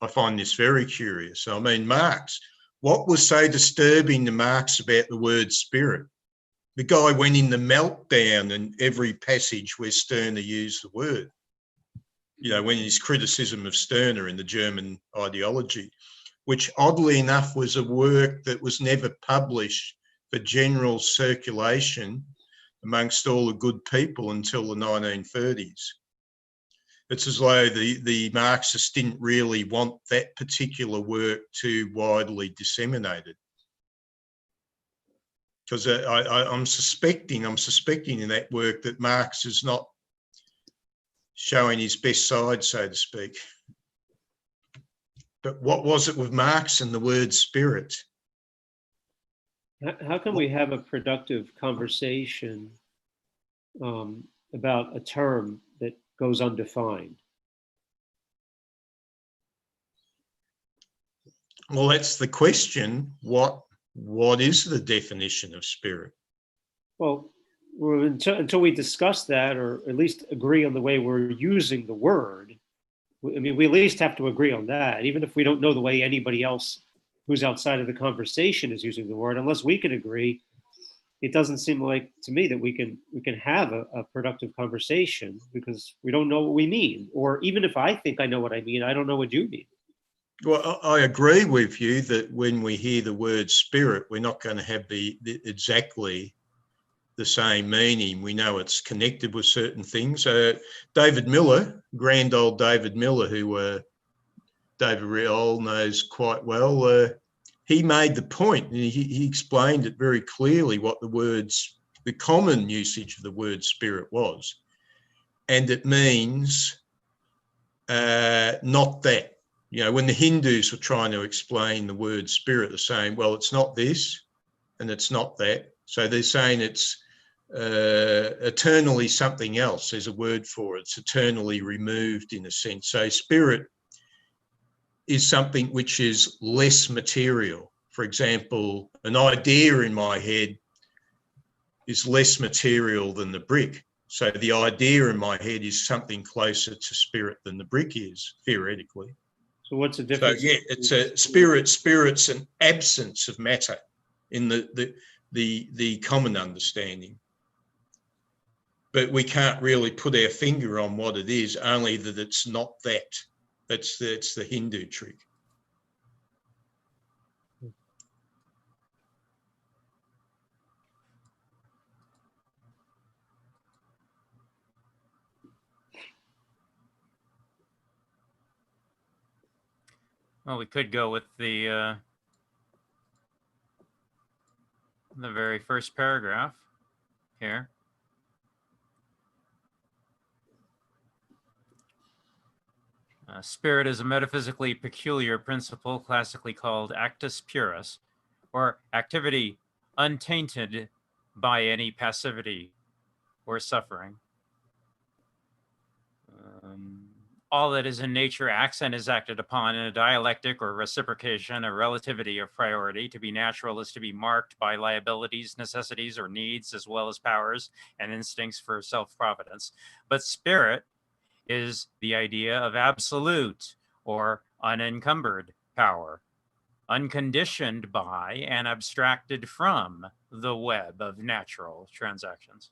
I find this very curious. I mean, Marx, what was so disturbing to Marx about the word spirit? The guy went in the meltdown in every passage where Stirner used the word, when his criticism of Stirner in the German ideology, which oddly enough was a work that was never published for general circulation amongst all the good people until the 1930s. It's as though the Marxists didn't really want that particular work too widely disseminated. Because I'm suspecting in that work that Marx is not showing his best side, so to speak. But what was it with Marx and the word spirit? How can we have a productive conversation about a term that goes undefined? Well, that's the question. What is the definition of spirit? Well, until we discuss that, or at least agree on the way we're using the word, I mean, we at least have to agree on that, even if we don't know the way anybody else who's outside of the conversation is using the word. Unless we can agree, it doesn't seem like to me that we can have a productive conversation, because we don't know what we mean. Or even if I think I know what I mean, I don't know what you mean. Well, I agree with you that when we hear the word spirit, we're not going to have exactly the same meaning. We know it's connected with certain things. David Miller, grand old David Miller, who David Riol knows quite well, he made the point, and he explained it very clearly what the common usage of the word spirit was. And it means not that. When the Hindus were trying to explain the word spirit, they're saying, well, it's not this and it's not that. So they're saying it's eternally something else. There's a word for it. It's eternally removed in a sense. So spirit is something which is less material. For example, an idea in my head is less material than the brick. So the idea in my head is something closer to spirit than the brick is, theoretically. So what's the difference? So yeah, it's a spirit's an absence of matter in the common understanding. But we can't really put our finger on what it is, only that it's not that. That's the Hindu trick. Well, we could go with the very first paragraph here. Spirit is a metaphysically peculiar principle, classically called actus purus, or activity untainted by any passivity or suffering. All that is in nature acts and is acted upon in a dialectic or reciprocation, a relativity of priority. To be natural is to be marked by liabilities, necessities, or needs, as well as powers and instincts for self-providence. But spirit is the idea of absolute or unencumbered power, unconditioned by and abstracted from the web of natural transactions.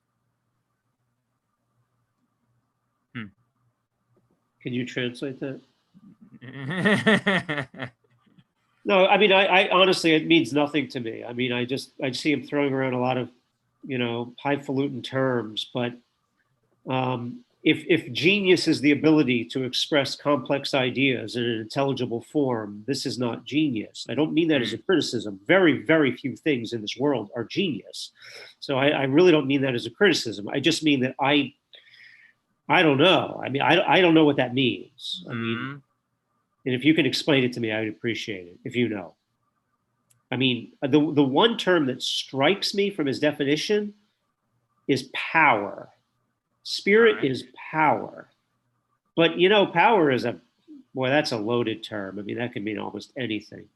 Can you translate that? No, I mean, I honestly, it means nothing to me. I mean, I see him throwing around a lot of, highfalutin terms, but if genius is the ability to express complex ideas in an intelligible form, this is not genius. I don't mean that as a criticism. Very, very few things in this world are genius. So I really don't mean that as a criticism. I just mean that I don't know. I mean, I don't know what that means. I mean, and if you can explain it to me, I would appreciate it, if you know. I mean, the one term that strikes me from his definition is power. Spirit is power. But, power is that's a loaded term. I mean, that can mean almost anything.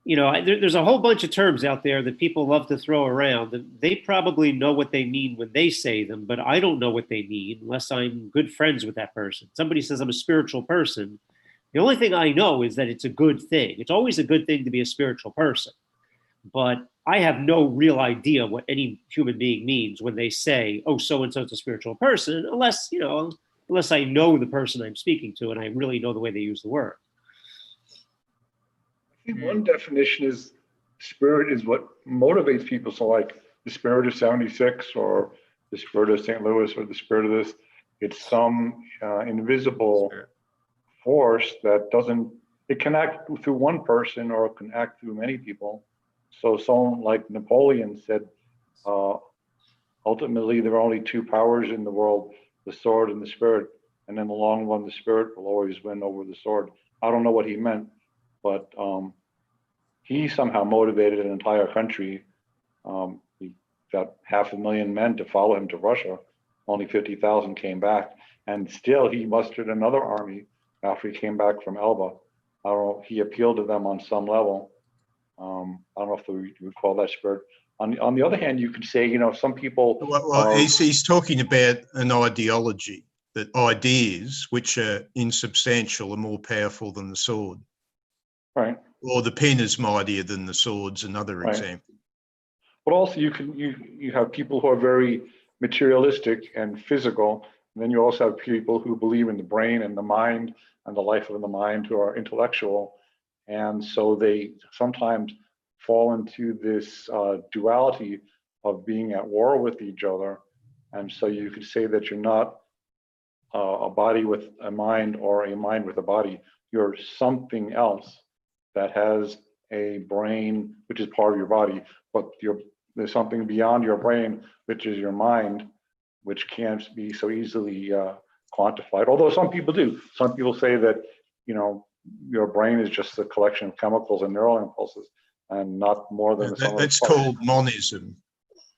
There's a whole bunch of terms out there that people love to throw around. They probably know what they mean when they say them, but I don't know what they mean unless I'm good friends with that person. Somebody says I'm a spiritual person. The only thing I know is that it's a good thing. It's always a good thing to be a spiritual person. But I have no real idea what any human being means when they say, oh, so-and-so is a spiritual person, unless I know the person I'm speaking to and I really know the way they use the word. I think one definition is spirit is what motivates people. So like the spirit of 76 or the spirit of St. Louis or the spirit of this, it's some invisible force that it can act through one person or it can act through many people. So someone like Napoleon said, ultimately there are only two powers in the world, the sword and the spirit. And in the long run, the spirit will always win over the sword. I don't know what he meant, but he somehow motivated an entire country. He got 500,000 men to follow him to Russia. Only 50,000 came back. And still he mustered another army after he came back from Elba. I don't know, he appealed to them on some level. I don't know if we would call that spirit. On the other hand, you could say, some people. Well, he's talking about an ideology, that ideas which are insubstantial are more powerful than the sword. Right. Or the pen is mightier than the sword's another example. But also you have people who are very materialistic and physical. And then you also have people who believe in the brain and the mind and the life of the mind who are intellectual. And so they sometimes fall into this duality of being at war with each other. And so you could say that you're not a body with a mind or a mind with a body. You're something else that has a brain, which is part of your body, but there's something beyond your brain, which is your mind, which can't be so easily quantified. Although some people do. Some people say that, your brain is just a collection of chemicals and neural impulses and not more than that's called monism.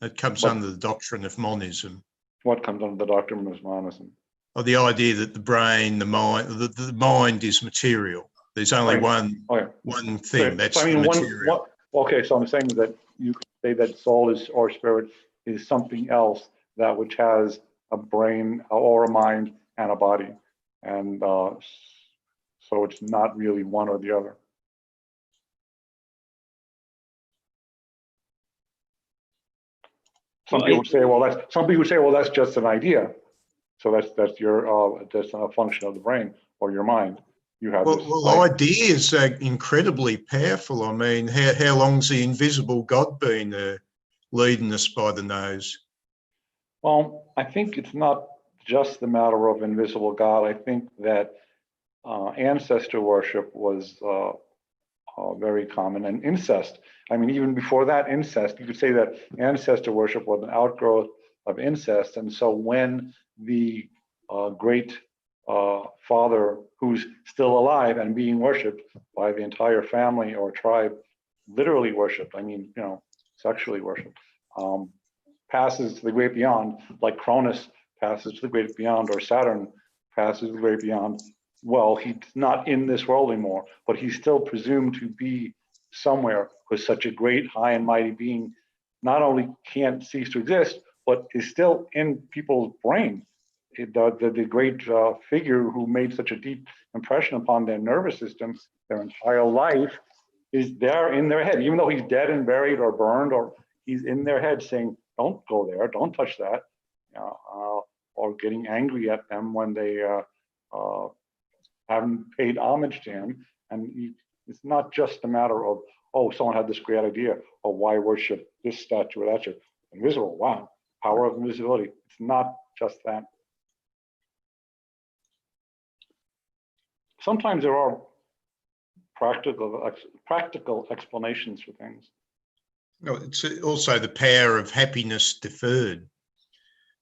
That comes under the doctrine of monism. What comes under the doctrine of monism? Or the idea that the brain, the mind is material. There's only one thing, that's the material. Okay, so I'm saying that you could say that soul or spirit is something else, that which has a brain or a mind and a body. And so it's not really one or the other. Some people say, well, that's just an idea. So that's a function of the brain or your mind. You have ideas are incredibly powerful. I mean, how long's the invisible God been leading us by the nose? Well, I think it's not just the matter of invisible God. I think that ancestor worship was very common, and incest. I mean, even before that, incest. You could say that ancestor worship was an outgrowth of incest. And so when the great father, who's still alive and being worshipped by the entire family or tribe, literally worshipped, sexually worshipped, passes to the great beyond, like Cronus passes to the great beyond, or Saturn passes to the great beyond. Well, he's not in this world anymore, but he's still presumed to be somewhere, because such a great, high and mighty being not only can't cease to exist, but is still in people's brain. The great figure who made such a deep impression upon their nervous system, their entire life, is there in their head, even though he's dead and buried or burned, or he's in their head saying, don't go there, don't touch that, or getting angry at them when they haven't paid homage to him. And it's not just a matter of, oh, someone had this great idea, or why worship this statue or that statue. Invisible, wow, power of invisibility. It's not just that. Sometimes there are practical explanations for things. No, it's also the power of happiness deferred,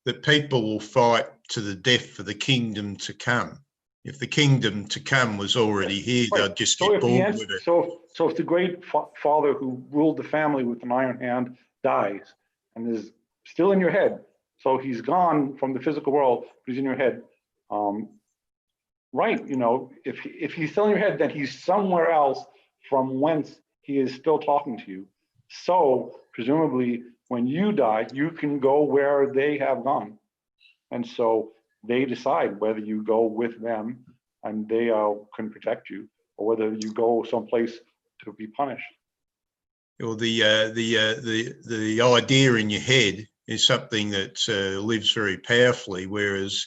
that people will fight to the death for the kingdom to come. If the kingdom to come was already here, Right. they'd just get bored with it. So if the great father who ruled the family with an iron hand dies and is still in your head, so he's gone from the physical world, but he's in your head, right, you know, if he's still in your head, then he's somewhere else from whence he is still talking to you. So presumably when you die, you can go where they have gone. And so they decide whether you go with them and they can protect you, or whether you go someplace to be punished. Or the idea in your head is something that lives very powerfully, whereas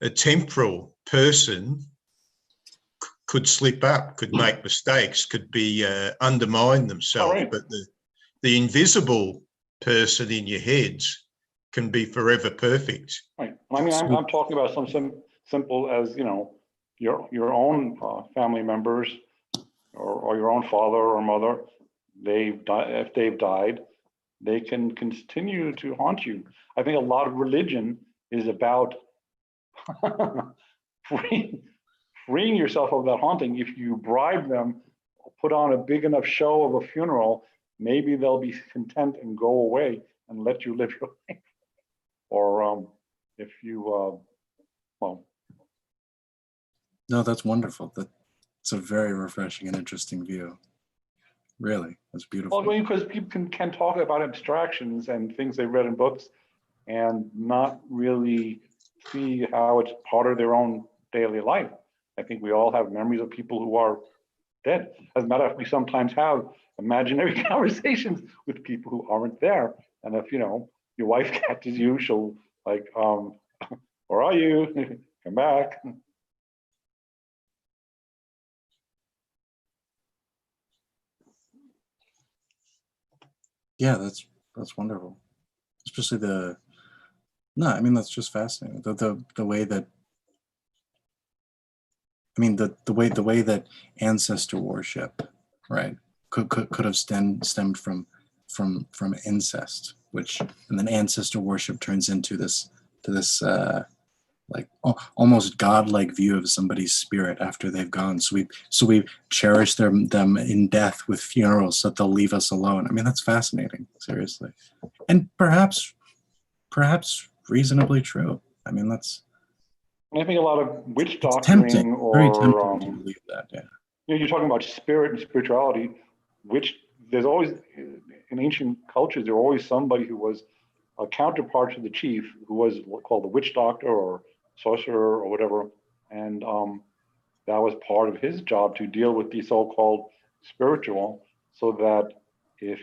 a temporal person could slip up, could make mistakes, could be undermine themselves. Right. But the invisible person in your heads can be forever perfect. Right. I mean, I'm talking about some simple as, you know, your own family members or your own father or mother. If they've died, they can continue to haunt you. I think a lot of religion is about freeing yourself of that haunting. If you bribe them, put on a big enough show of a funeral, maybe they'll be content and go away and let you live your life. Or if you, well. No, that's wonderful. That's a very refreshing and interesting view. Really, that's beautiful. Well, because people can talk about abstractions and things they read in books and not really see how it's part of their own daily life. I think we all have memories of people who are dead. As a matter of fact, we sometimes have imaginary conversations with people who aren't there. And if, you know, your wife catches you, she'll like, where are you? Come back. Yeah, that's wonderful. Especially I mean, that's just fascinating. The way that, I mean, the way that ancestor worship, right, could have stemmed from incest, and then ancestor worship turns into this like almost godlike view of somebody's spirit after they've gone. So we cherish them in death with funerals so that they'll leave us alone. I mean, that's fascinating, seriously, and perhaps reasonably true. I mean, that's. I think a lot of witch doctoring, tempting, very tempting to believe that. Yeah. You know, you're talking about spirit and spirituality, which there's always in ancient cultures, there was always somebody who was a counterpart to the chief, who was called the witch doctor or sorcerer or whatever, and that was part of his job to deal with the so-called spiritual, so that if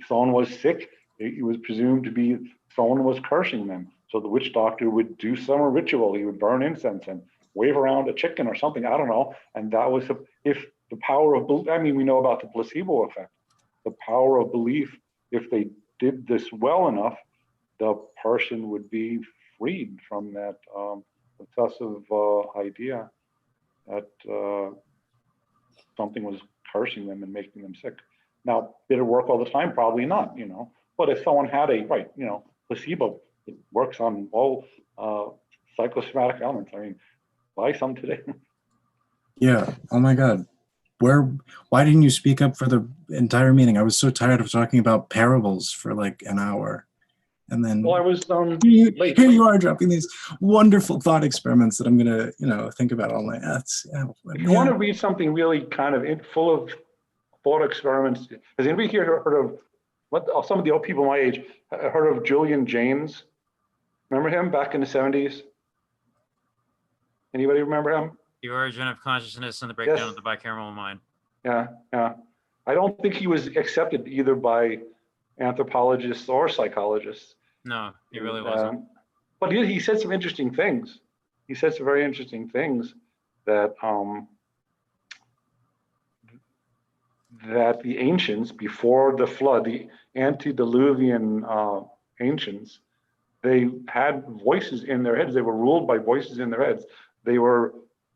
someone was sick, it was presumed to be someone was cursing them. So the witch doctor would do some ritual. He would burn incense and wave around a chicken or something. I don't know. And that was if the power of, I mean, we know about the placebo effect, the power of belief. If they did this well enough, the person would be freed from that obsessive idea that something was cursing them and making them sick. Now, did it work all the time? Probably not, you know. But if someone had placebo, it works on all psychosomatic elements. I mean, buy some today. Yeah. Oh my God. Why didn't you speak up for the entire meeting? I was so tired of talking about parables for like an hour. And then well, I was here you are dropping these wonderful thought experiments that I'm gonna, think about all night. If you want to read something really kind of full of thought experiments, has anybody here heard of some of the old people my age heard of Julian Jaynes? Remember him back in the 70s? Anybody remember him? The Origin of Consciousness and the Breakdown Yes. of the Bicameral Mind. Yeah. I don't think he was accepted either by anthropologists or psychologists. No, he really wasn't. But he said some interesting things. he said some very interesting things that that the ancients, before the flood, the antediluvian ancients, they had voices in their heads. They were ruled by voices in their heads. They were.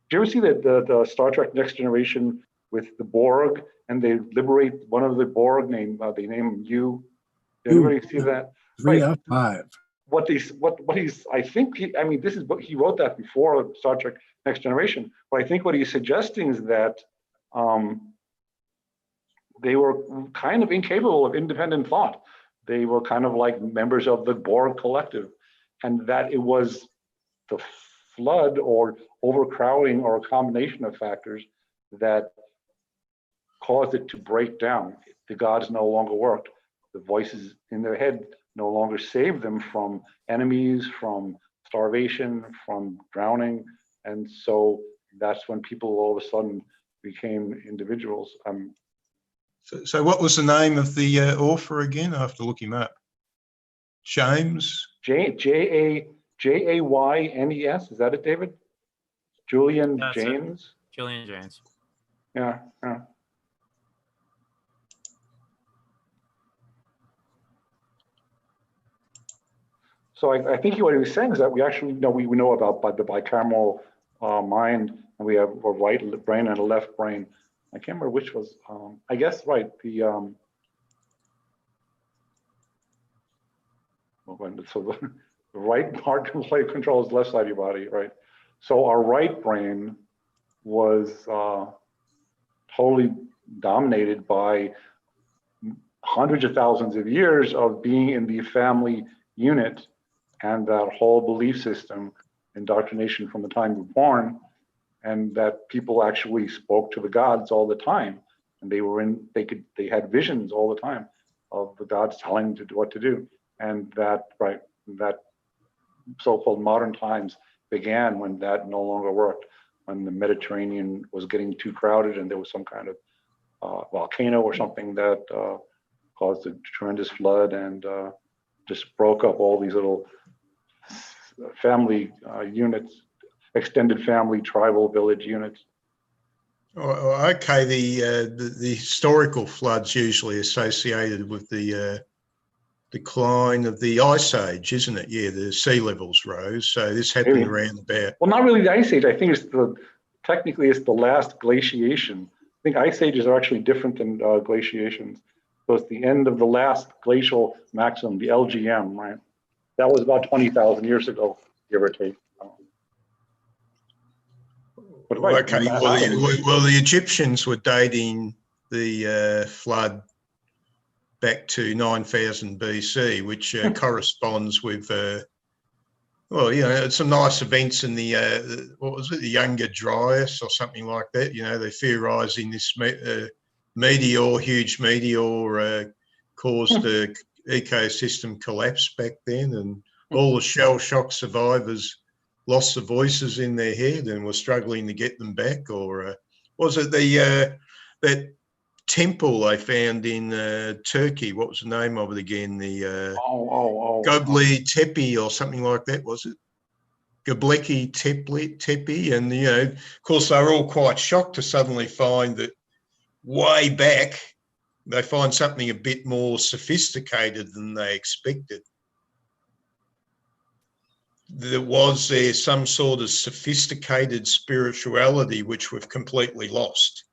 Do you ever see the Star Trek Next Generation with the Borg, and they liberate one of the Borg named they name him you? Did anybody see that? 3 out of 5. What he's I think I mean this is what he wrote that before Star Trek Next Generation. But I think what he's suggesting is that they were kind of incapable of independent thought. They were kind of like members of the Borg collective, and that it was the flood or overcrowding or a combination of factors that caused it to break down. The gods no longer worked. The voices in their head no longer saved them from enemies, from starvation, from drowning. And so that's when people all of a sudden became individuals. So what was the name of the author again? I have to look him up. James? Jaynes. Is that it, David? Julian Jaynes? Julian Jaynes. Yeah. So I think what he was saying is that we actually know we know about the bicameral mind, and we have a right brain and a left brain. I can't remember which was. I guess right. So the right part controls the left side of your body, right? So our right brain was totally dominated by hundreds of thousands of years of being in the family unit and that whole belief system, indoctrination from the time we were born, and that people actually spoke to the gods all the time, and they had visions all the time of the gods telling them what to do, and that so-called modern times began when that no longer worked, when the Mediterranean was getting too crowded and there was some kind of volcano or something that caused a tremendous flood and just broke up all these little family units, extended family, tribal village units. Oh, okay, the historical floods usually associated with the decline of the ice age, isn't it? Yeah, the sea levels rose. So this happened around about. Well, not really the ice age. I think technically it's the last glaciation. I think ice ages are actually different than glaciations. So it's the end of the last glacial maximum, the LGM, right? That was about 20,000 years ago, give or take. But right, okay, well, the Egyptians were dating the flood back to 9,000 BC, which corresponds with, well, you know, some nice events in the, what was it, the Younger Dryas or something like that. You know, they're theorising this huge meteor caused a ecosystem collapse back then, and all the shell shock survivors lost the voices in their head and were struggling to get them back. Or was it that temple they found in Turkey? What was the name of it again? The Göbekli Tepe or something like that, was it? Göbekli Tepe, and you know, of course, they were all quite shocked to suddenly find that way back they find something a bit more sophisticated than they expected. Was there some sort of sophisticated spirituality which we've completely lost?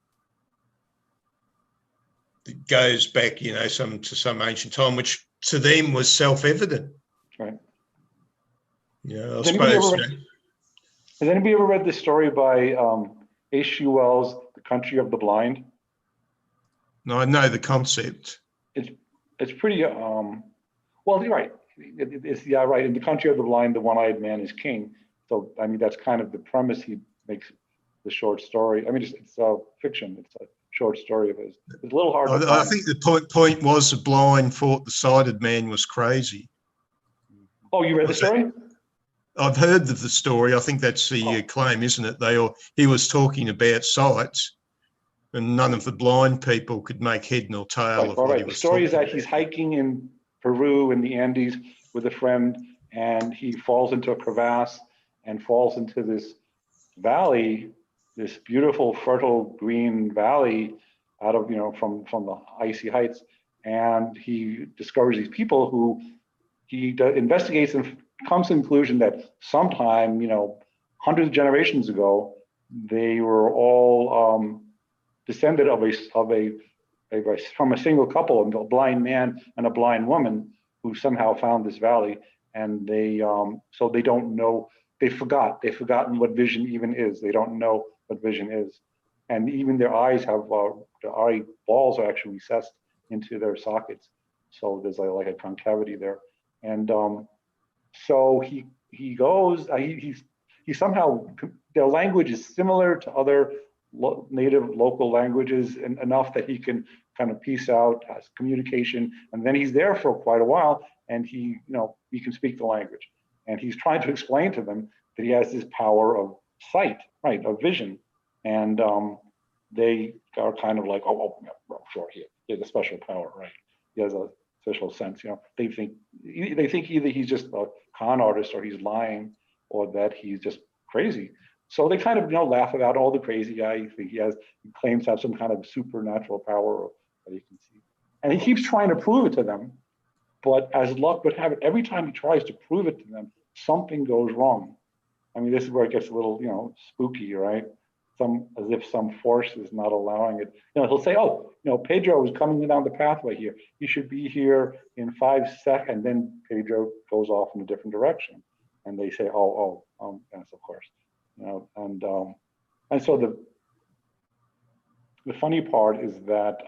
It goes back, you know, to some ancient time, which to them was self-evident. Right. Yeah, I suppose. Has anybody ever read this story by H.G. Wells, The Country of the Blind? No, I know the concept. It's pretty. Well, you're right. It's right. In The Country of the Blind, the one-eyed man is king. So I mean, that's kind of the premise he makes the short story. I mean, it's fiction. It's a short story of his. It's a little hard. I think the point was the blind thought the sighted man was crazy. Oh, you read the story? I've heard of the story. I think that's the claim, isn't it? He was talking about sights, and none of the blind people could make head nor tail of what he was. The story is that he's hiking in Peru in the Andes with a friend, and he falls into a crevasse, and falls into this valley, this beautiful, fertile green valley out of, from the icy heights. And he discovers these people who he investigates and comes to the conclusion that sometime, hundreds of generations ago, they were all descended from a single couple, a blind man and a blind woman, who somehow found this valley. And they so they don't know, they've forgotten what vision even is. They don't know what vision is. And even their eyes have, their eye balls are actually recessed into their sockets. So there's like a concavity there. And so he goes, he somehow, their language is similar to other native local languages, and enough that he can kind of piece out as communication. And then he's there for quite a while, and he can speak the language. And he's trying to explain to them that he has this power of sight, right, of vision. And they are kind of like, oh, sure, he has a special power, right? He has a special sense, They think either he's just a con artist, or he's lying, or that he's just crazy. So they kind of, laugh about all the crazy guy. He claims to have some kind of supernatural power that he can see. And he keeps trying to prove it to them. But as luck would have it, every time he tries to prove it to them, something goes wrong. I mean, this is where it gets a little, spooky, right? As if some force is not allowing it. He'll say, oh, Pedro is coming down the pathway here. He should be here in 5 seconds. And then Pedro goes off in a different direction. And they say, yes, of course. And so the funny part is that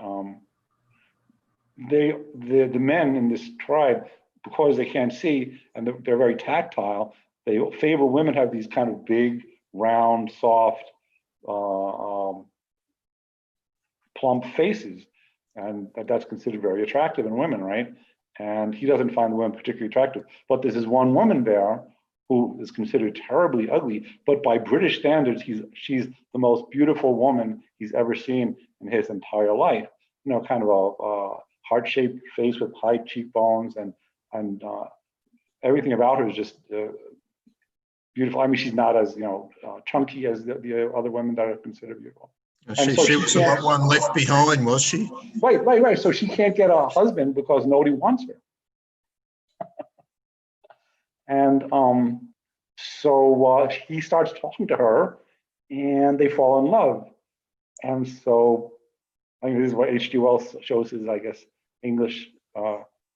the men in this tribe, because they can't see and they're very tactile, they favor women have these kind of big, round, soft, plump faces, and that's considered very attractive in women, right? And he doesn't find the women particularly attractive. But there's this one woman there who is considered terribly ugly, but by British standards, she's the most beautiful woman he's ever seen in his entire life. Kind of a heart-shaped face with high cheekbones, and everything about her is just beautiful. I mean, she's not as chunky as the other women that are considered beautiful. She was the one left behind, was she? Right. So she can't get a husband because nobody wants her. And so he starts talking to her, and they fall in love. And so, I mean, this is what H.G. Wells shows his, I guess, English,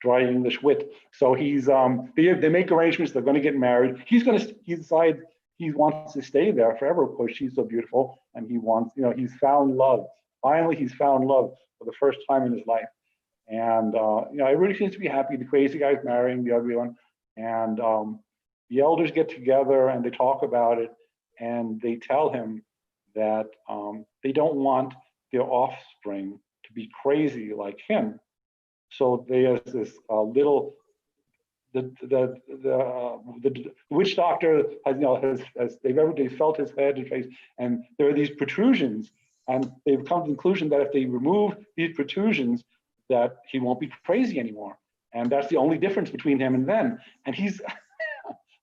dry English wit. So he's, they make arrangements. They're going to get married. He decides he wants to stay there forever because she's so beautiful, and he wants, he's found love. Finally, he's found love for the first time in his life. And everybody seems to be happy. The crazy guy's marrying the ugly one. And the elders get together and they talk about it, and they tell him that they don't want their offspring to be crazy like him. So there's this the witch doctor has they felt his head and face, and there are these protrusions, and they've come to the conclusion that if they remove these protrusions, that he won't be crazy anymore. And that's the only difference between him and them. And he's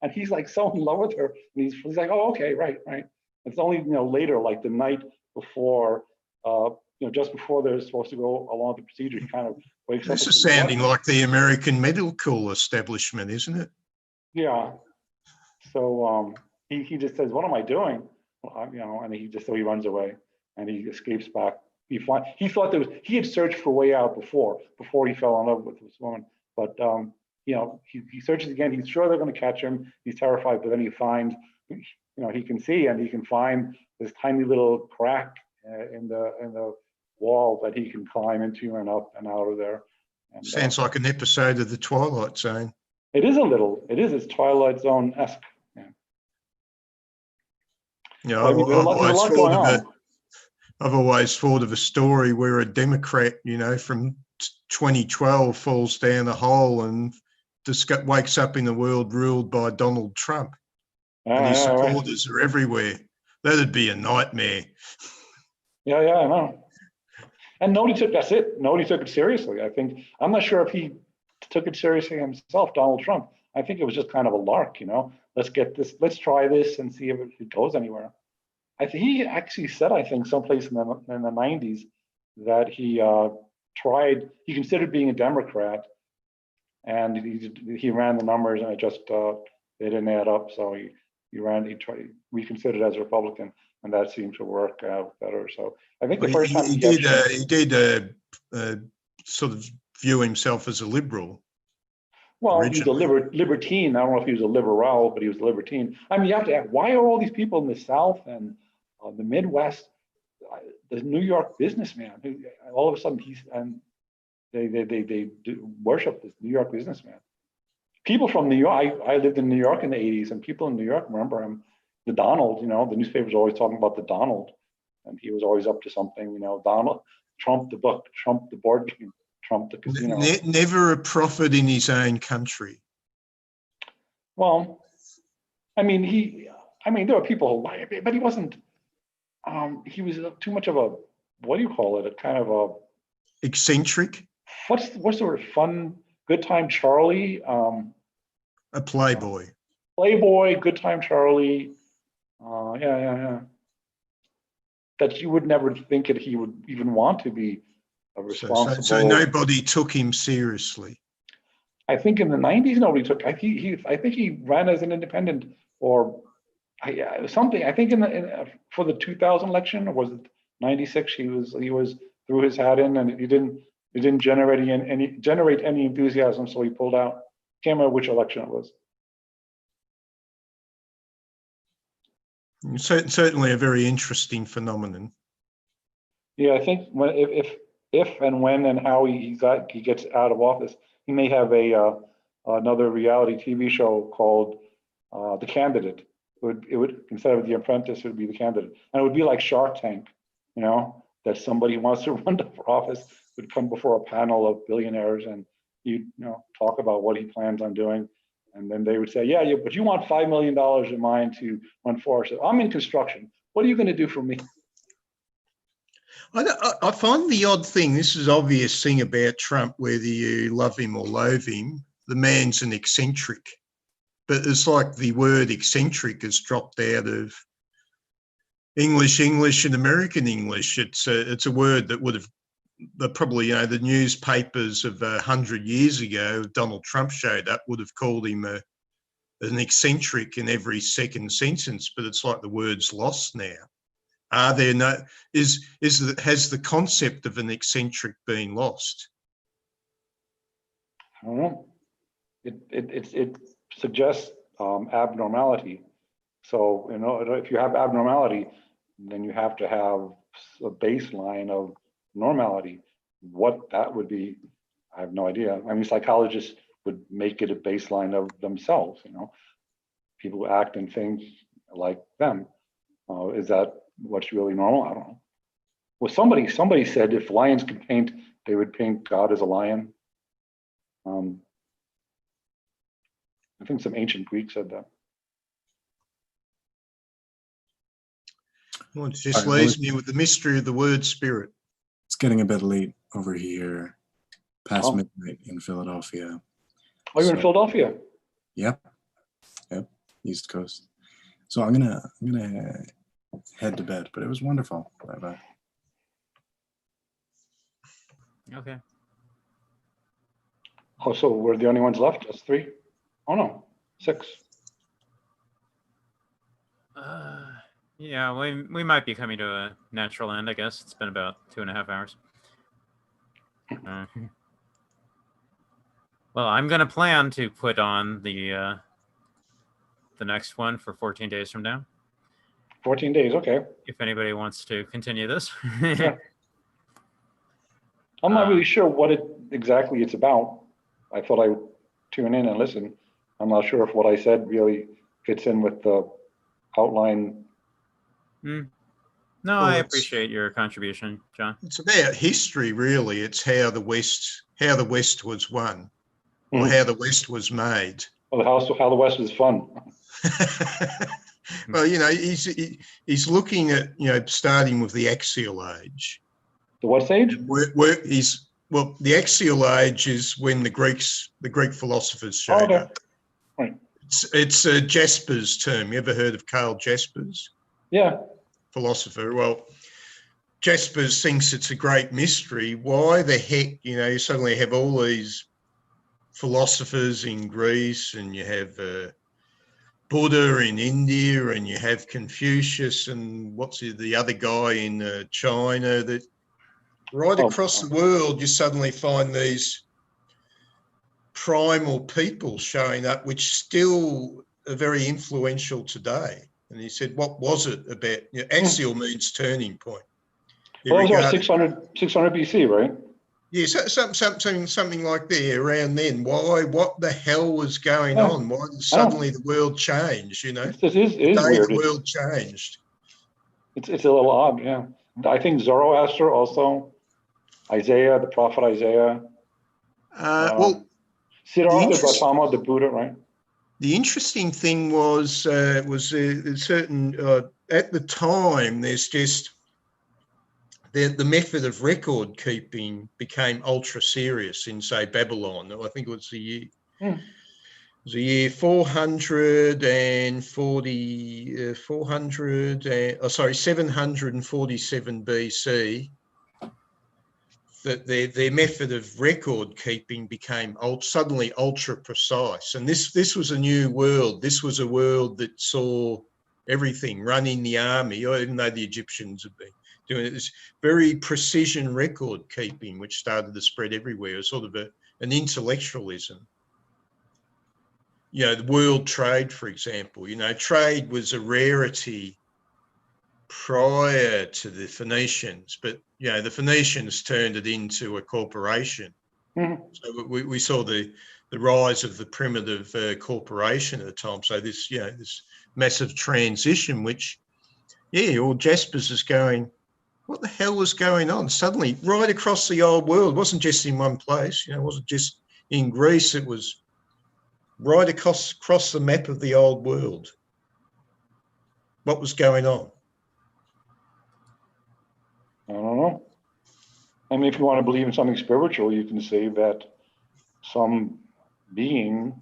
and he's like so in love with her, and he's like, oh, okay, right. It's only later, like the night before, just before they're supposed to go along the procedure, he kind of wakes up. This is sounding like the American medical establishment, isn't it? Yeah. So he just says, what am I doing? And he runs away, and he escapes back. He thought he had searched for a way out before he fell in love with this woman. But he searches again. He's sure they're going to catch him. He's terrified, but then he finds, he can see, and he can find this tiny little crack in the wall that he can climb into and up and out of there. And, sounds like an episode of the Twilight Zone. It is a little. It is. It's Twilight Zone-esque. Yeah, I I've always thought of a story where a Democrat, from 2012 falls down a hole and wakes up in a world ruled by Donald Trump. And his supporters are everywhere. That'd be a nightmare. Yeah, I know. And nobody took it seriously. I'm not sure if he took it seriously himself, Donald Trump. I think it was just kind of a lark, let's get this, let's try this and see if it goes anywhere. I think he actually said, I think someplace in the 90s that he tried, he considered being a Democrat, and he ran the numbers, and it just they didn't add up. So he tried, reconsidered as a Republican, and that seemed to work out better. So I think the first time he did sort of view himself as a liberal. Well, he was a libertine. I don't know if he was a liberal, but he was a libertine. I mean, you have to ask, why are all these people in the South and the Midwest, the New York businessman, who all of a sudden they worship this New York businessman? People from New York, I lived in New York in the 80s, and people in New York remember him. The Donald, the newspapers were always talking about the Donald, and he was always up to something, Donald, Trump the book, Trump the board game, Trump the casino. Never a prophet in his own country. Well, I mean, there were people who, but he wasn't, he was too much of a, what do you call it? A kind of a eccentric. What's the word? Fun, good time Charlie. A playboy. Playboy, good time Charlie. Yeah. That you would never think that he would even want to be a responsible. So nobody took him seriously. I think in the 90s nobody took. I think he ran as an independent, or something. I think for the 2000 election, or was it 96? He was threw his hat in, and he didn't generate any enthusiasm, so he pulled out. Can't remember which election it was. Certainly a very interesting phenomenon. Yeah, I think if and when and how he gets out of office, he may have another reality TV show called The Candidate. It would instead of The Apprentice, it would be The Candidate, and it would be like Shark Tank, that somebody who wants to run for office would come before a panel of billionaires, and he'd talk about what he plans on doing. And then they would say, yeah, but you want $5 million in mine to run for us. I'm in construction. What are you going to do for me? I find the odd thing, this is obvious thing about Trump, whether you love him or loathe him, the man's an eccentric. But it's like the word eccentric has dropped out of English and American English. It's a word that would have probably, the newspapers of 100 years ago, Donald Trump showed up, would have called him an eccentric in every second sentence, but it's like the word's lost now. Has the concept of an eccentric been lost? I don't know. It suggests abnormality. So, if you have abnormality, then you have to have a baseline of normality. What that would be, I have no idea. I mean, psychologists would make it a baseline of themselves. People who act and think like them. Is that what's really normal? I don't know. Well, somebody said if lions could paint, they would paint God as a lion. I think some ancient Greek said that. Well, it just leaves me with the mystery of the word spirit. It's getting a bit late over here, past midnight in Philadelphia. Oh, you're in Philadelphia? Yep, East Coast. So I'm gonna head to bed, but it was wonderful. Bye-bye. Okay. Oh, so we're the only ones left? Just 3? Oh no, 6. Yeah, we might be coming to a natural end, I guess. It's been about 2.5 hours. Well, I'm going to plan to put on the next one for 14 days from now. 14 days, okay. If anybody wants to continue this. Yeah. I'm not really sure what exactly it's about. I thought I would tune in and listen. I'm not sure if what I said really fits in with the outline. No, I appreciate your contribution, John. It's about history, really. It's how the West was won, or how the West was made. Well, how the West was fun. Well, he's looking at starting with the axial age. The what age? The axial age is when the Greek philosophers showed up. Right. It's Jasper's term. You ever heard of Carl Jaspers? Yeah. Philosopher. Well, Jaspers thinks it's a great mystery. Why the heck, you suddenly have all these philosophers in Greece, and you have Buddha in India, and you have Confucius, and what's the other guy in China, that right across the world you suddenly find these primal people showing up, which still are very influential today. And he said, what was it about? Axial means turning point. Well, that was about 600 BC, right? Yeah, something like that around then. Why? What the hell was going on? Why did suddenly the world change? It is weird. The world changed. It's a little odd, yeah. I think Zoroaster also, Isaiah, the prophet Isaiah. Siddhartha Gautama, the Buddha, right? The interesting thing was a certain at the time. There's just the method of record keeping became ultra serious in, say, Babylon. I think it was the year. It was the year 747 BC. That their method of record keeping became suddenly ultra precise, and this was a new world. This was a world that saw everything, running the army, or even though the Egyptians had been doing it, this very precision record keeping, which started to spread everywhere, sort of an intellectualism. The world trade, for example. Trade was a rarity prior to the Phoenicians, but the Phoenicians turned it into a corporation. So we saw the rise of the primitive corporation at the time. So this this massive transition, which all Jaspers is going, what the hell was going on? Suddenly, right across the old world, it wasn't just in one place. It wasn't just in Greece. It was right across the map of the old world. What was going on? I don't know. I mean, if you want to believe in something spiritual, you can say that some being,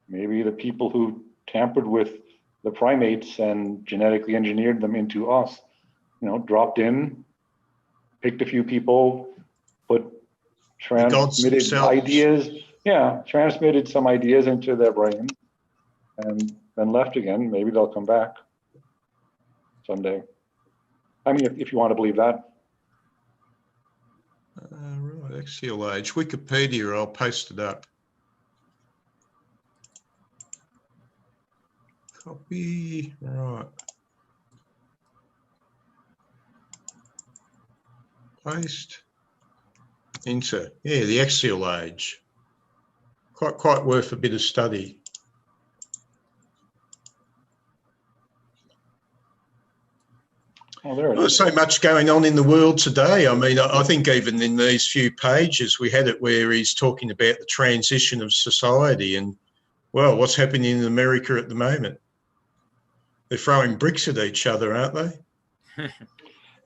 maybe the people who tampered with the primates and genetically engineered them into us, dropped in, picked a few people, transmitted some ideas into their brain, and then left again. Maybe they'll come back someday. I mean, if you want to believe that. Right, axial age. Wikipedia, I'll post it up. Copy, right. Paste, enter. Yeah, the axial age. Quite worth a bit of study. Oh, there it is. There's so much going on in the world today. I mean, I think even in these few pages, we had it where he's talking about the transition of society and, well, what's happening in America at the moment. They're throwing bricks at each other, aren't they?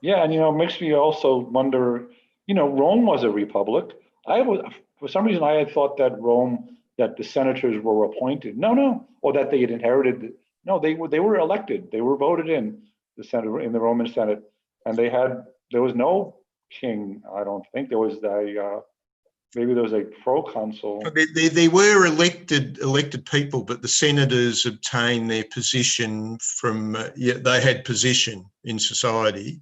Yeah, and it makes me also wonder, Rome was a republic. For some reason, I had thought that that the senators were appointed. No, or that they had inherited. No, they were elected. They were voted in the Roman Senate, and there was no king. I don't think there was maybe there was a proconsul. They were elected people, but the senators obtained their position from they had position in society.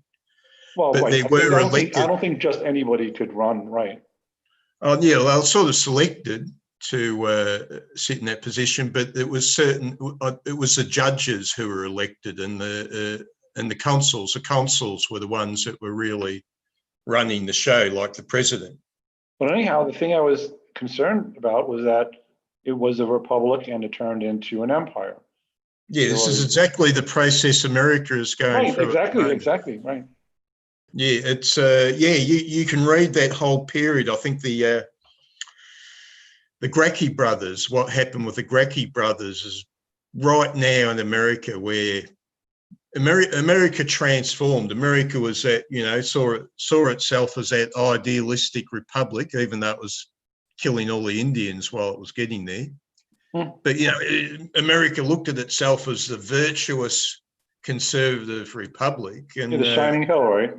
Well, but right. they were elected. I don't think just anybody could run, right? Oh yeah, they were sort of selected to sit in that position, but it was the judges who were elected, and the consuls. The consuls were the ones that were really running the show, like the president. But anyhow, the thing I was concerned about was that it was a republic and it turned into an empire. Yeah, this is exactly the process America is going through. Exactly, right. Yeah, it's you can read that whole period. I think the Gracchi brothers, what happened with the Gracchi brothers is right now in America, where America transformed. America was that, saw itself as that idealistic republic, even though it was killing all the Indians while it was getting there. But, you know, America looked at itself as the virtuous conservative republic. And The shining hill, right?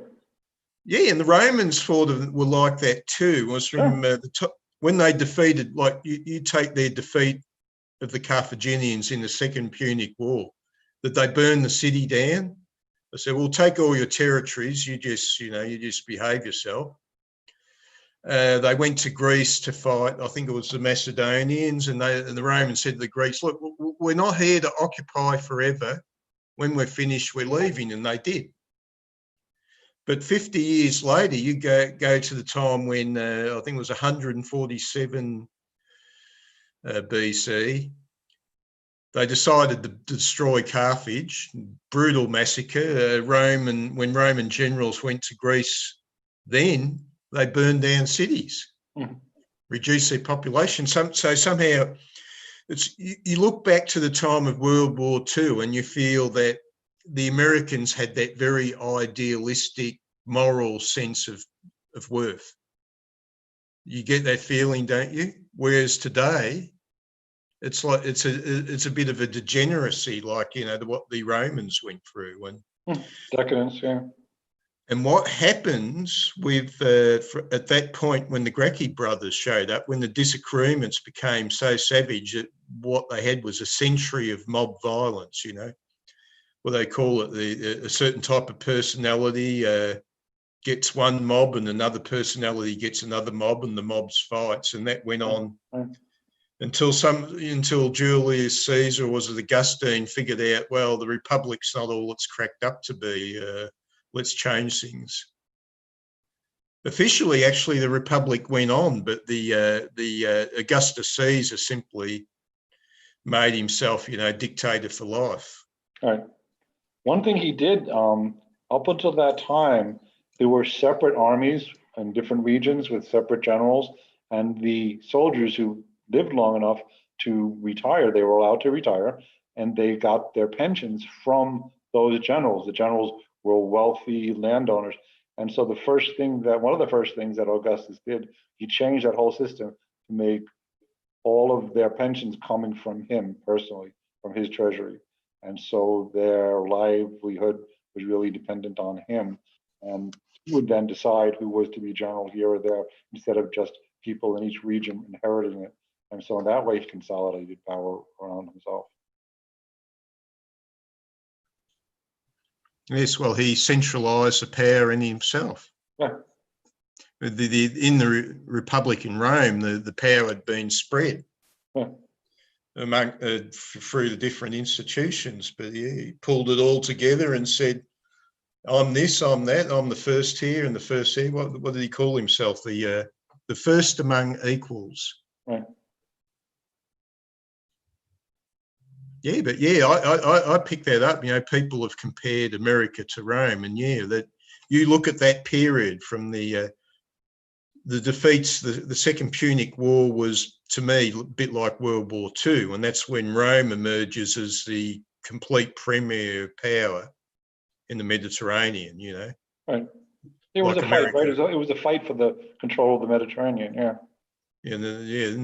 yeah, and the Romans sort of were like that too. It was from the top, when they defeated, like you take their defeat of the Carthaginians in the Second Punic War, that they burned the city down. They said, "We'll take all your territories. You just behave yourself." They went to Greece to fight. I think it was the Macedonians, and the Romans said to the Greeks, "Look, we're not here to occupy forever. When we're finished, we're leaving," and they did. But 50 years later, you go to the time when I think it was 147 BC. They decided to destroy Carthage, brutal massacre. When Roman generals went to Greece, then they burned down cities, reduced their population. So somehow, you look back to the time of World War II, and you feel that the Americans had that very idealistic, moral sense of worth. You get that feeling, don't you? Whereas today, it's like it's a bit of a degeneracy, like, you know, what the Romans went through, and decadence, yeah. And what happens with at that point when the Gracchi brothers showed up, when the disagreements became so savage, that what they had was a century of mob violence, you know. Well, they call it a certain type of personality gets one mob and another personality gets another mob, and the mobs fights, and that went on until Julius Caesar, was it Augustine, figured out, well, the Republic's not all it's cracked up to be. Let's change things. Officially, actually, the Republic went on, but the Augustus Caesar simply made himself, you know, dictator for life. Right. One thing he did, up until that time, there were separate armies in different regions with separate generals, and the soldiers who lived long enough to retire, they were allowed to retire, and they got their pensions from those generals. The generals were wealthy landowners. And so one of the first things that Augustus did, he changed that whole system to make all of their pensions coming from him personally, from his treasury. And so their livelihood was really dependent on him. And he would then decide who was to be general here or there, instead of just people in each region inheriting it. And so in that way, he consolidated power around himself. Yes, well, he centralised the power in himself. Yeah. In the Republic in Rome, the power had been spread among through the different institutions, but yeah, he pulled it all together and said, "I'm this, I'm that, I'm the first here and the first here." What did he call himself? The first among equals. Right. Yeah, but yeah, I picked that up. You know, people have compared America to Rome, and yeah, that you look at that period from the defeats. The Second Punic War was, to me, a bit like World War II, and that's when Rome emerges as the complete premier power in the Mediterranean. You know, right? It was like a fight, right? It was a fight for the control of the Mediterranean. Yeah. And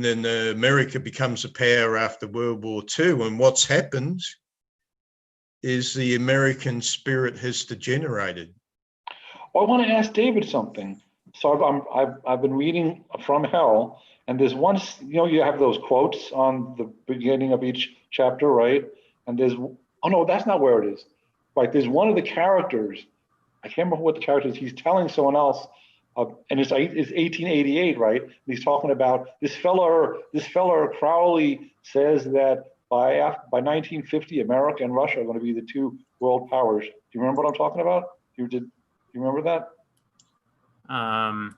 then America becomes a power after World War II, and what's happened is the American spirit has degenerated. I want to ask David something. So I've been reading From Hell, and there's one, you know, you have those quotes on the beginning of each chapter, right? And there's, oh no, that's not where it is. Right, there's one of the characters, I can't remember what the character is, he's telling someone else, and it's 1888, right? And he's talking about this fella Crowley says that by 1950, America and Russia are going to be the two world powers. Do you remember what I'm talking about? Do you remember that? I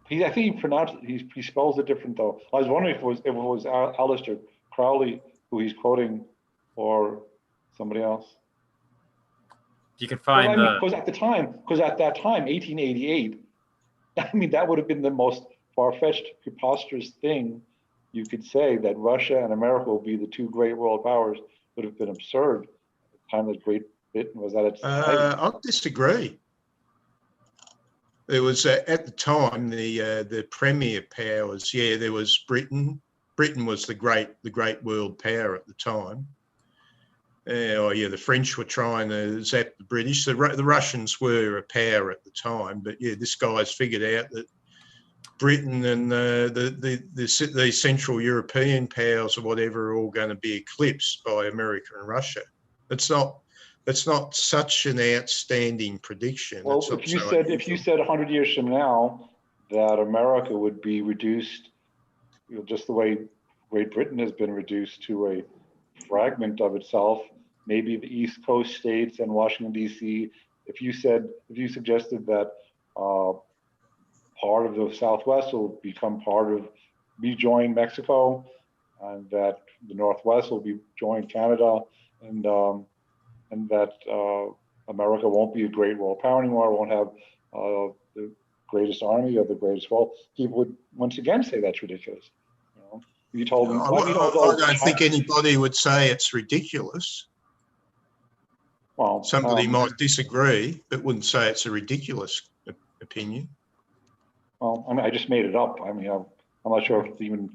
think he pronounced it, he spells it different though. I was wondering if it was Aleister Crowley who he's quoting, or somebody else. You can find because at that time, 1888. I mean, that would have been the most far-fetched, preposterous thing you could say, that Russia and America will be the two great world powers. Would have been absurd. At the time that Great Britain was at its height. I disagree. There was at the time the premier powers. Yeah, there was Britain, Britain was the great world power at the time. The French were trying to zap the British. The Russians were a power at the time, but yeah, this guy's figured out that Britain and the Central European powers or whatever are all going to be eclipsed by America and Russia. That's not such an outstanding prediction. Well, if you said 100 years from now that America would be reduced, just the way Great Britain has been reduced to a fragment of itself, maybe the East Coast states and Washington D.C. If you suggested that part of the Southwest will rejoin Mexico, and that the Northwest will join Canada, and that America won't be a great world power anymore, won't have the greatest army or the greatest world, people would once again say that's ridiculous. You told them. I don't think anybody would say it's ridiculous. Well, somebody might disagree, but wouldn't say it's a ridiculous opinion. Well, I mean, I just made it up. I mean, I'm not sure if it even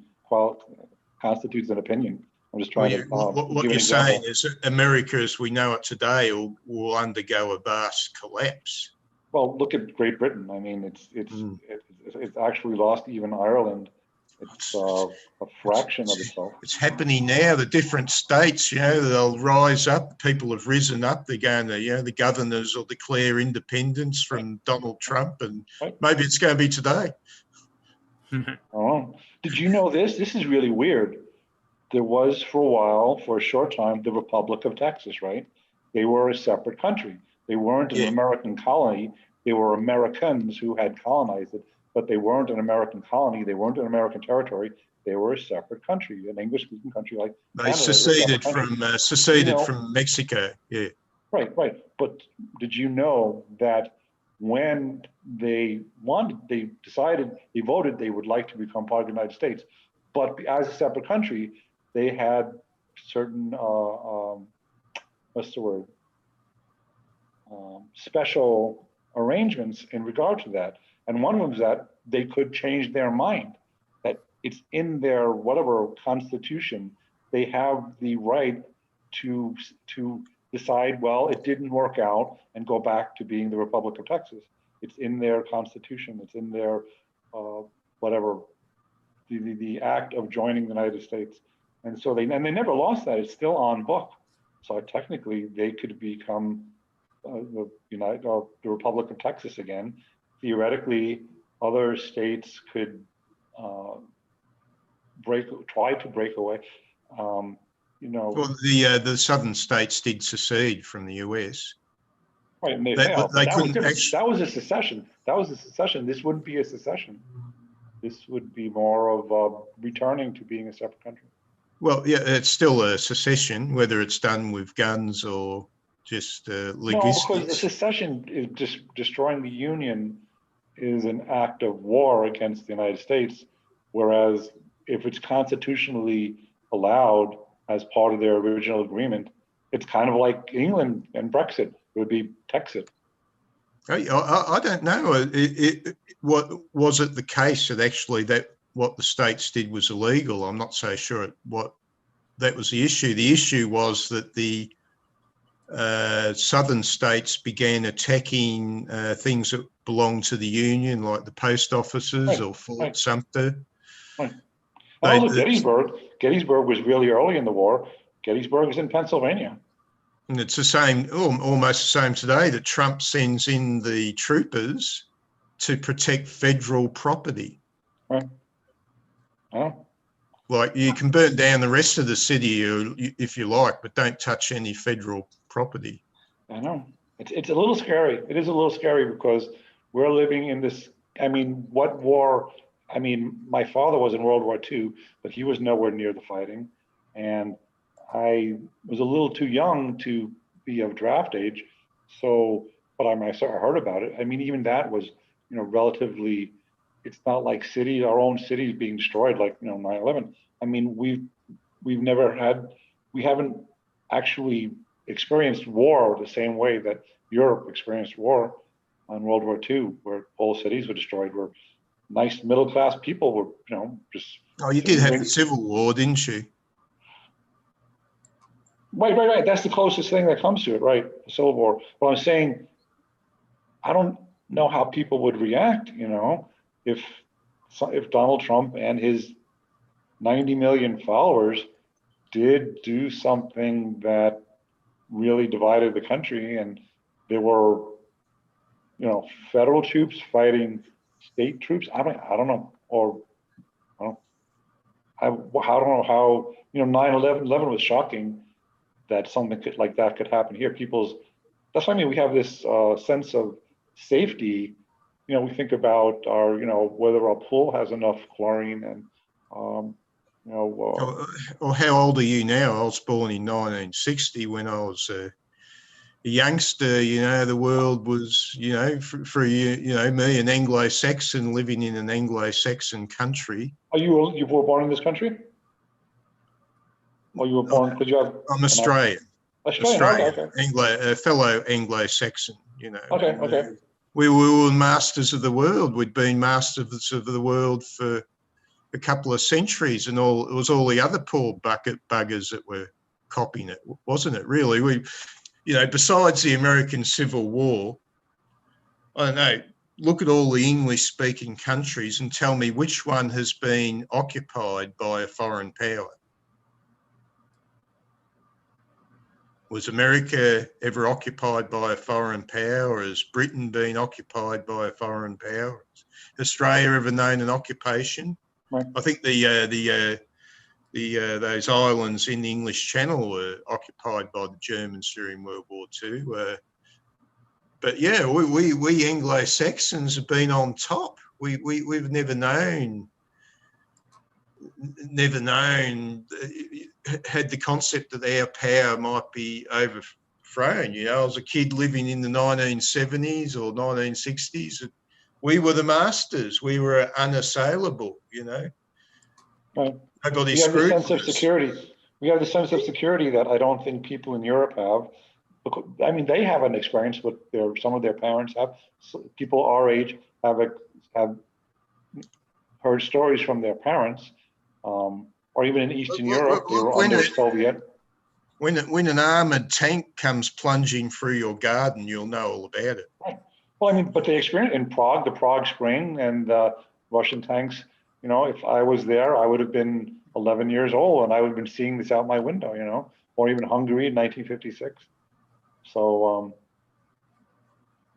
constitutes an opinion. I'm just trying to. What you're saying is that America, as we know it today, will undergo a vast collapse. Well, look at Great Britain. I mean, it's actually lost even Ireland. It's a fraction of itself. It's happening now. The different states, they'll rise up. People have risen up. They're going to, the governors will declare independence from Donald Trump, and maybe it's going to be today. Oh, did you know this? This is really weird. There was for a short time, the Republic of Texas, right? They were a separate country. They weren't an American colony. They were Americans who had colonized it. But they weren't an American colony. They weren't an American territory. They were a separate country, an English-speaking country like They seceded from Mexico. Yeah. Right. But did you know that when they decided, they voted, they would like to become part of the United States, but as a separate country, they had certain special arrangements in regard to that. And one of them is that they could change their mind, that it's in their whatever constitution, they have the right to decide, well, it didn't work out, and go back to being the Republic of Texas. It's in their constitution. It's in their the act of joining the United States. And so they never lost that. It's still on book. So technically, they could become the Republic of Texas again. Theoretically, other states could try to break away. Well, the southern states did secede from the US. Right, and they failed. That was a secession. This wouldn't be a secession. This would be more of returning to being a separate country. Well, yeah, it's still a secession, whether it's done with guns or just linguistics. No, because the secession is just destroying the Union is an act of war against the United States, whereas if it's constitutionally allowed as part of their original agreement, it's kind of like England and Brexit. It would be Texit. I don't know. What was it the case that actually what the states did was illegal? I'm not so sure what that was the issue. The issue was that the southern states began attacking things that belonged to the Union, like the post offices or Fort Sumter. Right. Also, Gettysburg. Gettysburg was really early in the war. Gettysburg is in Pennsylvania. And it's the same, almost the same today, that Trump sends in the troopers to protect federal property. Right. Oh. Like, you can burn down the rest of the city if you like, but don't touch any federal property. I know. It's a little scary. It is a little scary because we're living in this, what war? My father was in World War II, but he was nowhere near the fighting. And I was a little too young to be of draft age. So, but I heard about it. Even that was, relatively, it's not like our own cities being destroyed like, 9/11. We haven't actually experienced war the same way that Europe experienced war on World War II, where whole cities were destroyed, where nice middle-class people were, just Oh, you did have the Civil War, didn't you? Right. That's the closest thing that comes to it, right? The Civil War. But I'm saying, I don't know how people would react, if Donald Trump and his 90 million followers did do something that really divided the country, and there were, federal troops fighting state troops. I don't know, or I don't know how, 9/11 was shocking that something like that could happen here. That's what I mean. We have this sense of safety. We think about our, whether our pool has enough chlorine and, or how old are you now? I was born in 1960 when I was a youngster. The world was, for me, an Anglo-Saxon living in an Anglo-Saxon country. You were born in this country? Or you were born because you have? I'm Australian. Australian. Okay. Fellow Anglo-Saxon. Okay. We were masters of the world. We'd been masters of the world for a couple of centuries, and it was all the other poor bucket buggers that were copying it, wasn't it? Really, besides the American Civil War, I don't know. Look at all the English-speaking countries and tell me which one has been occupied by a foreign power. Was America ever occupied by a foreign power? Has Britain been occupied by a foreign power? Has Australia ever known an occupation? Right. I think those islands in the English Channel were occupied by the Germans during World War II. But yeah, we Anglo-Saxons have been on top. We've never known, had the concept that our power might be overthrown. I was a kid living in the 1970s or 1960s. We were the masters. We were unassailable, Right. Nobody We have the screwed sense of us. security. We have the sense of security that I don't think people in Europe have. I mean, they haven't experienced what some of their parents have. So people our age have heard stories from their parents, or even in Eastern Europe, they were under Soviet. When an armoured tank comes plunging through your garden, you'll know all about it. Right. Well, I mean, but they experienced in Prague, the Prague Spring, and Russian tanks. If I was there, I would have been 11 years old, and I would have been seeing this out my window. Or even Hungary in 1956. So,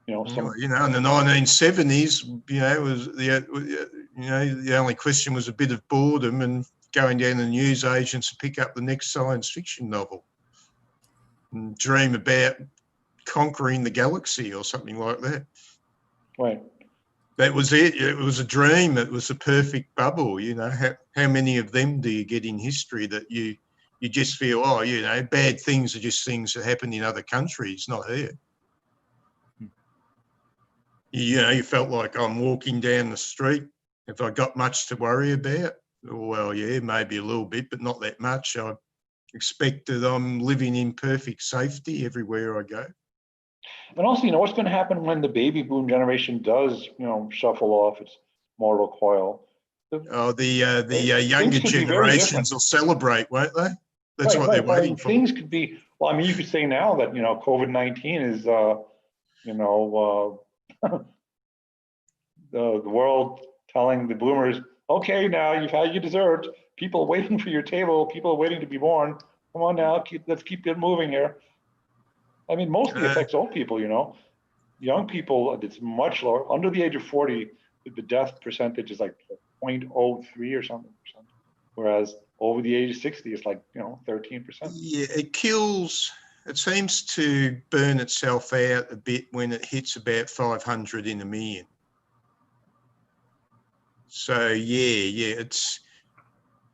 in the 1970s, it was the only question was a bit of boredom and going down to the news agents to pick up the next science fiction novel and dream about conquering the galaxy or something like that. Right. That was it. It was a dream. It was a perfect bubble. How many of them do you get in history that you just feel, bad things are just things that happen in other countries, not here. You felt like I'm walking down the street. Have I got much to worry about? Well, yeah, maybe a little bit, but not that much. I expect that I'm living in perfect safety everywhere I go. And also, what's going to happen when the baby boom generation does, shuffle off its mortal coil? The younger generations will celebrate, won't they? That's what they're waiting for. Things could be, well, I mean, you could say now that, COVID-19 is, the world telling the boomers, okay, now you've had your dessert. People waiting for your table. People waiting to be born. Come on now, let's keep it moving here. I mean, mostly affects old people, Young people, it's much lower. Under the age of 40, the death percentage is like 0.03 or something. Whereas over the age of 60, it's like, 13%. Yeah, it seems to burn itself out a bit when it hits about 500 in a million. So yeah,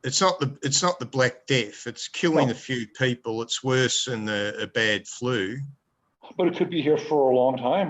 it's not the Black Death. It's killing a few people. It's worse than a bad flu. But it could be here for a long time.